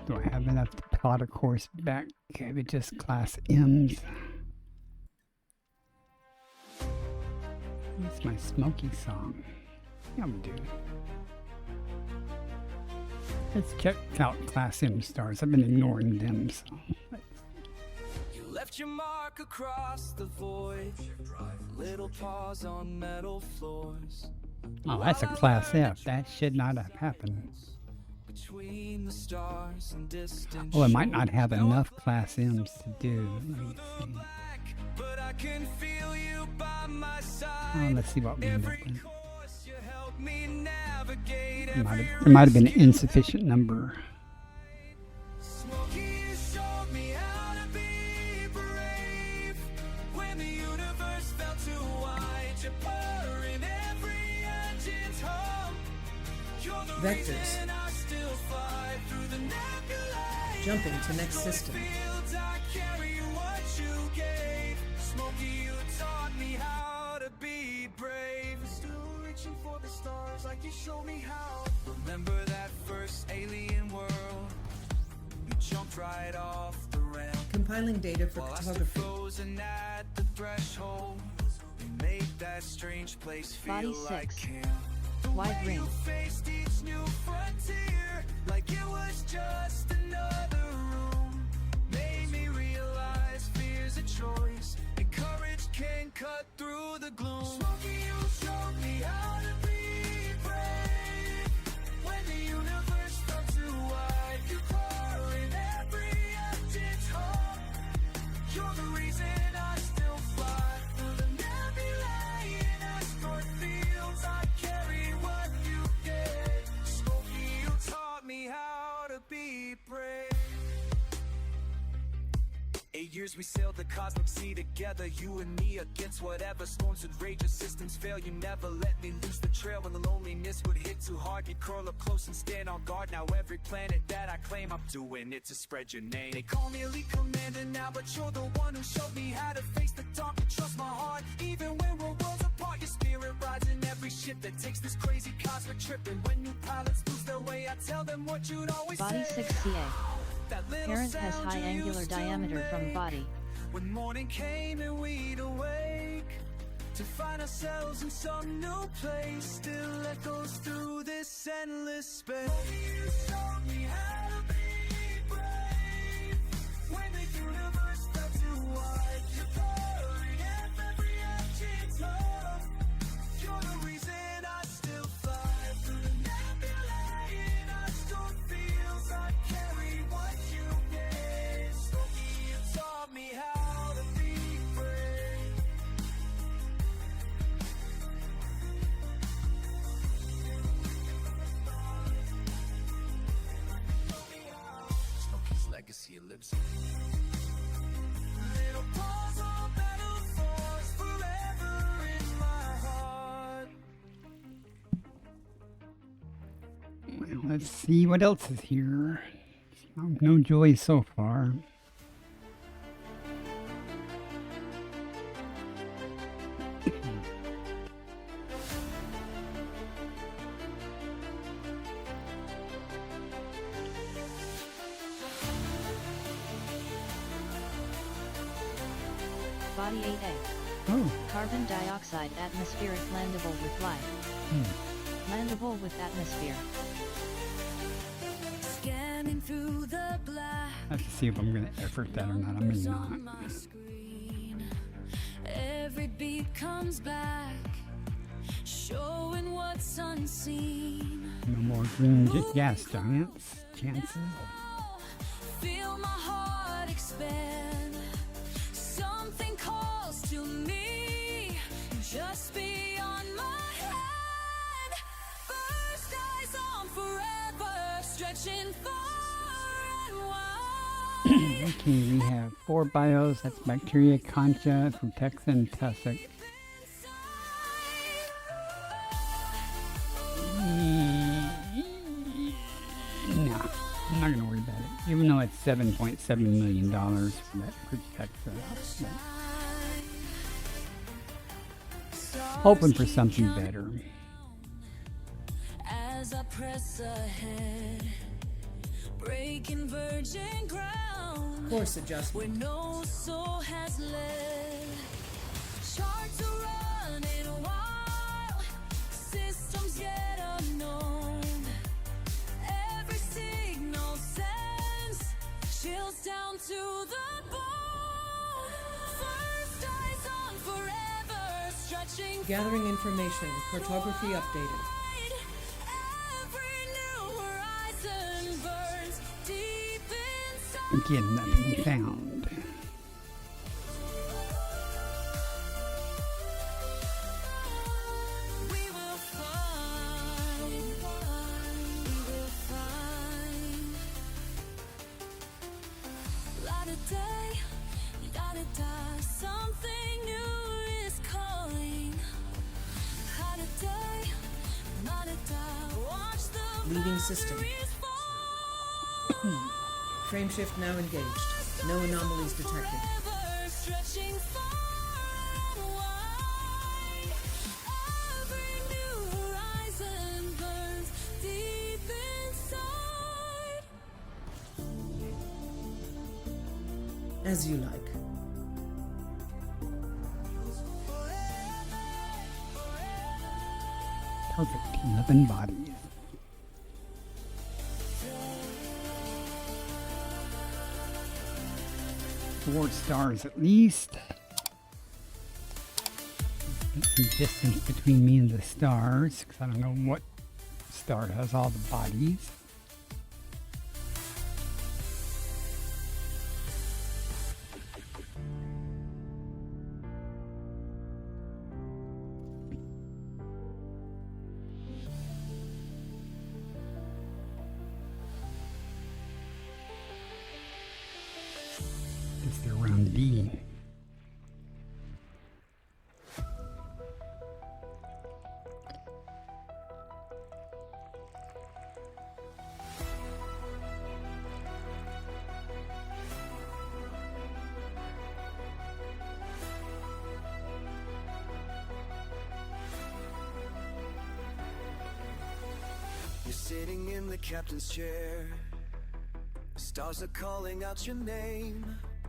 Do I have enough to plot a course back with just class M's? It's my Smoky song. Yeah, we do. Let's check out class M stars. I've been ignoring them, so. You left your mark across the void. Little paws on metal floors. Oh, that's a class F. That should not have happened. Between the stars and distant Oh, I might not have enough class M's to do. Let me see. but I can feel you by my Oh, side. let's see what we end up Every with. course you help me navigate. There might have been an insufficient number. Smokey, you showed me how to be brave. When the universe felt too wide, you purr in every engine's hum. You're the Vectors. reason I still fly through the nebulae. Jumping to next system. Fields, I carry what you gave. Smokey, you taught me how to be brave. Still reaching for the stars like you showed me how. Remember that first alien world? You jumped right off the ramp. Compiling data for While I stood photography. frozen at the threshold, we made that strange place feel Body like 6. camp. The Wide way ring. you faced each new frontier, like it was just another room, made me realize fear's a choice, and courage can cut through the gloom. Smokey, you showed me how to be brave. When the universe felt too wide, you pour in every engine's hum. You're the reason I still fly through the nebulae and asteroid fields. I carry what you gave. Smokey, you taught me how to be brave. 8 years we sailed the cosmic sea together, you and me against whatever storms would rage. Your systems fail, you never let me lose the trail. When the loneliness would hit too hard, you'd curl up close and stand on guard. Now every planet that I claim, I'm doing it to spread your name. They call me Elite Commander now, but you're the one who showed me how to face the dark and trust my heart. Even when we're worlds apart, your spirit rides in every every ship that takes this crazy cosmic trip. And when new pilots lose their way, I tell them what you'd always Body say. 6CA. That little Parent has sound high you angular used to diameter from make. body. When morning came and we'd awake to find ourselves in some new place, still echoes through this endless space. You showed me how to be brave when the universe felt too wide. You're pouring up every empty time. You're the reason I still fly through the nebula in our storm fields. I carry what you gave. Slowly you taught me how to be brave. Smokey's legacy lives. Little paws on metaphors forever in my heart. Well, let's see what else is here. No joy so far. Body 8A. Oh, Carbon dioxide atmospheric landable with life. Landable with atmosphere. Scanning through the black. I have to see if I'm going to effort that or not. I may not. On my screen, every beat comes back, showing what's unseen. No more green gas giants chances. Feel my heart expand. Something calls to me, just beyond my hand. First eyes on forever, stretching far and wide. Okay, we have 4 bios. That's bacteria, concha, frutexa, and tussock. No, I'm not going to worry about it. Even though it's $7.7 million for that frutexa. Hoping for something better. As I press ahead, breaking virgin ground, Course adjustment. where no soul has led. Charts are running wild, systems yet unknown. Every signal sends chills down to the bone. First eyes on forever, stretching Gathering information. Cartography updated. every new horizon burns deep inside. Again, nothing found. We will find, we will find. Light of day, light of die, something new is calling. Light of day, light of die, watch the Leading system. boundaries fall. Frame shift now engaged. No anomalies detected. Forever stretching far and wide. Every new horizon burns deep inside. As you like. Perfect. 11 bodies. 4 stars at least. Get some distance between me and the stars, because I don't know what star has all the bodies. Guess they're around D. sitting in the captain's chair. Stars are calling out your name.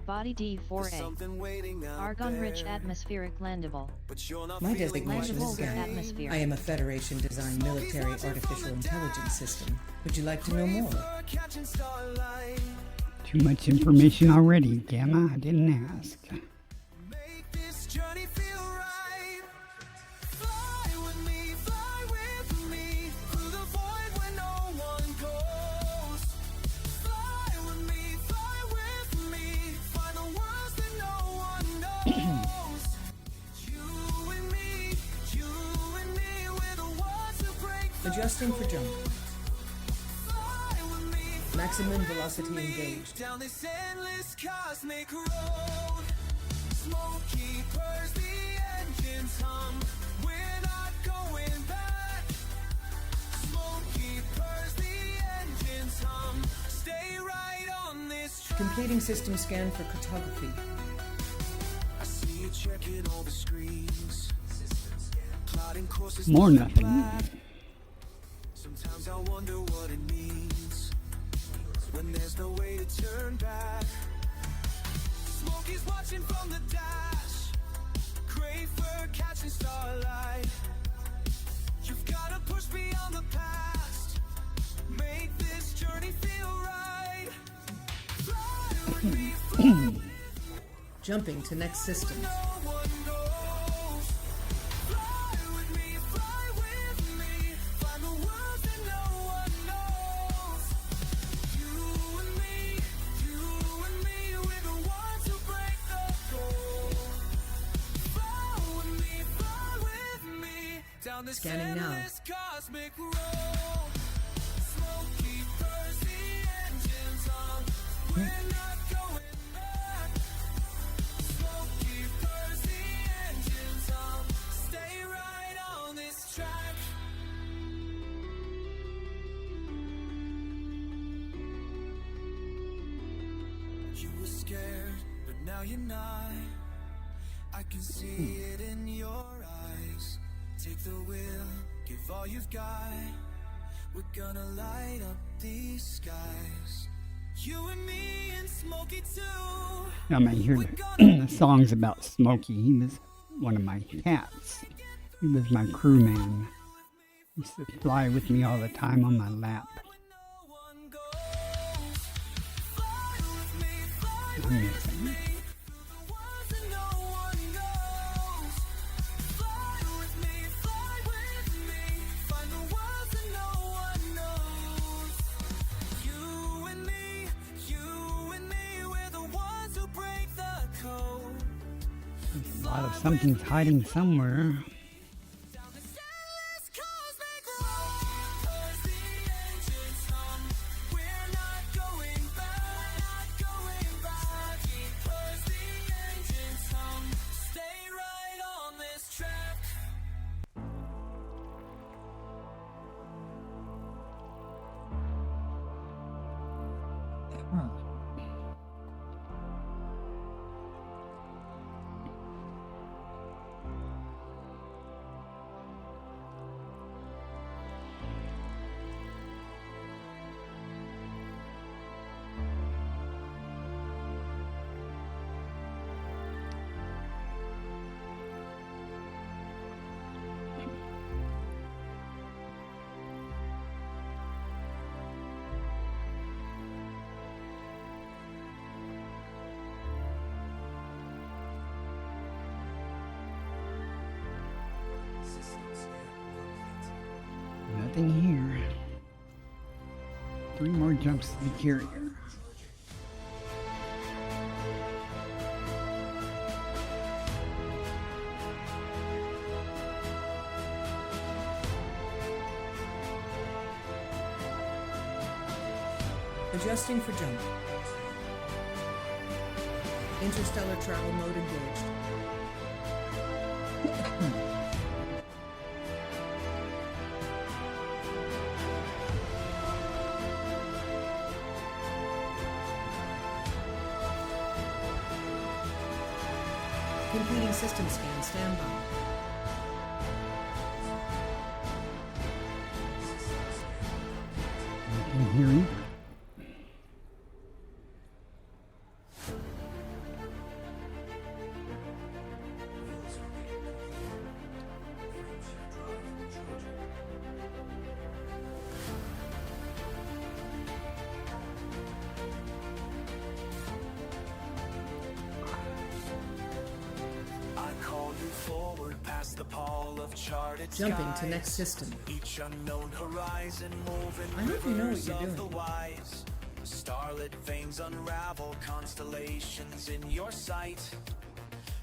Body There's D4A. something waiting out Argon-rich there, atmospheric landable. but you're not My feeling designation much is the Landable with Scan. same. atmosphere. I am a Federation-designed military artificial intelligence system. Would you like to know more? For catching starlight. Too much information already, Gamma. I didn't ask. Make this journey feel right. Fly with me through the void where no one goes. Fly with me, find the worlds that no one knows. You and me, we're the ones who break the Adjusting for jump. Fly with me, Maximum velocity engaged. down this endless cosmic road. Smoky purrs, the engines hum. We're not going back. Smoky purrs, the engines hum. Stay right on this track. Completing system scan for cartography. I see you checking all the screens. Plotting courses. More to the nothing. black. Sometimes I wonder what it means when there's no way to turn back. Smokey's watching from the dash, crave for catching starlight. You've gotta push beyond the past, make this journey feel right. Fly with me, Jumping to next system. no one knows. Fly with me, find the worlds that no one knows. You and me, we're the ones who break the code. Fly with me, down this Scanning now. endless cosmic road. Smoky purrs, the engines on. We're not going back. Smoky purrs, the engines on. Stay right on this track. You were scared, but now you're not. I can see it in your eyes. Take the wheel, give all you've got. We're gonna light up these skies. You and me and Smokey too. I might hear the songs about Smokey. He was one of my cats. He was my crewman. He used to fly with me all the time on my lap. No one goes. Fly with me, I miss him. through the worlds that no one knows. Fly with me, find the worlds that no one knows. You and me, we're the ones who break the code. A lot of something's hiding somewhere. Down this endless cosmic road, purrs the engines hum. We're not going back, purrs the engines hum. Stay right on this track. Nothing here. 3 more jumps to the carrier. Adjusting for jump. Interstellar travel mode engaged. Completing system scan, standby. here either. I call you forward past the pall of charted Jumping to skies. next system. Each unknown horizon moving I hope you know what you're rivers of doing. the wise. Starlit veins unravel constellations in your sight.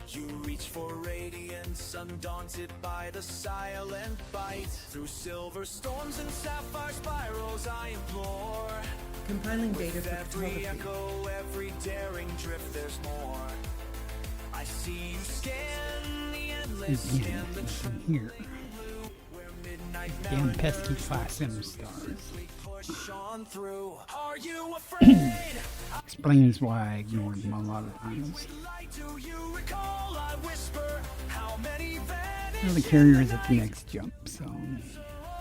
You reach for radiance, undaunted by the silent bite. Through silver storms and sapphire spirals I implore. Compiling data With for every photography. echo, every daring drift, there's more. I see you scan the endless, scan the Again, here. where midnight Damn pesky class M stars. push on through. Are you afraid? Explains why I ignored them a lot of times. Light, do you recall? I whisper how many Well, the carrier is at the next jump, so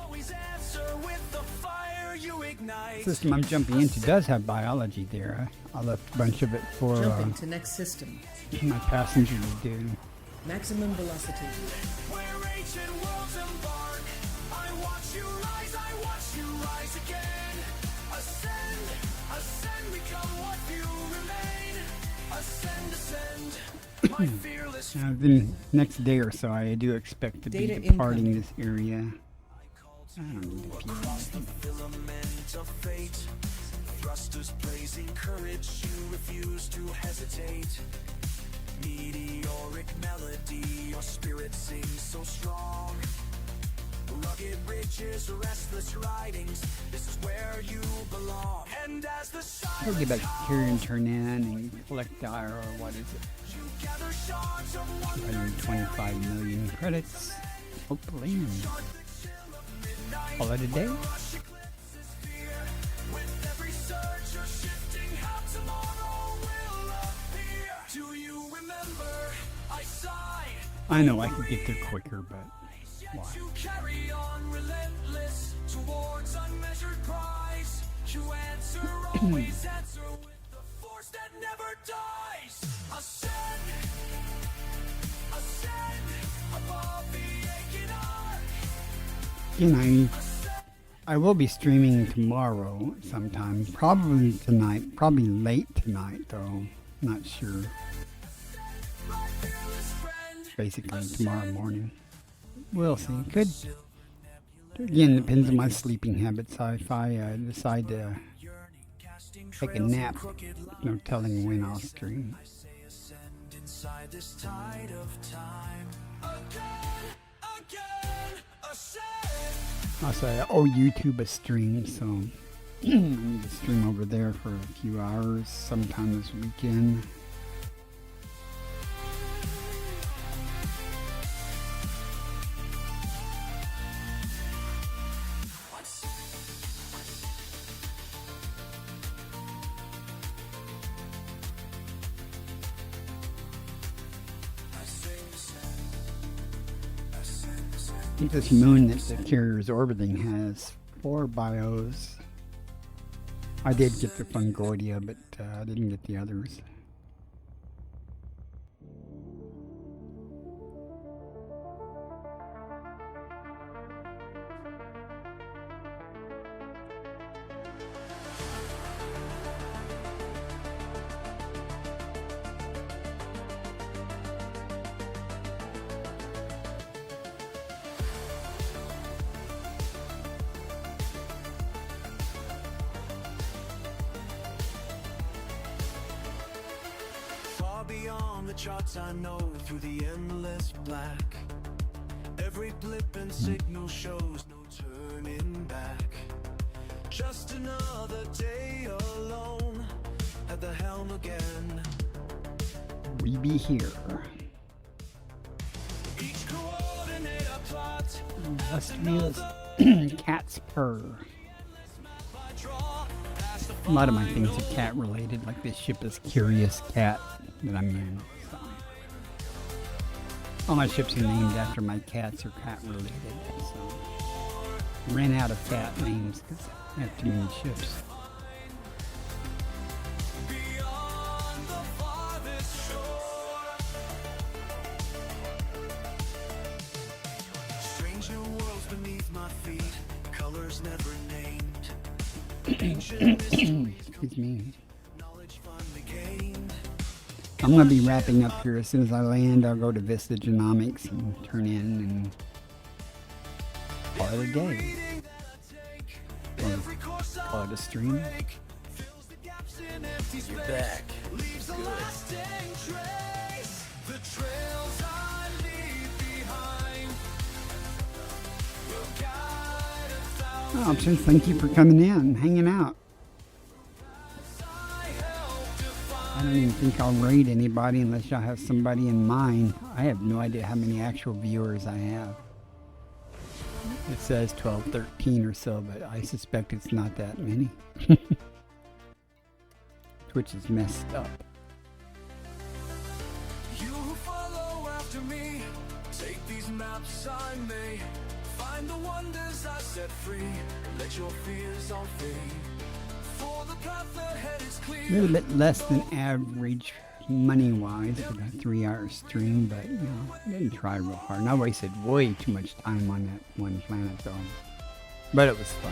always answer with the fire you ignite. the system I'm jumping into does have biology there. I left a bunch of it for Jumping to next system. my passenger to do. Maximum velocity. Where ancient worlds embark, I watch you rise again. Ascend, ascend, become what you remain. Ascend, ascend, my fearless The next day or so, I do expect to be Data departing incoming. this area. I don't need to pee. across the filament of fate. Thrusters blazing courage, you refuse to hesitate. Meteoric melody, your spirit sings so strong. Rugged ridges, restless ridings, this is where you belong. And as the I'll silence get back to carrier and turn in and collect our, what is it, you gather shards of wonder, 125 million credits. Hopefully, and call it a day. rush eclipses fear. With every surge you're shifting how tomorrow will appear. Do you remember? I sigh. I know I could get there quicker, but why? You carry on relentless towards unmeasured prize. You answer, always answer with the force that never dies. Ascend, ascend above the aching heart. Again, I will be streaming tomorrow sometime, probably tonight, probably late tonight though, not sure. My fearless friend. Basically tomorrow morning. We'll see. Could, again, depends on my sleeping habits. If I decide to take a nap, no telling when I'll stream. Ascend inside this tide of time. Again, ascend. I'll say, oh, YouTube a stream, so I need to stream over there for a few hours sometime this weekend. I think this moon that the carrier is orbiting has 4 bios. I did get the Fungoidia, but I didn't get the others. Far beyond the charts I know, through the endless black. Every blip and signal shows no turning back. Just another day alone at the helm again. We be here. Each coordinate I plot, Illustrious cats purr. I draw past the A lot of my things are cat related, like this ship is Curious Cat that I'm in. So. All my ships are named after my cats or cat related. So. ran out of fat names because I have too many ships. Beyond the farthest shore. Stranger worlds beneath my feet, colors never named. Ancient mysteries, Excuse me. knowledge finally gained. I'm going to be wrapping up here. As soon as I land, I'll go to Vista Genomics and turn in and call it a day. Or call it a stream. Fills the gaps in empty You're space. back. Leaves a Good. lasting trace. The trails I leave behind will guide a thousand Options, thank you for coming in, hanging out. I help to find. I don't even think I'll raid anybody unless y'all have somebody in mind. I have no idea how many actual viewers I have. It says 12, 13 or so, but I suspect it's not that many. Twitch is messed up. You who follow after me, take these maps I may. Find the wonders I set free. Let your fears all fade. For the path ahead is A clear. little bit less than average money-wise for a 3-hour stream, but you know, I didn't try real hard. And I wasted way too much time on that one planet though. But it was fun.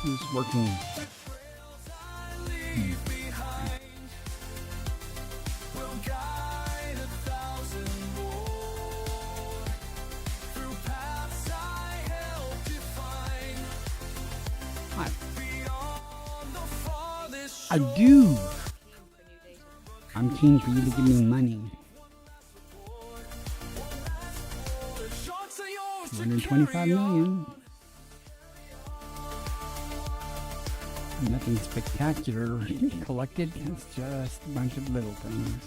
It was working. Leave behind will guide a thousand more through paths I help define. I, Beyond the farthest I do. I'm keen for you to give me money. shots are yours to 125 carry on. million. Nothing spectacular collected. It's just a bunch of little things.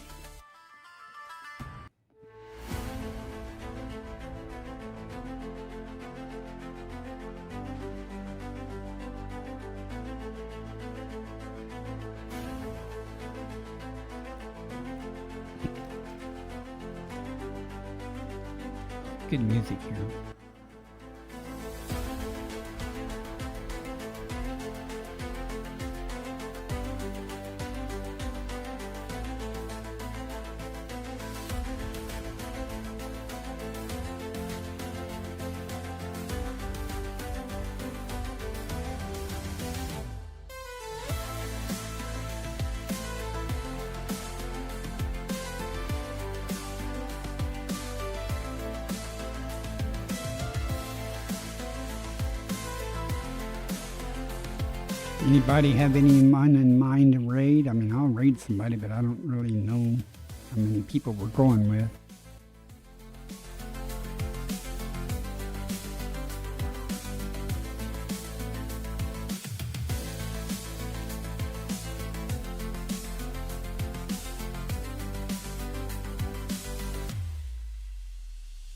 Good music here. Anybody have any in mind to raid? I mean, I'll raid somebody, but I don't really know how many people we're going with.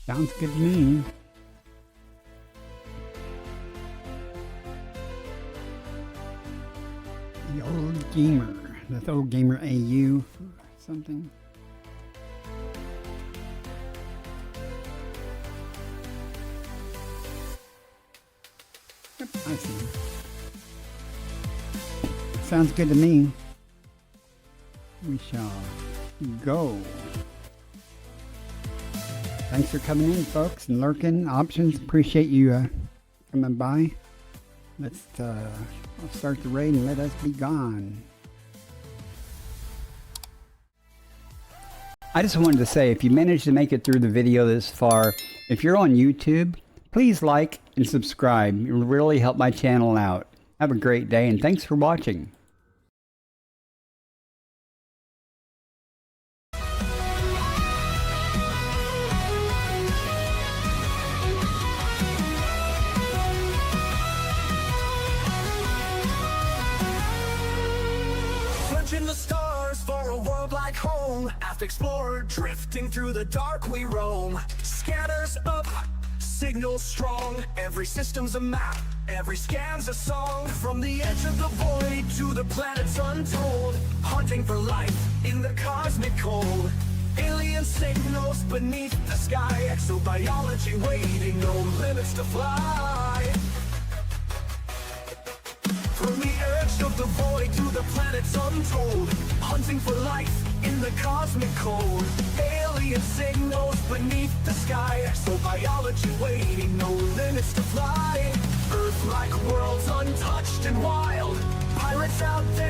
Sounds good to me. The old gamer. The old gamer AU or something. Yep, I see. Sounds good to me. We shall go. Thanks for coming in, folks, and lurking. Options, appreciate you coming by. Let's I'll start the raid and let us be gone. I just wanted to say, if you managed to make it through the video this far, if you're on YouTube, please like and subscribe. It will really help my channel out. Have a great day, and thanks for watching. Punching the stars for a world like home. Aft explorer drifting through the dark we roam. Scanners up, signals strong. Every system's a map, every scan's a song. From the edge of the void to the planets untold. Hunting for life in the cosmic cold. Alien signals beneath the sky, exobiology waiting, no limits to fly. From the edge of the void to the planets untold, hunting for life in the cosmic cold. Alien signals beneath the sky, exobiology waiting, no limits to fly. Earth-like worlds untouched and wild, pirates out there